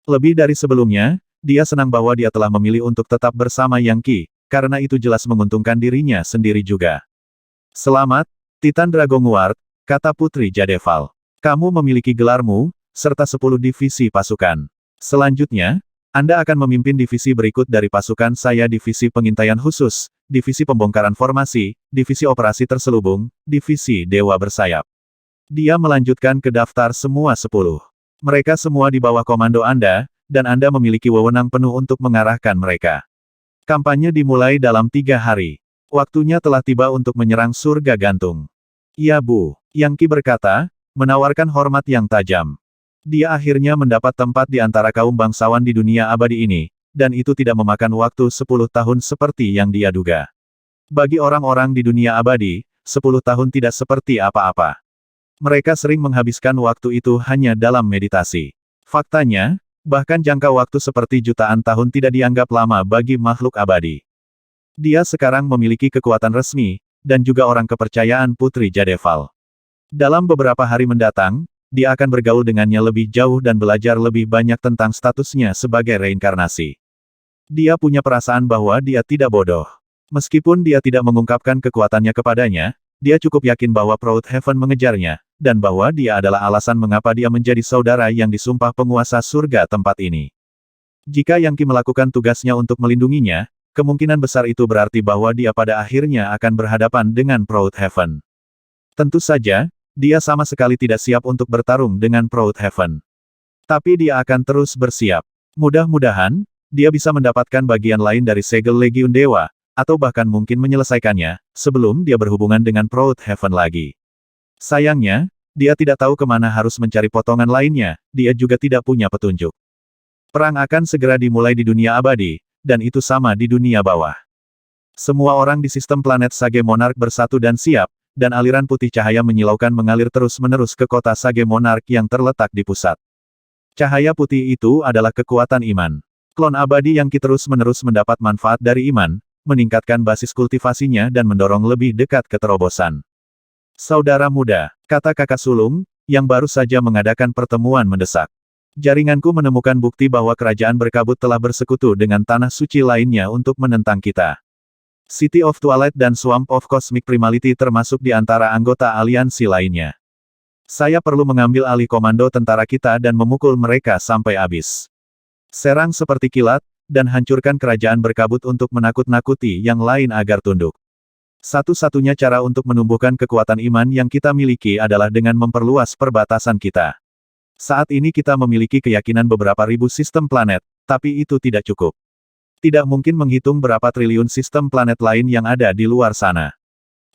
Lebih dari sebelumnya, dia senang bahwa dia telah memilih untuk tetap bersama Yang Qi, karena itu jelas menguntungkan dirinya sendiri juga. Selamat, Titan Dragonguard, kata Putri Jadeval. Kamu memiliki gelarmu, serta 10 divisi pasukan. Selanjutnya, Anda akan memimpin divisi berikut dari pasukan saya: Divisi Pengintaian Khusus, Divisi Pembongkaran Formasi, Divisi Operasi Terselubung, Divisi Dewa Bersayap. Dia melanjutkan ke daftar semua 10. Mereka semua di bawah komando Anda, dan Anda memiliki wewenang penuh untuk mengarahkan mereka. Kampanye dimulai dalam 3 hari. Waktunya telah tiba untuk menyerang surga gantung. Ya Bu, Yang Qi berkata, menawarkan hormat yang tajam. Dia akhirnya mendapat tempat di antara kaum bangsawan di dunia abadi ini, dan itu tidak memakan waktu 10 tahun seperti yang dia duga. Bagi orang-orang di dunia abadi, 10 tahun tidak seperti apa-apa. Mereka sering menghabiskan waktu itu hanya dalam meditasi. Faktanya, bahkan jangka waktu seperti jutaan tahun tidak dianggap lama bagi makhluk abadi. Dia sekarang memiliki kekuatan resmi, dan juga orang kepercayaan Putri Jadeval. Dalam beberapa hari mendatang, dia akan bergaul dengannya lebih jauh dan belajar lebih banyak tentang statusnya sebagai reinkarnasi. Dia punya perasaan bahwa dia tidak bodoh. Meskipun dia tidak mengungkapkan kekuatannya kepadanya, dia cukup yakin bahwa Proud Heaven mengejarnya, dan bahwa dia adalah alasan mengapa dia menjadi saudara yang disumpah penguasa surga tempat ini. Jika Yang Qi melakukan tugasnya untuk melindunginya, kemungkinan besar itu berarti bahwa dia pada akhirnya akan berhadapan dengan Proud Heaven. Tentu saja, dia sama sekali tidak siap untuk bertarung dengan Proud Heaven. Tapi dia akan terus bersiap. Mudah-mudahan, dia bisa mendapatkan bagian lain dari segel Legiun Dewa, atau bahkan mungkin menyelesaikannya, sebelum dia berhubungan dengan Proud Heaven lagi. Sayangnya, dia tidak tahu kemana harus mencari potongan lainnya, dia juga tidak punya petunjuk. Perang akan segera dimulai di dunia abadi, dan itu sama di dunia bawah. Semua orang di sistem planet Sage Monarch bersatu dan siap, dan aliran putih cahaya menyilaukan mengalir terus-menerus ke kota Sage Monarch yang terletak di pusat. Cahaya putih itu adalah kekuatan iman. Klon abadi Yang Qi terus-menerus mendapat manfaat dari iman, meningkatkan basis kultivasinya dan mendorong lebih dekat ke terobosan. Saudara muda, kata kakak sulung, yang baru saja mengadakan pertemuan mendesak. Jaringanku menemukan bukti bahwa kerajaan berkabut telah bersekutu dengan tanah suci lainnya untuk menentang kita. City of Twilight dan Swamp of Cosmic Primality termasuk di antara anggota aliansi lainnya. Saya perlu mengambil alih komando tentara kita dan memukul mereka sampai habis. Serang seperti kilat, dan hancurkan kerajaan berkabut untuk menakut-nakuti yang lain agar tunduk. Satu-satunya cara untuk menumbuhkan kekuatan iman yang kita miliki adalah dengan memperluas perbatasan kita. Saat ini kita memiliki keyakinan beberapa ribu sistem planet, tapi itu tidak cukup. Tidak mungkin menghitung berapa triliun sistem planet lain yang ada di luar sana.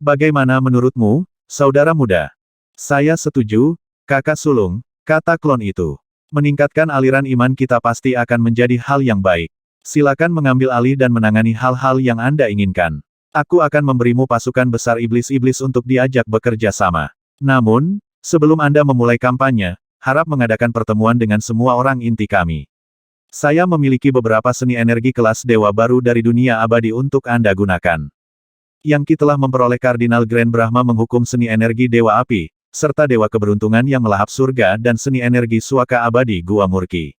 Bagaimana menurutmu, saudara muda? Saya setuju, kakak sulung, kata klon itu. Meningkatkan aliran iman kita pasti akan menjadi hal yang baik. Silakan mengambil alih dan menangani hal-hal yang Anda inginkan. Aku akan memberimu pasukan besar iblis-iblis untuk diajak bekerja sama. Namun, sebelum Anda memulai kampanye, harap mengadakan pertemuan dengan semua orang inti kami. Saya memiliki beberapa seni energi kelas dewa baru dari dunia abadi untuk Anda gunakan. Yang Ki telah memperoleh Kardinal Grand Brahma menghukum seni energi dewa api, serta dewa keberuntungan yang melahap surga dan seni energi suaka abadi Gua Murki.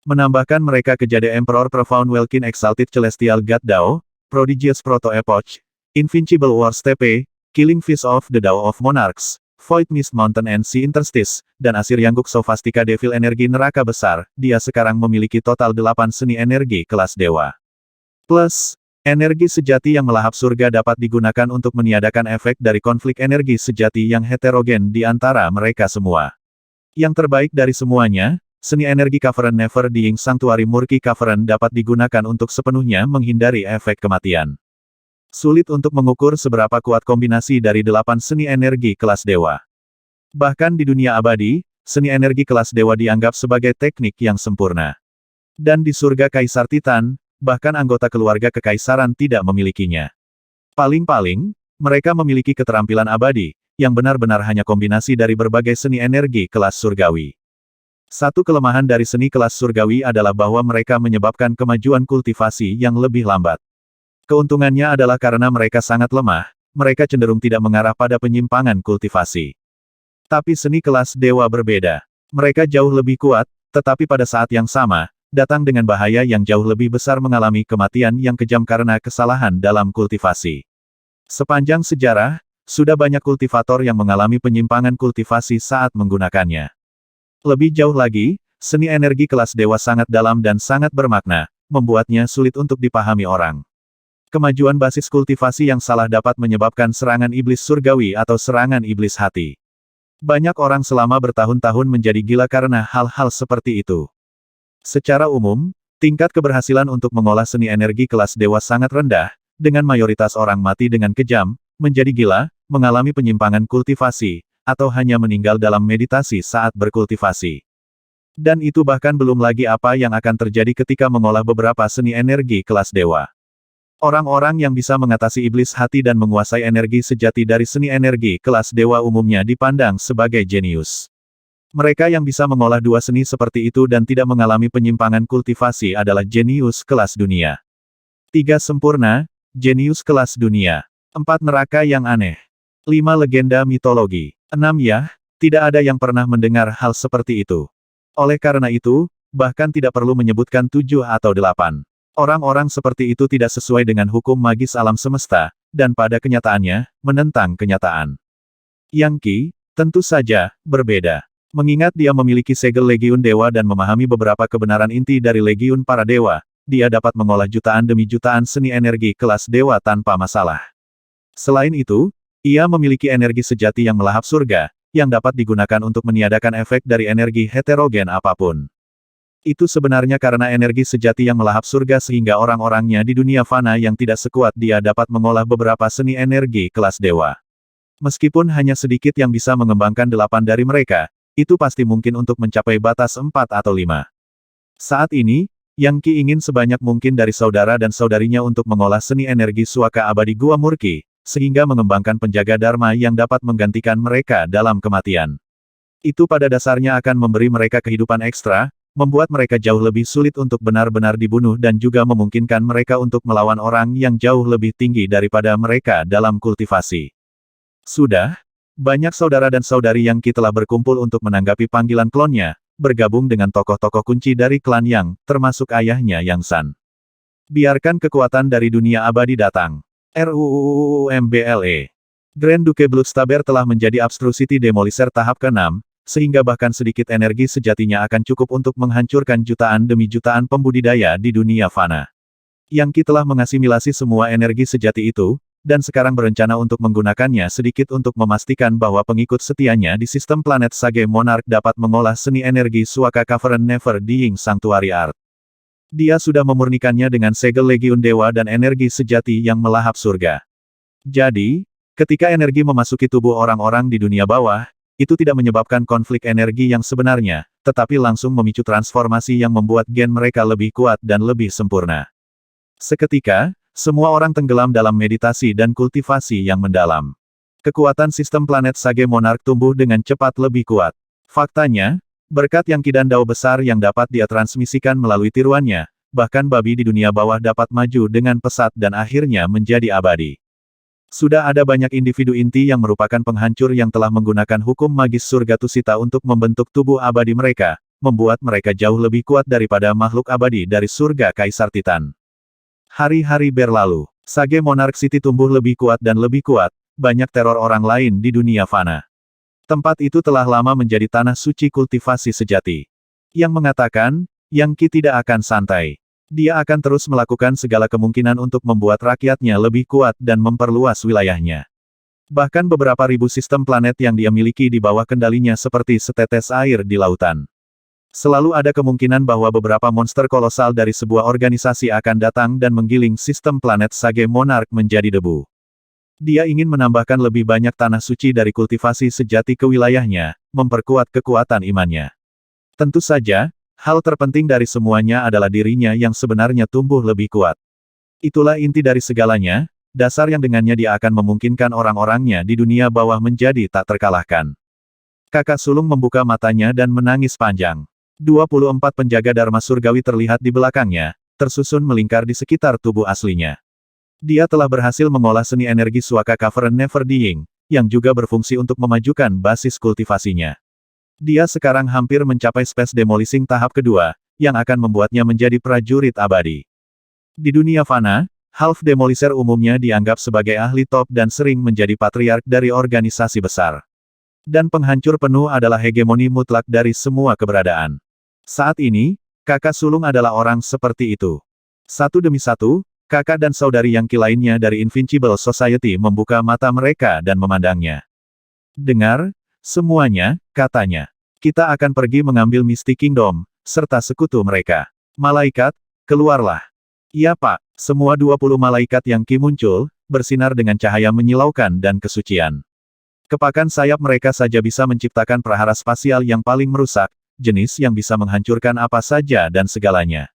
Menambahkan mereka ke Jade Emperor Profound Welkin Exalted Celestial God Dao, Prodigious Proto Epoch, Invincible War Steppe, Killing Fish of the Dao of Monarchs, Void Mist Mountain and Sea Interstice, dan Asir Yangguk Sofastika Devil Energi Neraka Besar. Dia sekarang memiliki total 8 seni energi kelas dewa. Plus, energi sejati yang melahap surga dapat digunakan untuk meniadakan efek dari konflik energi sejati yang heterogen di antara mereka semua. Yang terbaik dari semuanya, seni energi Cavern Never Dying Sanctuary Murki Cavern dapat digunakan untuk sepenuhnya menghindari efek kematian. Sulit untuk mengukur seberapa kuat kombinasi dari 8 seni energi kelas dewa. Bahkan di dunia abadi, seni energi kelas dewa dianggap sebagai teknik yang sempurna. Dan di surga Kaisar Titan, bahkan anggota keluarga kekaisaran tidak memilikinya. Paling-paling, mereka memiliki keterampilan abadi, yang benar-benar hanya kombinasi dari berbagai seni energi kelas surgawi. Satu kelemahan dari seni kelas surgawi adalah bahwa mereka menyebabkan kemajuan kultivasi yang lebih lambat. Keuntungannya adalah karena mereka sangat lemah, mereka cenderung tidak mengarah pada penyimpangan kultivasi. Tapi seni kelas dewa berbeda. Mereka jauh lebih kuat, tetapi pada saat yang sama, datang dengan bahaya yang jauh lebih besar mengalami kematian yang kejam karena kesalahan dalam kultivasi. Sepanjang sejarah, sudah banyak kultivator yang mengalami penyimpangan kultivasi saat menggunakannya. Lebih jauh lagi, seni energi kelas dewa sangat dalam dan sangat bermakna, membuatnya sulit untuk dipahami orang. Kemajuan basis kultivasi yang salah dapat menyebabkan serangan iblis surgawi atau serangan iblis hati. Banyak orang selama bertahun-tahun menjadi gila karena hal-hal seperti itu. Secara umum, tingkat keberhasilan untuk mengolah seni energi kelas dewa sangat rendah, dengan mayoritas orang mati dengan kejam, menjadi gila, mengalami penyimpangan kultivasi, atau hanya meninggal dalam meditasi saat berkultivasi. Dan itu bahkan belum lagi apa yang akan terjadi ketika mengolah beberapa seni energi kelas dewa. Orang-orang yang bisa mengatasi iblis hati dan menguasai energi sejati dari seni energi kelas dewa umumnya dipandang sebagai jenius. Mereka yang bisa mengolah dua seni seperti itu dan tidak mengalami penyimpangan kultivasi adalah jenius kelas dunia. 3 sempurna, jenius kelas dunia. 4 neraka yang aneh. 5 legenda mitologi. 6 ya, tidak ada yang pernah mendengar hal seperti itu. Oleh karena itu, bahkan tidak perlu menyebutkan 7 atau 8. Orang-orang seperti itu tidak sesuai dengan hukum magis alam semesta, dan pada kenyataannya, menentang kenyataan. Yang Ki, tentu saja, berbeda. Mengingat dia memiliki segel legiun dewa dan memahami beberapa kebenaran inti dari legiun para dewa, dia dapat mengolah jutaan demi jutaan seni energi kelas dewa tanpa masalah. Selain itu, ia memiliki energi sejati yang melahap surga, yang dapat digunakan untuk meniadakan efek dari energi heterogen apapun. Itu sebenarnya karena energi sejati yang melahap surga sehingga orang-orangnya di dunia fana yang tidak sekuat dia dapat mengolah beberapa seni energi kelas dewa. Meskipun hanya sedikit yang bisa mengembangkan 8 dari mereka, itu pasti mungkin untuk mencapai batas 4 atau 5. Saat ini, Yang Ki ingin sebanyak mungkin dari saudara dan saudarinya untuk mengolah seni energi suaka abadi Gua Murki, sehingga mengembangkan penjaga Dharma yang dapat menggantikan mereka dalam kematian. Itu pada dasarnya akan memberi mereka kehidupan ekstra, membuat mereka jauh lebih sulit untuk benar-benar dibunuh dan juga memungkinkan mereka untuk melawan orang yang jauh lebih tinggi daripada mereka dalam kultivasi. Sudah, banyak saudara dan saudari Yang Qi telah berkumpul untuk menanggapi panggilan klonnya, bergabung dengan tokoh-tokoh kunci dari klan Yang, termasuk ayahnya Yang San. Biarkan kekuatan dari dunia abadi datang. RUUUMBLE. Grand Duke Bloodstaber telah menjadi Abstrucity Demolisher tahap ke-6, sehingga bahkan sedikit energi sejatinya akan cukup untuk menghancurkan jutaan demi jutaan pembudidaya di dunia fana. Yang Qi telah mengasimilasi semua energi sejati itu, dan sekarang berencana untuk menggunakannya sedikit untuk memastikan bahwa pengikut setianya di sistem planet Sage Monarch dapat mengolah seni energi Suaka Cavern Never Dying Sanctuary Art. Dia sudah memurnikannya dengan segel legiun dewa dan energi sejati yang melahap surga. Jadi, ketika energi memasuki tubuh orang-orang di dunia bawah, itu tidak menyebabkan konflik energi yang sebenarnya, tetapi langsung memicu transformasi yang membuat gen mereka lebih kuat dan lebih sempurna. Seketika, semua orang tenggelam dalam meditasi dan kultivasi yang mendalam. Kekuatan sistem planet Sage Monarch tumbuh dengan cepat lebih kuat. Faktanya, berkat Yang Qi dan Dao besar yang dapat dia transmisikan melalui tiruannya, bahkan babi di dunia bawah dapat maju dengan pesat dan akhirnya menjadi abadi. Sudah ada banyak individu inti yang merupakan penghancur yang telah menggunakan hukum magis surga Tusita untuk membentuk tubuh abadi mereka, membuat mereka jauh lebih kuat daripada makhluk abadi dari surga Kaisar Titan. Hari-hari berlalu, Sage Monarch City tumbuh lebih kuat dan lebih kuat, banyak teror orang lain di dunia fana. Tempat itu telah lama menjadi tanah suci kultivasi sejati. Yang mengatakan, Yang Qi tidak akan santai. Dia akan terus melakukan segala kemungkinan untuk membuat rakyatnya lebih kuat dan memperluas wilayahnya. Bahkan beberapa ribu sistem planet yang dia miliki di bawah kendalinya seperti setetes air di lautan. Selalu ada kemungkinan bahwa beberapa monster kolosal dari sebuah organisasi akan datang dan menggiling sistem planet Sage Monarch menjadi debu. Dia ingin menambahkan lebih banyak tanah suci dari kultivasi sejati ke wilayahnya, memperkuat kekuatan imannya. Tentu saja, hal terpenting dari semuanya adalah dirinya yang sebenarnya tumbuh lebih kuat. Itulah inti dari segalanya, dasar yang dengannya dia akan memungkinkan orang-orangnya di dunia bawah menjadi tak terkalahkan. Kakak sulung membuka matanya dan menangis panjang. 24 penjaga Dharma Surgawi terlihat di belakangnya, tersusun melingkar di sekitar tubuh aslinya. Dia telah berhasil mengolah seni energi Suaka Cavern Never Dying, yang juga berfungsi untuk memajukan basis kultivasinya. Dia sekarang hampir mencapai Space Demolishing tahap kedua, yang akan membuatnya menjadi prajurit abadi. Di dunia fana, Half Demolisher umumnya dianggap sebagai ahli top dan sering menjadi patriark dari organisasi besar. Dan penghancur penuh adalah hegemoni mutlak dari semua keberadaan. Saat ini, kakak sulung adalah orang seperti itu. Satu demi satu, kakak dan saudari Yang Qi lainnya dari Invincible Society membuka mata mereka dan memandangnya. Dengar, semuanya, katanya. Kita akan pergi mengambil Mystic Kingdom, serta sekutu mereka. Malaikat, keluarlah. Iya Pak, semua 20 malaikat Yang Qi muncul, bersinar dengan cahaya menyilaukan dan kesucian. Kepakan sayap mereka saja bisa menciptakan prahara spasial yang paling merusak, jenis yang bisa menghancurkan apa saja dan segalanya.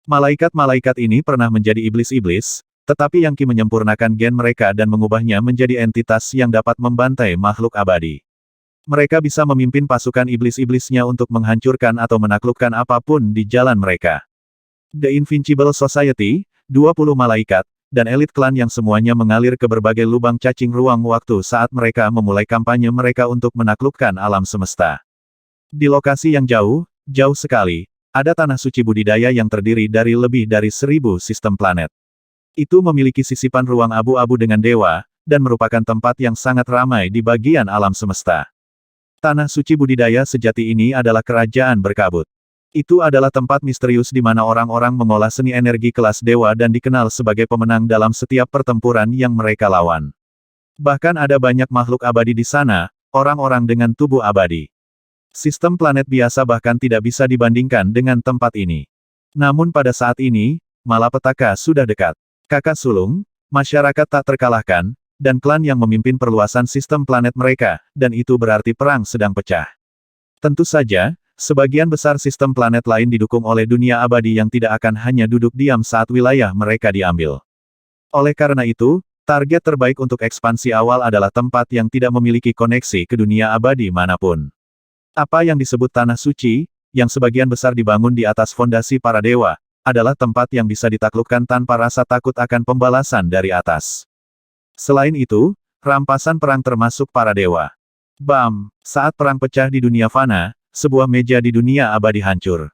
Malaikat-malaikat ini pernah menjadi iblis-iblis, tetapi Yang Qi menyempurnakan gen mereka dan mengubahnya menjadi entitas yang dapat membantai makhluk abadi. Mereka bisa memimpin pasukan iblis-iblisnya untuk menghancurkan atau menaklukkan apapun di jalan mereka. The Invincible Society, 20 malaikat, dan elit klan yang semuanya mengalir ke berbagai lubang cacing ruang waktu saat mereka memulai kampanye mereka untuk menaklukkan alam semesta. Di lokasi yang jauh, jauh sekali, ada tanah suci budidaya yang terdiri dari lebih dari 1000 sistem planet. Itu memiliki sisipan ruang abu-abu dengan dewa, dan merupakan tempat yang sangat ramai di bagian alam semesta. Tanah suci budidaya sejati ini adalah kerajaan berkabut. Itu adalah tempat misterius di mana orang-orang mengolah seni energi kelas dewa dan dikenal sebagai pemenang dalam setiap pertempuran yang mereka lawan. Bahkan ada banyak makhluk abadi di sana, orang-orang dengan tubuh abadi. Sistem planet biasa bahkan tidak bisa dibandingkan dengan tempat ini. Namun pada saat ini, malapetaka sudah dekat. Kakak sulung, masyarakat tak terkalahkan, dan klan yang memimpin perluasan sistem planet mereka, dan itu berarti perang sedang pecah. Tentu saja, sebagian besar sistem planet lain didukung oleh dunia abadi yang tidak akan hanya duduk diam saat wilayah mereka diambil. Oleh karena itu, target terbaik untuk ekspansi awal adalah tempat yang tidak memiliki koneksi ke dunia abadi manapun. Apa yang disebut tanah suci, yang sebagian besar dibangun di atas fondasi para dewa, adalah tempat yang bisa ditaklukkan tanpa rasa takut akan pembalasan dari atas. Selain itu, rampasan perang termasuk para dewa. Bam! Saat perang pecah di dunia fana, sebuah meja di dunia abadi hancur.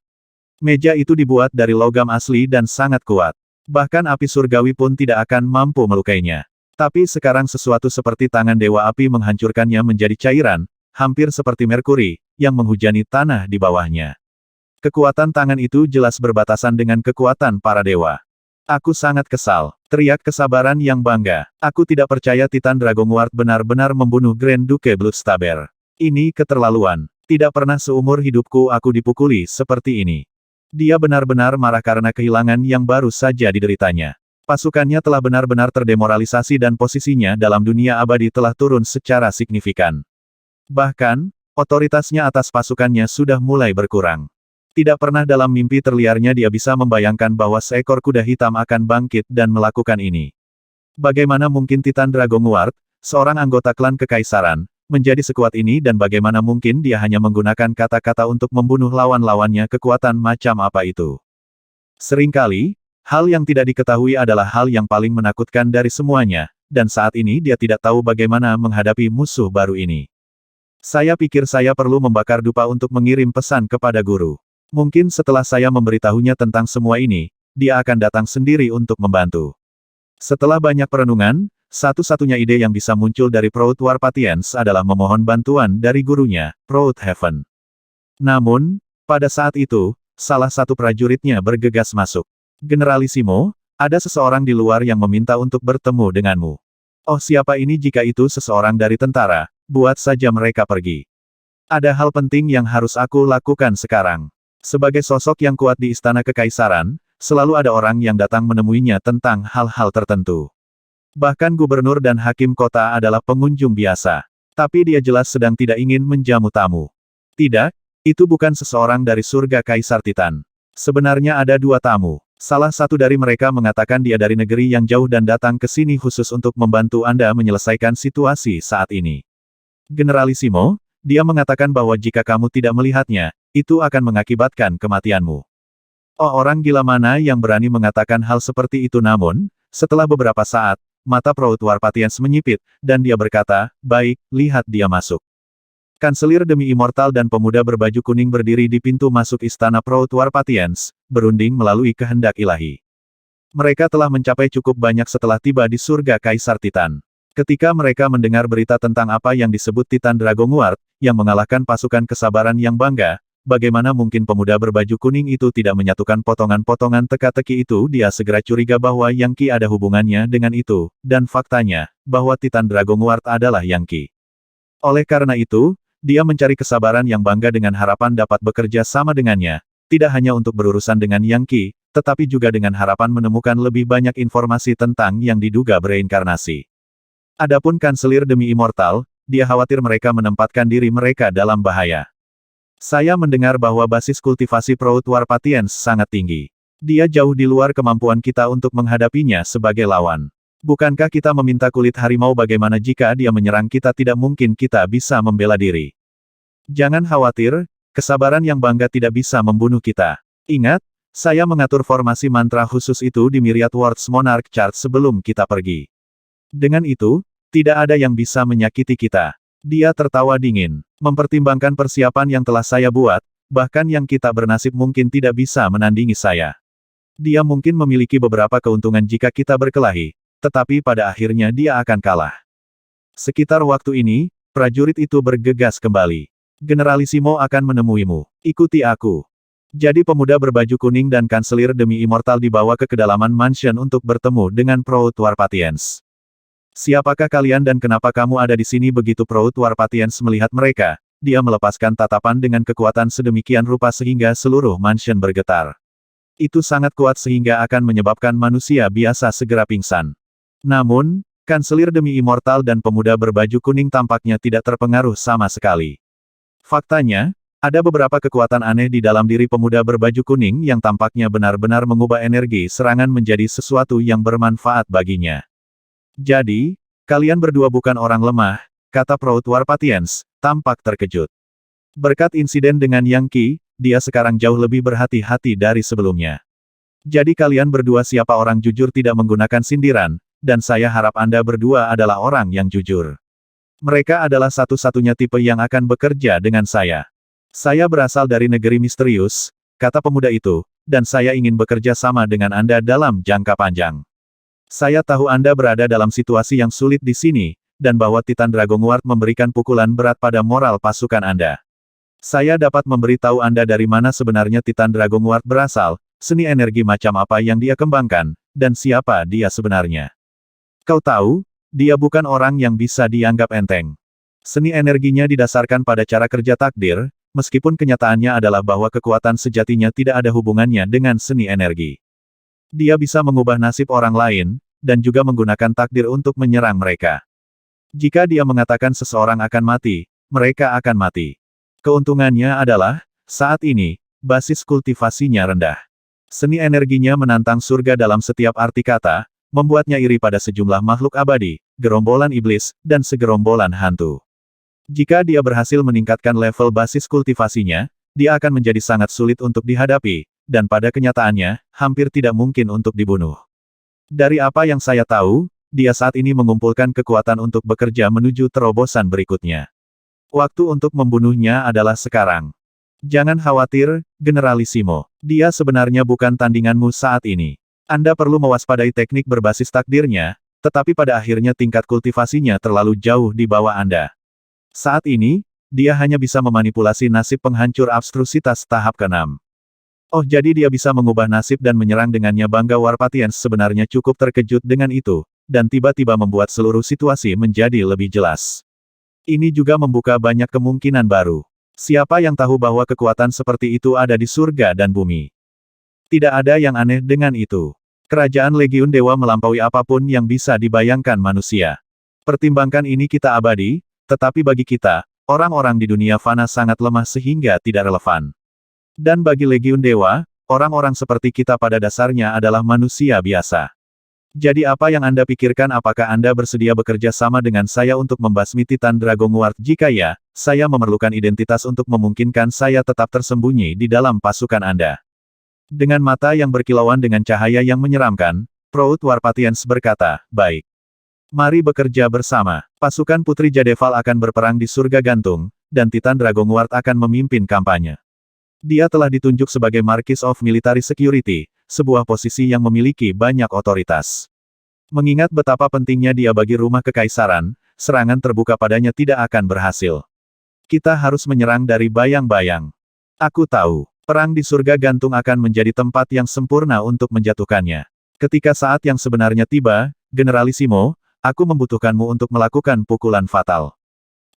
Meja itu dibuat dari logam asli dan sangat kuat. Bahkan api surgawi pun tidak akan mampu melukainya. Tapi sekarang sesuatu seperti tangan dewa api menghancurkannya menjadi cairan, hampir seperti merkuri, yang menghujani tanah di bawahnya. Kekuatan tangan itu jelas berbatasan dengan kekuatan para dewa. Aku sangat kesal, teriak kesabaran yang bangga. Aku tidak percaya Titan Dragongward benar-benar membunuh Grand Duke Bloodstaber. Ini keterlaluan. Tidak pernah seumur hidupku aku dipukuli seperti ini. Dia benar-benar marah karena kehilangan yang baru saja dideritanya. Pasukannya telah benar-benar terdemoralisasi dan posisinya dalam dunia abadi telah turun secara signifikan. Bahkan, otoritasnya atas pasukannya sudah mulai berkurang. Tidak pernah dalam mimpi terliarnya dia bisa membayangkan bahwa seekor kuda hitam akan bangkit dan melakukan ini. Bagaimana mungkin Titan Dragongward, seorang anggota klan kekaisaran, menjadi sekuat ini dan bagaimana mungkin dia hanya menggunakan kata-kata untuk membunuh lawan-lawannya kekuatan macam apa itu? Seringkali, hal yang tidak diketahui adalah hal yang paling menakutkan dari semuanya, dan saat ini dia tidak tahu bagaimana menghadapi musuh baru ini. Saya pikir saya perlu membakar dupa untuk mengirim pesan kepada guru. Mungkin setelah saya memberitahunya tentang semua ini, dia akan datang sendiri untuk membantu. Setelah banyak perenungan, satu-satunya ide yang bisa muncul dari Proud War Patience adalah memohon bantuan dari gurunya, Proud Heaven. Namun, pada saat itu, salah satu prajuritnya bergegas masuk. Generalissimo, ada seseorang di luar yang meminta untuk bertemu denganmu. Oh, siapa ini? Jika itu seseorang dari tentara, buat saja mereka pergi. Ada hal penting yang harus aku lakukan sekarang. Sebagai sosok yang kuat di istana kekaisaran, selalu ada orang yang datang menemuinya tentang hal-hal tertentu. Bahkan gubernur dan hakim kota adalah pengunjung biasa. Tapi dia jelas sedang tidak ingin menjamu tamu. Tidak, itu bukan seseorang dari surga Kaisar Titan. Sebenarnya ada dua tamu. Salah satu dari mereka mengatakan dia dari negeri yang jauh dan datang ke sini khusus untuk membantu Anda menyelesaikan situasi saat ini. Generalissimo, dia mengatakan bahwa jika kamu tidak melihatnya, itu akan mengakibatkan kematianmu. Oh, orang gila mana yang berani mengatakan hal seperti itu? Namun, setelah beberapa saat, mata Proud War Patience menyipit, dan dia berkata, baik, lihat dia masuk. Kanselir demi Immortal dan pemuda berbaju kuning berdiri di pintu masuk istana Proud War Patience, berunding melalui kehendak ilahi. Mereka telah mencapai cukup banyak setelah tiba di surga Kaisar Titan. Ketika mereka mendengar berita tentang apa yang disebut Titan Dragongward, yang mengalahkan pasukan kesabaran yang bangga, bagaimana mungkin pemuda berbaju kuning itu tidak menyatukan potongan-potongan teka-teki itu? Dia segera curiga bahwa Yang Qi ada hubungannya dengan itu, dan faktanya, bahwa Titan Dragongward adalah Yang Qi. Oleh karena itu, dia mencari kesabaran yang bangga dengan harapan dapat bekerja sama dengannya, tidak hanya untuk berurusan dengan Yang Qi, tetapi juga dengan harapan menemukan lebih banyak informasi tentang yang diduga bereinkarnasi. Adapun kanselir demi Immortal, dia khawatir mereka menempatkan diri mereka dalam bahaya. Saya mendengar bahwa basis kultivasi Proud War Patience sangat tinggi. Dia jauh di luar kemampuan kita untuk menghadapinya sebagai lawan. Bukankah kita meminta kulit harimau? Bagaimana jika dia menyerang kita? Tidak mungkin kita bisa membela diri. Jangan khawatir, kesabaran yang bangga tidak bisa membunuh kita. Ingat, saya mengatur formasi mantra khusus itu di Myriad Words Monarch Chart sebelum kita pergi. Dengan itu, tidak ada yang bisa menyakiti kita. Dia tertawa dingin. Mempertimbangkan persiapan yang telah saya buat, bahkan yang kita bernasib mungkin tidak bisa menandingi saya. Dia mungkin memiliki beberapa keuntungan jika kita berkelahi, tetapi pada akhirnya dia akan kalah. Sekitar waktu ini, prajurit itu bergegas kembali. Generalissimo akan menemuimu. Ikuti aku. Jadi pemuda berbaju kuning dan kanselir demi Immortal dibawa ke kedalaman mansion untuk bertemu dengan Proud War Patience. Siapakah kalian dan kenapa kamu ada di sini? Begitu Proud War Patience melihat mereka, dia melepaskan tatapan dengan kekuatan sedemikian rupa sehingga seluruh mansion bergetar. Itu sangat kuat sehingga akan menyebabkan manusia biasa segera pingsan. Namun, kanselir demi Immortal dan pemuda berbaju kuning tampaknya tidak terpengaruh sama sekali. Faktanya, ada beberapa kekuatan aneh di dalam diri pemuda berbaju kuning yang tampaknya benar-benar mengubah energi serangan menjadi sesuatu yang bermanfaat baginya. Jadi, kalian berdua bukan orang lemah, kata Proud War Patience, tampak terkejut. Berkat insiden dengan Yang Qi, dia sekarang jauh lebih berhati-hati dari sebelumnya. Jadi kalian berdua siapa orang jujur tidak menggunakan sindiran, dan saya harap Anda berdua adalah orang yang jujur. Mereka adalah satu-satunya tipe yang akan bekerja dengan saya. Saya berasal dari negeri misterius, kata pemuda itu, dan saya ingin bekerja sama dengan Anda dalam jangka panjang. Saya tahu Anda berada dalam situasi yang sulit di sini, dan bahwa Titan Dragonguard memberikan pukulan berat pada moral pasukan Anda. Saya dapat memberitahu Anda dari mana sebenarnya Titan Dragonguard berasal, seni energi macam apa yang dia kembangkan, dan siapa dia sebenarnya. Kau tahu, dia bukan orang yang bisa dianggap enteng. Seni energinya didasarkan pada cara kerja takdir, meskipun kenyataannya adalah bahwa kekuatan sejatinya tidak ada hubungannya dengan seni energi. Dia bisa mengubah nasib orang lain, dan juga menggunakan takdir untuk menyerang mereka. Jika dia mengatakan seseorang akan mati, mereka akan mati. Keuntungannya adalah, saat ini, basis kultivasinya rendah. Seni energinya menantang surga dalam setiap arti kata, membuatnya iri pada sejumlah makhluk abadi, gerombolan iblis, dan segerombolan hantu. Jika dia berhasil meningkatkan level basis kultivasinya, dia akan menjadi sangat sulit untuk dihadapi, dan pada kenyataannya, hampir tidak mungkin untuk dibunuh. Dari apa yang saya tahu, dia saat ini mengumpulkan kekuatan untuk bekerja menuju terobosan berikutnya. Waktu untuk membunuhnya adalah sekarang. Jangan khawatir, Generalissimo. Dia sebenarnya bukan tandinganmu saat ini. Anda perlu mewaspadai teknik berbasis takdirnya, tetapi pada akhirnya tingkat kultivasinya terlalu jauh di bawah Anda. Saat ini, dia hanya bisa memanipulasi nasib penghancur abstrusitas tahap ke-6. Oh jadi dia bisa mengubah nasib dan menyerang dengannya. Bangga Warpatians sebenarnya cukup terkejut dengan itu, dan tiba-tiba membuat seluruh situasi menjadi lebih jelas. Ini juga membuka banyak kemungkinan baru. Siapa yang tahu bahwa kekuatan seperti itu ada di surga dan bumi? Tidak ada yang aneh dengan itu. Kerajaan Legiun Dewa melampaui apapun yang bisa dibayangkan manusia. Pertimbangkan ini kita abadi, tetapi bagi kita, orang-orang di dunia fana sangat lemah sehingga tidak relevan. Dan bagi Legiun Dewa, orang-orang seperti kita pada dasarnya adalah manusia biasa. Jadi apa yang Anda pikirkan? Apakah Anda bersedia bekerja sama dengan saya untuk membasmi Titan Dragonguard? Jika ya, saya memerlukan identitas untuk memungkinkan saya tetap tersembunyi di dalam pasukan Anda. Dengan mata yang berkilauan dengan cahaya yang menyeramkan, Proud Warpatians berkata, baik. Mari bekerja bersama. Pasukan Putri Jadeval akan berperang di surga gantung, dan Titan Dragonguard akan memimpin kampanye. Dia telah ditunjuk sebagai Marquis of Military Security, sebuah posisi yang memiliki banyak otoritas. Mengingat betapa pentingnya dia bagi rumah kekaisaran, serangan terbuka padanya tidak akan berhasil. Kita harus menyerang dari bayang-bayang. Aku tahu, perang di surga gantung akan menjadi tempat yang sempurna untuk menjatuhkannya. Ketika saat yang sebenarnya tiba, Generalissimo, aku membutuhkanmu untuk melakukan pukulan fatal.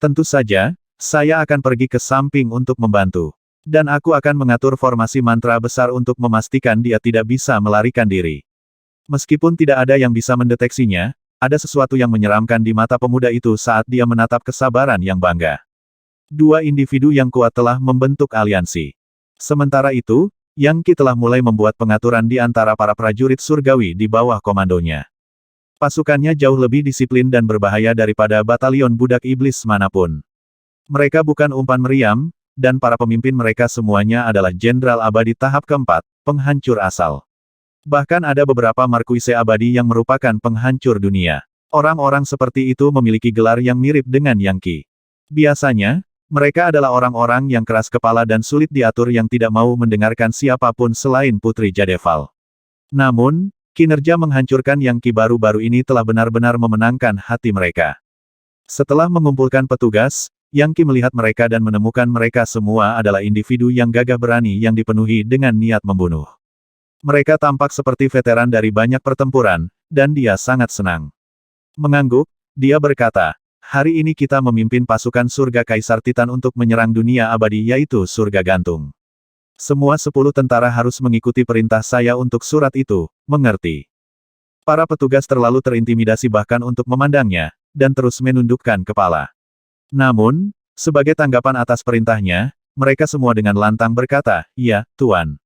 Tentu saja, saya akan pergi ke samping untuk membantu. Dan aku akan mengatur formasi mantra besar untuk memastikan dia tidak bisa melarikan diri. Meskipun tidak ada yang bisa mendeteksinya, ada sesuatu yang menyeramkan di mata pemuda itu saat dia menatap kesabaran yang bangga. Dua individu yang kuat telah membentuk aliansi. Sementara itu, Yang Qi telah mulai membuat pengaturan di antara para prajurit surgawi di bawah komandonya. Pasukannya jauh lebih disiplin dan berbahaya daripada batalion budak iblis manapun. Mereka bukan umpan meriam, dan para pemimpin mereka semuanya adalah jenderal abadi tahap keempat, penghancur asal. Bahkan ada beberapa markuise abadi yang merupakan penghancur dunia. Orang-orang seperti itu memiliki gelar yang mirip dengan Yang Qi. Biasanya, mereka adalah orang-orang yang keras kepala dan sulit diatur yang tidak mau mendengarkan siapapun selain Putri Jadeval. Namun, kinerja menghancurkan Yang Qi baru-baru ini telah benar-benar memenangkan hati mereka. Setelah mengumpulkan petugas, Yang Qi melihat mereka dan menemukan mereka semua adalah individu yang gagah berani yang dipenuhi dengan niat membunuh. Mereka tampak seperti veteran dari banyak pertempuran, dan dia sangat senang. Mengangguk, dia berkata, hari ini kita memimpin pasukan surga Kaisar Titan untuk menyerang dunia abadi yaitu surga gantung. Semua 10 tentara harus mengikuti perintah saya untuk surat itu, mengerti? Para petugas terlalu terintimidasi bahkan untuk memandangnya, dan terus menundukkan kepala. Namun, sebagai tanggapan atas perintahnya, mereka semua dengan lantang berkata, "Ya, Tuan.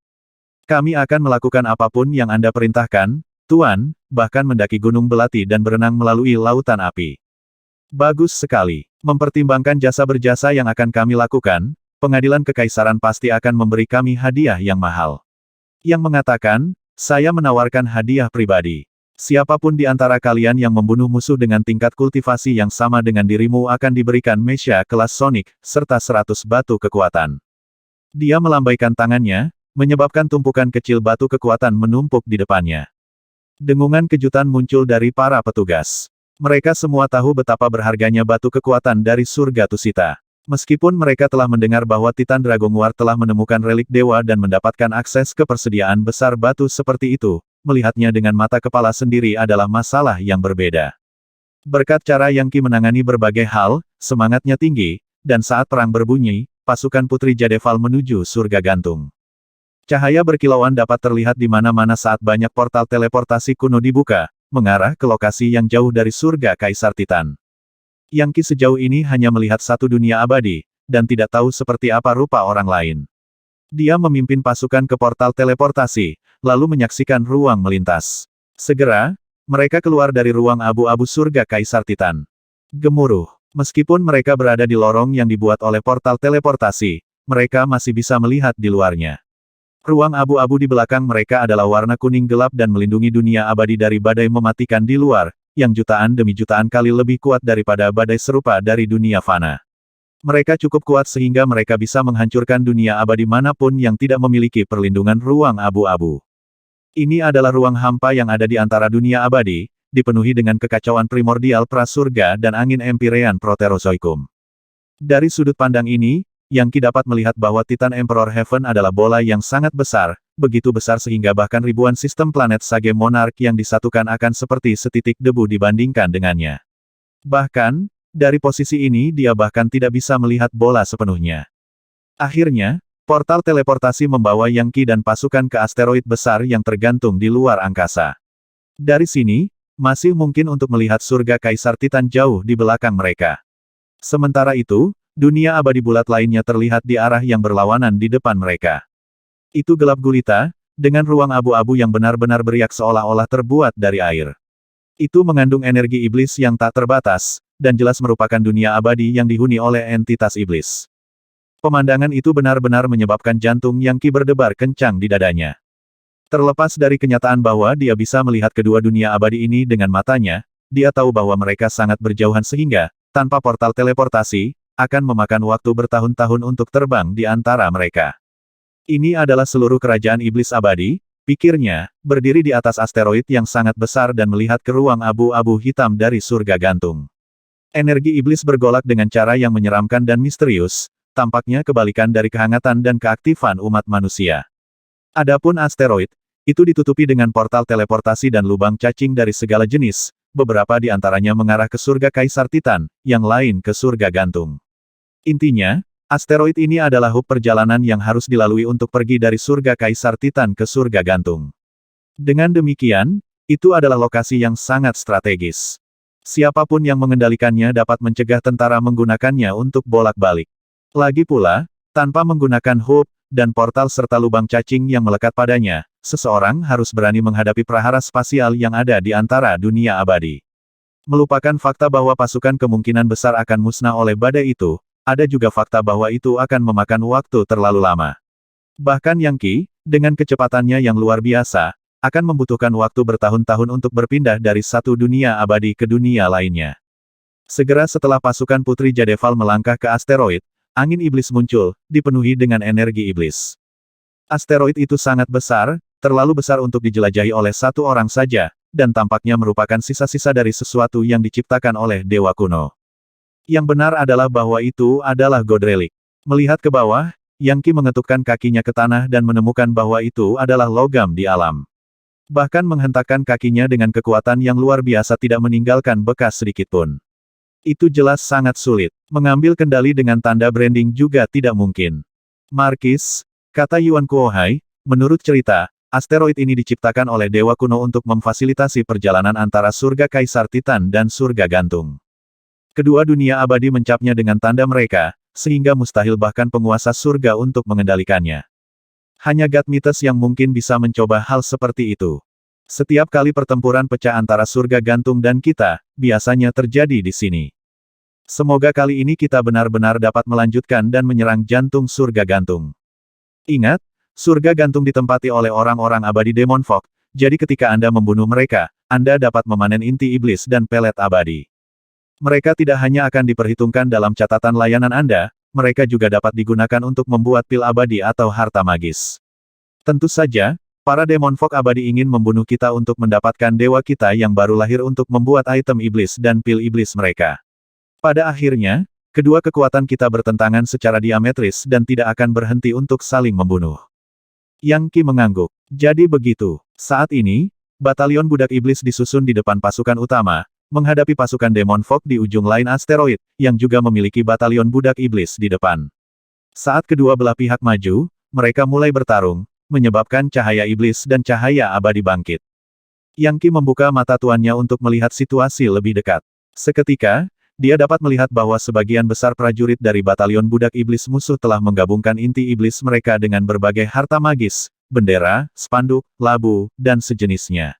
Kami akan melakukan apapun yang Anda perintahkan, Tuan, bahkan mendaki gunung belati dan berenang melalui lautan api." Bagus sekali. Mempertimbangkan jasa berjasa yang akan kami lakukan, pengadilan kekaisaran pasti akan memberi kami hadiah yang mahal. Yang mengatakan, saya menawarkan hadiah pribadi. Siapapun di antara kalian yang membunuh musuh dengan tingkat kultivasi yang sama dengan dirimu akan diberikan Mesha kelas Sonic, serta 100 batu kekuatan. Dia melambaikan tangannya, menyebabkan tumpukan kecil batu kekuatan menumpuk di depannya. Dengungan kejutan muncul dari para petugas. Mereka semua tahu betapa berharganya batu kekuatan dari surga Tusita. Meskipun mereka telah mendengar bahwa Titan Dragon War telah menemukan relik dewa dan mendapatkan akses ke persediaan besar batu seperti itu, melihatnya dengan mata kepala sendiri adalah masalah yang berbeda. Berkat cara Yang Qi menangani berbagai hal, semangatnya tinggi, dan saat perang berbunyi, pasukan Putri Jadeval menuju surga gantung. Cahaya berkilauan dapat terlihat di mana-mana saat banyak portal teleportasi kuno dibuka, mengarah ke lokasi yang jauh dari surga Kaisar Titan. Yang Qi sejauh ini hanya melihat satu dunia abadi, dan tidak tahu seperti apa rupa orang lain. Dia memimpin pasukan ke portal teleportasi, lalu menyaksikan ruang melintas. Segera, mereka keluar dari ruang abu-abu surga Kaisar Titan. Gemuruh. Meskipun mereka berada di lorong yang dibuat oleh portal teleportasi, mereka masih bisa melihat di luarnya. Ruang abu-abu di belakang mereka adalah warna kuning gelap dan melindungi dunia abadi dari badai mematikan di luar, yang jutaan demi jutaan kali lebih kuat daripada badai serupa dari dunia fana. Mereka cukup kuat sehingga mereka bisa menghancurkan dunia abadi manapun yang tidak memiliki perlindungan ruang abu-abu. Ini adalah ruang hampa yang ada di antara dunia abadi, dipenuhi dengan kekacauan primordial prasurga dan angin Empyrean Proterozoikum. Dari sudut pandang ini, Yang Qi dapat melihat bahwa Titan Emperor Heaven adalah bola yang sangat besar, begitu besar sehingga bahkan ribuan sistem planet Sage Monarch yang disatukan akan seperti setitik debu dibandingkan dengannya. Bahkan, dari posisi ini dia bahkan tidak bisa melihat bola sepenuhnya. Akhirnya, portal teleportasi membawa Yang Qi dan pasukan ke asteroid besar yang tergantung di luar angkasa. Dari sini, masih mungkin untuk melihat surga Kaisar Titan jauh di belakang mereka. Sementara itu, dunia abadi bulat lainnya terlihat di arah yang berlawanan di depan mereka. Itu gelap gulita, dengan ruang abu-abu yang benar-benar beriak seolah-olah terbuat dari air. Itu mengandung energi iblis yang tak terbatas, dan jelas merupakan dunia abadi yang dihuni oleh entitas iblis. Pemandangan itu benar-benar menyebabkan jantung Yang Qi berdebar kencang di dadanya. Terlepas dari kenyataan bahwa dia bisa melihat kedua dunia abadi ini dengan matanya, dia tahu bahwa mereka sangat berjauhan sehingga, tanpa portal teleportasi, akan memakan waktu bertahun-tahun untuk terbang di antara mereka. Ini adalah seluruh kerajaan iblis abadi, pikirnya, berdiri di atas asteroid yang sangat besar dan melihat ke ruang abu-abu hitam dari surga gantung. Energi iblis bergolak dengan cara yang menyeramkan dan misterius, tampaknya kebalikan dari kehangatan dan keaktifan umat manusia. Adapun asteroid, itu ditutupi dengan portal teleportasi dan lubang cacing dari segala jenis, beberapa di antaranya mengarah ke surga Kaisar Titan, yang lain ke surga gantung. Intinya, asteroid ini adalah hub perjalanan yang harus dilalui untuk pergi dari surga Kaisar Titan ke surga gantung. Dengan demikian, itu adalah lokasi yang sangat strategis. Siapapun yang mengendalikannya dapat mencegah tentara menggunakannya untuk bolak-balik. Lagi pula, tanpa menggunakan hub dan portal serta lubang cacing yang melekat padanya, seseorang harus berani menghadapi prahara spasial yang ada di antara dunia abadi. Melupakan fakta bahwa pasukan kemungkinan besar akan musnah oleh badai itu, ada juga fakta bahwa itu akan memakan waktu terlalu lama. Bahkan Yang Qi, dengan kecepatannya yang luar biasa, akan membutuhkan waktu bertahun-tahun untuk berpindah dari satu dunia abadi ke dunia lainnya. Segera setelah pasukan Putri Jadeval melangkah ke asteroid, angin iblis muncul, dipenuhi dengan energi iblis. Asteroid itu sangat besar, terlalu besar untuk dijelajahi oleh satu orang saja, dan tampaknya merupakan sisa-sisa dari sesuatu yang diciptakan oleh dewa kuno. Yang benar adalah bahwa itu adalah God Relic. Melihat ke bawah, Yang Qi mengetukkan kakinya ke tanah dan menemukan bahwa itu adalah logam di alam. Bahkan menghentakkan kakinya dengan kekuatan yang luar biasa tidak meninggalkan bekas sedikitpun. Itu jelas sangat sulit. Mengambil kendali dengan tanda branding juga tidak mungkin. Markis, kata Yuan Kuohai, menurut cerita, asteroid ini diciptakan oleh dewa kuno untuk memfasilitasi perjalanan antara surga Kaisar Titan dan surga gantung. Kedua dunia abadi mencapnya dengan tanda mereka, sehingga mustahil bahkan penguasa surga untuk mengendalikannya. Hanya God Mites yang mungkin bisa mencoba hal seperti itu. Setiap kali pertempuran pecah antara surga gantung dan kita, biasanya terjadi di sini. Semoga kali ini kita benar-benar dapat melanjutkan dan menyerang jantung surga gantung. Ingat, surga gantung ditempati oleh orang-orang abadi Demon Fog, jadi ketika Anda membunuh mereka, Anda dapat memanen inti iblis dan pelet abadi. Mereka tidak hanya akan diperhitungkan dalam catatan layanan Anda, mereka juga dapat digunakan untuk membuat pil abadi atau harta magis. Tentu saja, para Demon Fog abadi ingin membunuh kita untuk mendapatkan dewa kita yang baru lahir untuk membuat item iblis dan pil iblis mereka. Pada akhirnya, kedua kekuatan kita bertentangan secara diametris dan tidak akan berhenti untuk saling membunuh. Yang Qi mengangguk. Jadi begitu. Saat ini, batalion budak iblis disusun di depan pasukan utama, menghadapi pasukan Demon Fog di ujung lain asteroid, yang juga memiliki batalion budak iblis di depan. Saat kedua belah pihak maju, mereka mulai bertarung, menyebabkan cahaya iblis dan cahaya abadi bangkit. Yang Qi membuka mata tuannya untuk melihat situasi lebih dekat. Seketika, dia dapat melihat bahwa sebagian besar prajurit dari batalion budak iblis musuh telah menggabungkan inti iblis mereka dengan berbagai harta magis, bendera, spanduk, labu, dan sejenisnya.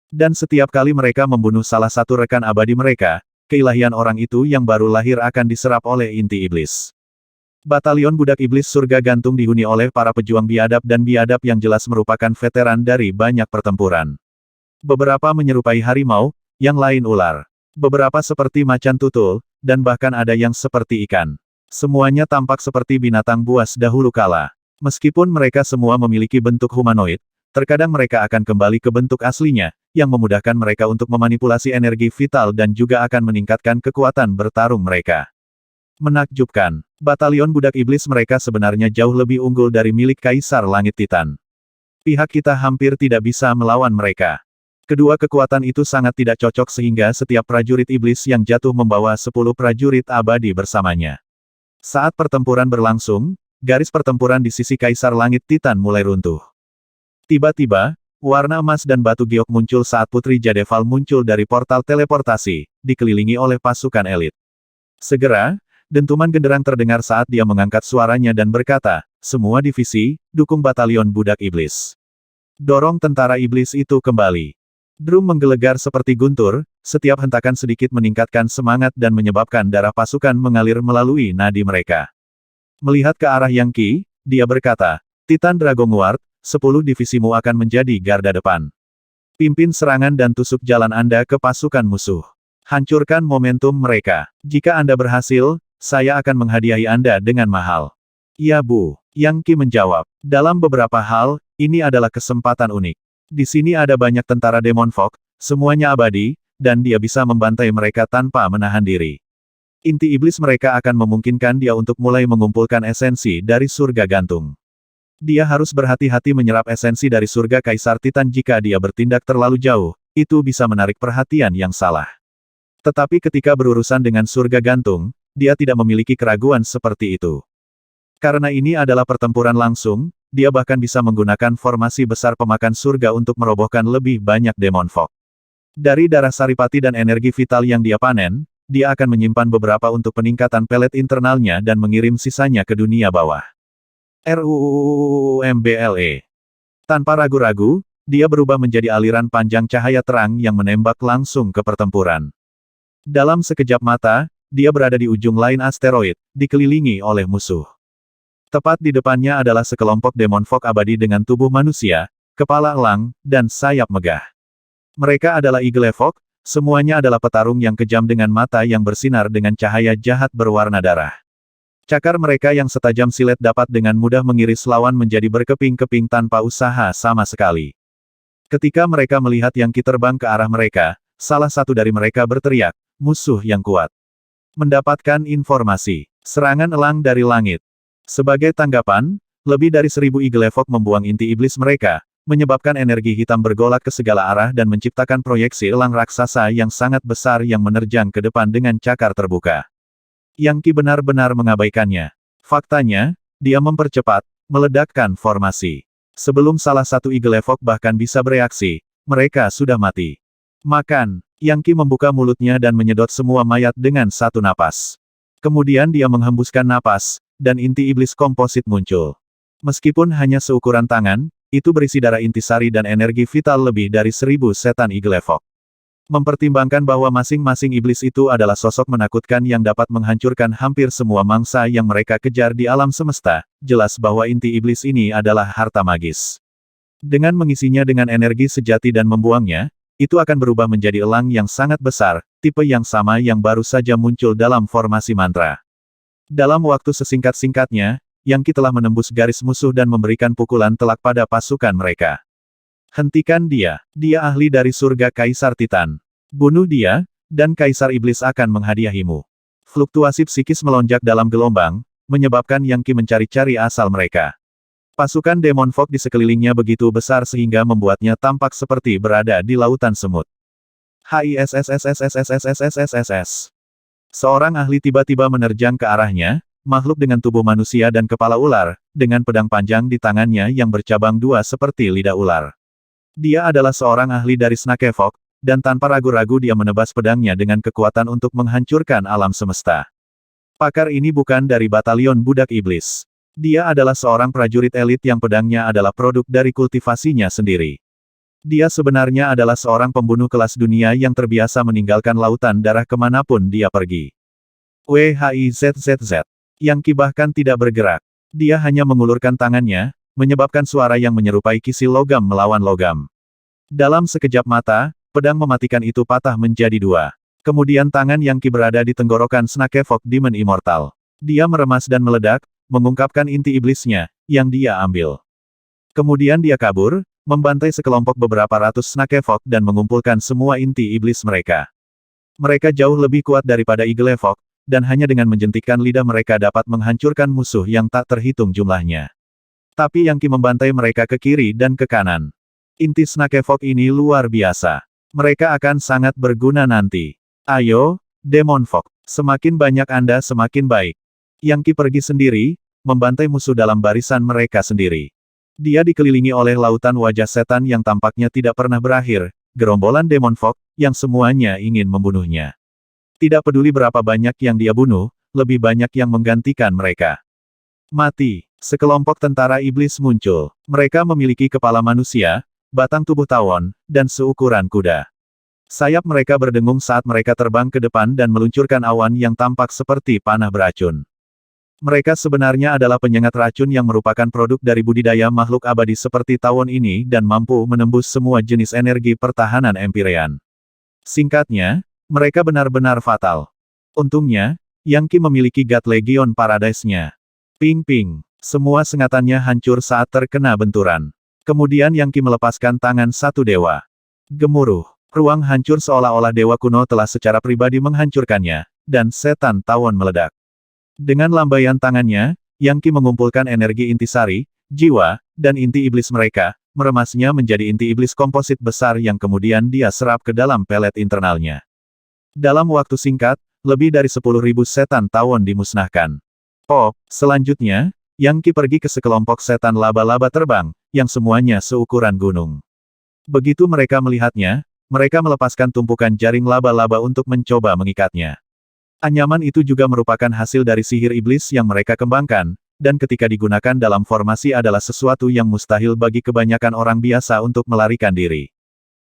Dan setiap kali mereka membunuh salah satu rekan abadi mereka, keilahian orang itu yang baru lahir akan diserap oleh inti iblis. Batalion budak iblis surga gantung dihuni oleh para pejuang biadab dan biadab yang jelas merupakan veteran dari banyak pertempuran. Beberapa menyerupai harimau, yang lain ular. Beberapa seperti macan tutul, dan bahkan ada yang seperti ikan. Semuanya tampak seperti binatang buas dahulu kala. Meskipun mereka semua memiliki bentuk humanoid, terkadang mereka akan kembali ke bentuk aslinya, yang memudahkan mereka untuk memanipulasi energi vital dan juga akan meningkatkan kekuatan bertarung mereka. Menakjubkan, batalion budak iblis mereka sebenarnya jauh lebih unggul dari milik Kaisar Langit Titan. Pihak kita hampir tidak bisa melawan mereka. Kedua kekuatan itu sangat tidak cocok sehingga setiap prajurit iblis yang jatuh membawa 10 prajurit abadi bersamanya. Saat pertempuran berlangsung, garis pertempuran di sisi Kaisar Langit Titan mulai runtuh. Tiba-tiba, warna emas dan batu giok muncul saat Putri Jadeval muncul dari portal teleportasi, dikelilingi oleh pasukan elit. Segera, dentuman genderang terdengar saat dia mengangkat suaranya dan berkata, "Semua divisi, dukung batalion budak iblis. Dorong tentara iblis itu kembali." Drum menggelegar seperti guntur, setiap hentakan sedikit meningkatkan semangat dan menyebabkan darah pasukan mengalir melalui nadi mereka. Melihat ke arah Yang Qi, dia berkata, "Titan Dragon Guard, 10 divisimu akan menjadi garda depan. Pimpin serangan dan tusuk jalan Anda ke pasukan musuh. Hancurkan momentum mereka. Jika Anda berhasil, saya akan menghadiahi Anda dengan mahal." "Ya Bu," Yang Qi menjawab. Dalam beberapa hal, ini adalah kesempatan unik. Di sini ada banyak tentara Demon Fog, semuanya abadi, dan dia bisa membantai mereka tanpa menahan diri. Inti iblis mereka akan memungkinkan dia untuk mulai mengumpulkan esensi dari surga gantung. Dia harus berhati-hati menyerap esensi dari surga Kaisar Titan jika dia bertindak terlalu jauh, itu bisa menarik perhatian yang salah. Tetapi ketika berurusan dengan surga gantung, dia tidak memiliki keraguan seperti itu. Karena ini adalah pertempuran langsung, dia bahkan bisa menggunakan formasi besar pemakan surga untuk merobohkan lebih banyak Demon Fog. Dari darah saripati dan energi vital yang dia panen, dia akan menyimpan beberapa untuk peningkatan pelet internalnya dan mengirim sisanya ke dunia bawah. RUUMBLE. Tanpa ragu-ragu, dia berubah menjadi aliran panjang cahaya terang yang menembak langsung ke pertempuran. Dalam sekejap mata, dia berada di ujung lain asteroid, dikelilingi oleh musuh. Tepat di depannya adalah sekelompok Demon Fog abadi dengan tubuh manusia, kepala elang, dan sayap megah. Mereka adalah Eagle Fog, semuanya adalah petarung yang kejam dengan mata yang bersinar dengan cahaya jahat berwarna darah. Cakar mereka yang setajam silet dapat dengan mudah mengiris lawan menjadi berkeping-keping tanpa usaha sama sekali. Ketika mereka melihat Yang Qi terbang ke arah mereka, salah satu dari mereka berteriak, "Musuh yang kuat." Mendapatkan informasi. Serangan elang dari langit. Sebagai tanggapan, lebih dari 1000 Eagle Fog membuang inti iblis mereka, menyebabkan energi hitam bergolak ke segala arah dan menciptakan proyeksi elang raksasa yang sangat besar yang menerjang ke depan dengan cakar terbuka. Yang Qi benar-benar mengabaikannya. Faktanya, dia mempercepat, meledakkan formasi. Sebelum salah satu Eagle Fog bahkan bisa bereaksi, mereka sudah mati. "Makan." Yang Qi membuka mulutnya dan menyedot semua mayat dengan satu napas. Kemudian dia menghembuskan napas, dan inti iblis komposit muncul. Meskipun hanya seukuran tangan, itu berisi darah intisari dan energi vital lebih dari 1000 setan Eagle Fog. Mempertimbangkan bahwa masing-masing iblis itu adalah sosok menakutkan yang dapat menghancurkan hampir semua mangsa yang mereka kejar di alam semesta, jelas bahwa inti iblis ini adalah harta magis. Dengan mengisinya dengan energi sejati dan membuangnya, itu akan berubah menjadi elang yang sangat besar, tipe yang sama yang baru saja muncul dalam formasi mantra. Dalam waktu sesingkat-singkatnya, Yang Qi telah menembus garis musuh dan memberikan pukulan telak pada pasukan mereka. Hentikan dia. Dia ahli dari surga Kaisar Titan. Bunuh dia, dan Kaisar Iblis akan menghadiahimu. Fluktuasi psikis melonjak dalam gelombang, menyebabkan Yang Qi mencari-cari asal mereka. Pasukan Demon Fog di sekelilingnya begitu besar sehingga membuatnya tampak seperti berada di lautan semut. HISSSSSSSSSSSSS. Seorang ahli tiba-tiba menerjang ke arahnya, makhluk dengan tubuh manusia dan kepala ular, dengan pedang panjang di tangannya yang bercabang dua seperti lidah ular. Dia adalah seorang ahli dari Snakevok, dan tanpa ragu-ragu dia menebas pedangnya dengan kekuatan untuk menghancurkan alam semesta. Pakar ini bukan dari batalion budak iblis. Dia adalah seorang prajurit elit yang pedangnya adalah produk dari kultivasinya sendiri. Dia sebenarnya adalah seorang pembunuh kelas dunia yang terbiasa meninggalkan lautan darah kemanapun dia pergi. WHIZZZ. Yang Qi bahkan tidak bergerak. Dia hanya mengulurkan tangannya, menyebabkan suara yang menyerupai kisi logam melawan logam. Dalam sekejap mata, pedang mematikan itu patah menjadi dua. Kemudian tangan Yang Qi berada di tenggorokan Snakevok Demon Immortal. Dia meremas dan meledak, mengungkapkan inti iblisnya, yang dia ambil. Kemudian dia kabur, membantai sekelompok beberapa ratus Snakevok dan mengumpulkan semua inti iblis mereka. Mereka jauh lebih kuat daripada Igelevok, dan hanya dengan menjentikkan lidah mereka dapat menghancurkan musuh yang tak terhitung jumlahnya. Tapi Yang Qi membantai mereka ke kiri dan ke kanan. Inti Snakevok ini luar biasa. Mereka akan sangat berguna nanti. Ayo, Demon Fog. Semakin banyak Anda semakin baik. Yang Qi pergi sendiri, membantai musuh dalam barisan mereka sendiri. Dia dikelilingi oleh lautan wajah setan yang tampaknya tidak pernah berakhir, gerombolan Demon Fog, yang semuanya ingin membunuhnya. Tidak peduli berapa banyak yang dia bunuh, lebih banyak yang menggantikan mereka. Mati. Sekelompok tentara iblis muncul. Mereka memiliki kepala manusia, batang tubuh tawon, dan seukuran kuda. Sayap mereka berdengung saat mereka terbang ke depan dan meluncurkan awan yang tampak seperti panah beracun. Mereka sebenarnya adalah penyengat racun yang merupakan produk dari budidaya makhluk abadi seperti tawon ini dan mampu menembus semua jenis energi pertahanan Empyrean. Singkatnya, mereka benar-benar fatal. Untungnya, Yang Qi memiliki God Legion Paradise-nya. Ping-ping. Semua sengatannya hancur saat terkena benturan. Kemudian Yang Qi melepaskan tangan satu dewa. Gemuruh. Ruang hancur seolah-olah dewa kuno telah secara pribadi menghancurkannya, dan setan tawon meledak. Dengan lambaian tangannya, Yang Qi mengumpulkan energi intisari, jiwa, dan inti iblis mereka, meremasnya menjadi inti iblis komposit besar yang kemudian dia serap ke dalam pelet internalnya. Dalam waktu singkat, lebih dari 10.000 setan tawon dimusnahkan. Selanjutnya, Yang Qi pergi ke sekelompok setan laba-laba terbang, yang semuanya seukuran gunung. Begitu mereka melihatnya, mereka melepaskan tumpukan jaring laba-laba untuk mencoba mengikatnya. Anyaman itu juga merupakan hasil dari sihir iblis yang mereka kembangkan, dan ketika digunakan dalam formasi adalah sesuatu yang mustahil bagi kebanyakan orang biasa untuk melarikan diri.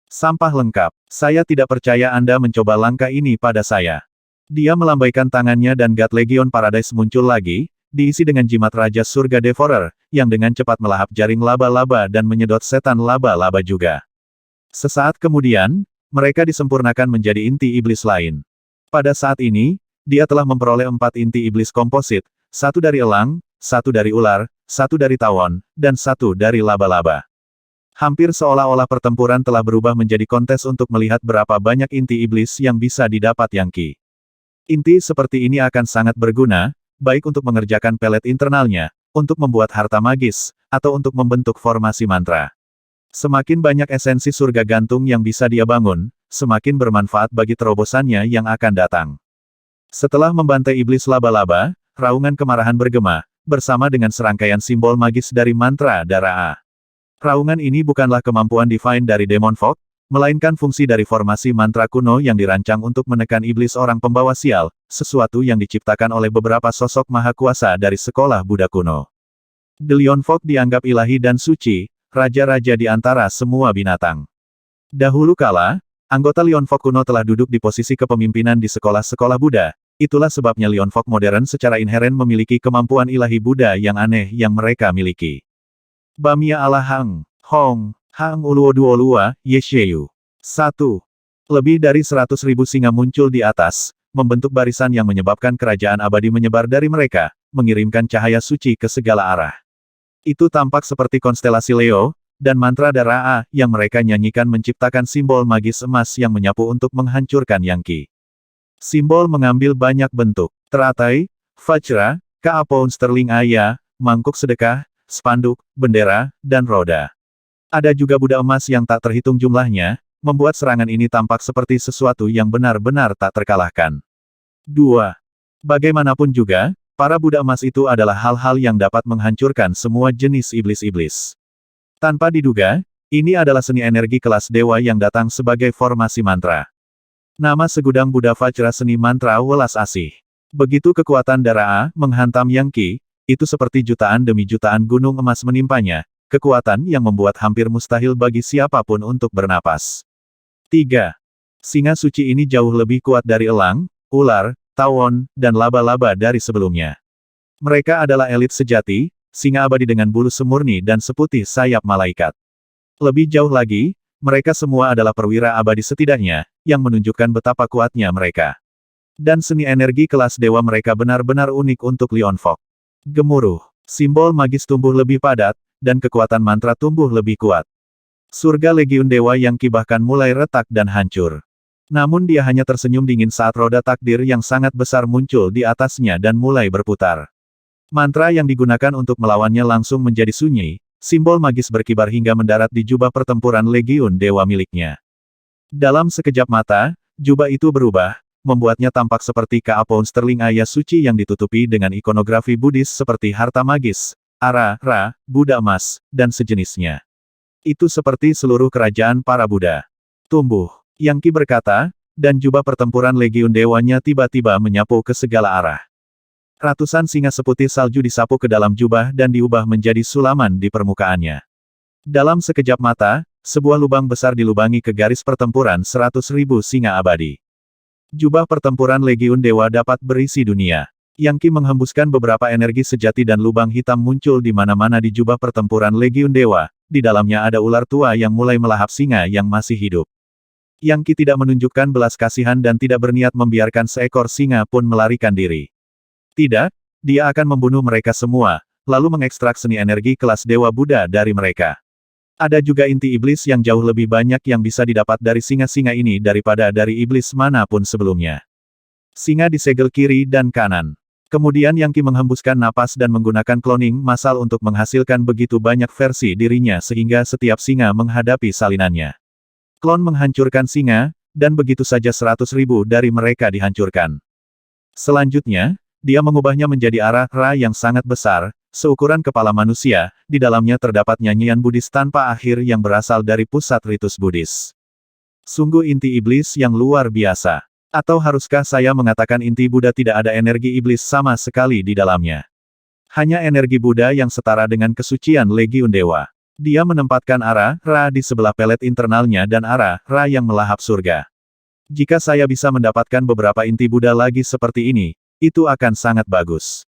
Sampah lengkap. Saya tidak percaya Anda mencoba langkah ini pada saya. Dia melambaikan tangannya dan God Legion Paradise muncul lagi, diisi dengan jimat Raja Surga Devourer, yang dengan cepat melahap jaring laba-laba dan menyedot setan laba-laba juga. Sesaat kemudian, mereka disempurnakan menjadi inti iblis lain. Pada saat ini, dia telah memperoleh 4 inti iblis komposit, 1 dari elang, 1 dari ular, 1 dari tawon, dan 1 dari laba-laba. Hampir seolah-olah pertempuran telah berubah menjadi kontes untuk melihat berapa banyak inti iblis yang bisa didapat Yang Qi. Inti seperti ini akan sangat berguna, baik untuk mengerjakan pelet internalnya, untuk membuat harta magis, atau untuk membentuk formasi mantra. Semakin banyak esensi surga gantung yang bisa dia bangun, semakin bermanfaat bagi terobosannya yang akan datang. Setelah membantai iblis laba-laba, raungan kemarahan bergema, bersama dengan serangkaian simbol magis dari mantra darah A. Raungan ini bukanlah kemampuan divine dari Demon Fog, melainkan fungsi dari formasi mantra kuno yang dirancang untuk menekan iblis orang pembawa sial, sesuatu yang diciptakan oleh beberapa sosok maha kuasa dari sekolah Buddha kuno. Delion Fog dianggap ilahi dan suci, raja-raja di antara semua binatang. Dahulu kala, Anggota Lionfok kuno telah duduk di posisi kepemimpinan di sekolah-sekolah Buddha, itulah sebabnya Lionfok modern secara inheren memiliki kemampuan ilahi Buddha yang aneh yang mereka miliki. Bamia ala Hang, Hong, Hang Uluoduolua, Yesheyu. 1. Lebih dari 100.000 singa muncul di atas, membentuk barisan yang menyebabkan kerajaan abadi menyebar dari mereka, mengirimkan cahaya suci ke segala arah. Itu tampak seperti konstelasi Leo, dan mantra Daraa yang mereka nyanyikan menciptakan simbol magis emas yang menyapu untuk menghancurkan Yangqi. Simbol mengambil banyak bentuk, teratai, vajra, kaapon sterling aya, mangkuk sedekah, spanduk, bendera, dan roda. Ada juga Buddha emas yang tak terhitung jumlahnya, membuat serangan ini tampak seperti sesuatu yang benar-benar tak terkalahkan. 2. Bagaimanapun juga, para Buddha emas itu adalah hal-hal yang dapat menghancurkan semua jenis iblis-iblis. Tanpa diduga, ini adalah seni energi kelas dewa yang datang sebagai formasi mantra. Nama segudang Buddha Vajra seni mantra welas asih. Begitu kekuatan Daraa menghantam Yangqi, itu seperti jutaan demi jutaan gunung emas menimpanya, kekuatan yang membuat hampir mustahil bagi siapapun untuk bernapas. 3. Singa suci ini jauh lebih kuat dari elang, ular, tawon, dan laba-laba dari sebelumnya. Mereka adalah elit sejati, singa abadi dengan bulu semurni dan seputih sayap malaikat. Lebih jauh lagi, mereka semua adalah perwira abadi setidaknya, yang menunjukkan betapa kuatnya mereka. Dan seni energi kelas dewa mereka benar-benar unik untuk Lionfok. Gemuruh, simbol magis tumbuh lebih padat, dan kekuatan mantra tumbuh lebih kuat. Surga Legiun Dewa Yangqi bahkan mulai retak dan hancur. Namun dia hanya tersenyum dingin saat roda takdir yang sangat besar muncul di atasnya dan mulai berputar. Mantra yang digunakan untuk melawannya langsung menjadi sunyi, simbol magis berkibar hingga mendarat di jubah pertempuran Legiun Dewa miliknya. Dalam sekejap mata, jubah itu berubah, membuatnya tampak seperti kaapon sterling aya suci yang ditutupi dengan ikonografi Buddhis seperti harta magis, ara, ra, Buddha emas, dan sejenisnya. Itu seperti seluruh kerajaan para Buddha. Tumbuh, Yangqi berkata, dan jubah pertempuran Legiun Dewanya tiba-tiba menyapu ke segala arah. Ratusan singa seputih salju disapu ke dalam jubah dan diubah menjadi sulaman di permukaannya. Dalam sekejap mata, sebuah lubang besar dilubangi ke garis pertempuran 100.000 singa abadi. Jubah pertempuran Legiun Dewa dapat berisi dunia. Yangqi menghembuskan beberapa energi sejati dan lubang hitam muncul di mana-mana di jubah pertempuran Legiun Dewa, di dalamnya ada ular tua yang mulai melahap singa yang masih hidup. Yangqi tidak menunjukkan belas kasihan dan tidak berniat membiarkan seekor singa pun melarikan diri. Tidak, dia akan membunuh mereka semua, lalu mengekstrak seni energi kelas Dewa Buddha dari mereka. Ada juga inti iblis yang jauh lebih banyak yang bisa didapat dari singa-singa ini daripada dari iblis manapun sebelumnya. Singa disegel kiri dan kanan. Kemudian Yangqi menghembuskan napas dan menggunakan cloning massal untuk menghasilkan begitu banyak versi dirinya sehingga setiap singa menghadapi salinannya. Klon menghancurkan singa, dan begitu saja 100.000 dari mereka dihancurkan. Selanjutnya, dia mengubahnya menjadi ara-ra yang sangat besar, seukuran kepala manusia, di dalamnya terdapat nyanyian Buddhis tanpa akhir yang berasal dari pusat ritus Buddhis. Sungguh inti iblis yang luar biasa. Atau haruskah saya mengatakan inti Buddha tidak ada energi iblis sama sekali di dalamnya? Hanya energi Buddha yang setara dengan kesucian Legiun Dewa. Dia menempatkan ara-ra di sebelah pelet internalnya dan ara-ra yang melahap surga. Jika saya bisa mendapatkan beberapa inti Buddha lagi seperti ini, itu akan sangat bagus.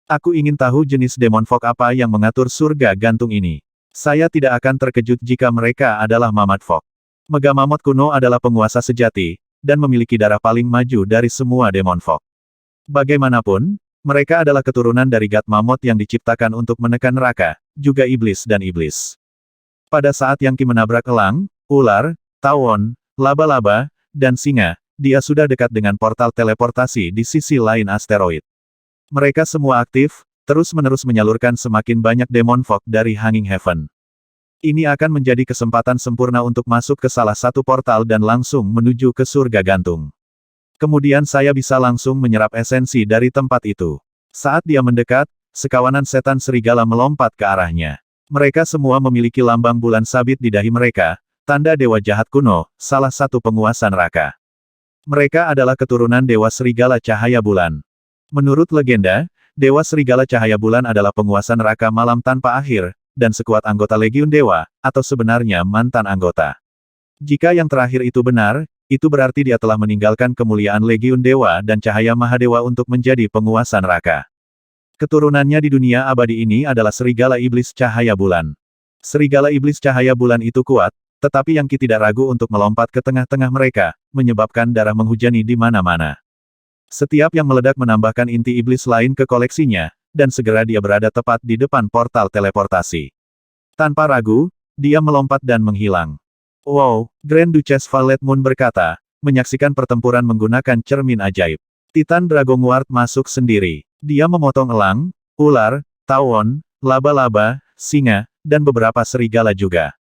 Aku ingin tahu jenis demon fog apa yang mengatur surga gantung ini. Saya tidak akan terkejut jika mereka adalah Mamad Fog. Megamamot kuno adalah penguasa sejati, dan memiliki darah paling maju dari semua demon fog. Bagaimanapun, mereka adalah keturunan dari God Mammoth yang diciptakan untuk menekan neraka, juga iblis dan iblis. Pada saat Yangqi menabrak elang, ular, tawon, laba-laba, dan singa, dia sudah dekat dengan portal teleportasi di sisi lain asteroid. Mereka semua aktif, terus-menerus menyalurkan semakin banyak demon fog dari Hanging Heaven. Ini akan menjadi kesempatan sempurna untuk masuk ke salah satu portal dan langsung menuju ke surga gantung. Kemudian saya bisa langsung menyerap esensi dari tempat itu. Saat dia mendekat, sekawanan setan serigala melompat ke arahnya. Mereka semua memiliki lambang bulan sabit di dahi mereka, tanda dewa jahat kuno, salah satu penguasa neraka. Mereka adalah keturunan Dewa Serigala Cahaya Bulan. Menurut legenda, Dewa Serigala Cahaya Bulan adalah penguasa neraka malam tanpa akhir, dan sekuat anggota Legiun Dewa, atau sebenarnya mantan anggota. Jika yang terakhir itu benar, itu berarti dia telah meninggalkan kemuliaan Legiun Dewa dan cahaya Mahadewa untuk menjadi penguasa neraka. Keturunannya di dunia abadi ini adalah serigala iblis cahaya bulan. Serigala iblis cahaya bulan itu kuat, tetapi Yang Qi tidak ragu untuk melompat ke tengah-tengah mereka, menyebabkan darah menghujani di mana-mana. Setiap yang meledak menambahkan inti iblis lain ke koleksinya, dan segera dia berada tepat di depan portal teleportasi. Tanpa ragu, dia melompat dan menghilang. Wow, Grand Duchess Violet Moon berkata, menyaksikan pertempuran menggunakan cermin ajaib. Titan Dragonguard masuk sendiri. Dia memotong elang, ular, tawon, laba-laba, singa, dan beberapa serigala juga.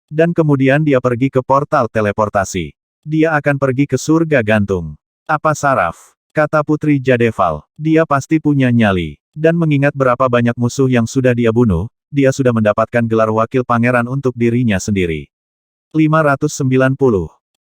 Dan kemudian dia pergi ke portal teleportasi. Dia akan pergi ke surga gantung. Apa saraf? Kata Putri Jadeval. Dia pasti punya nyali. Dan mengingat berapa banyak musuh yang sudah dia bunuh, dia sudah mendapatkan gelar wakil pangeran untuk dirinya sendiri. 590.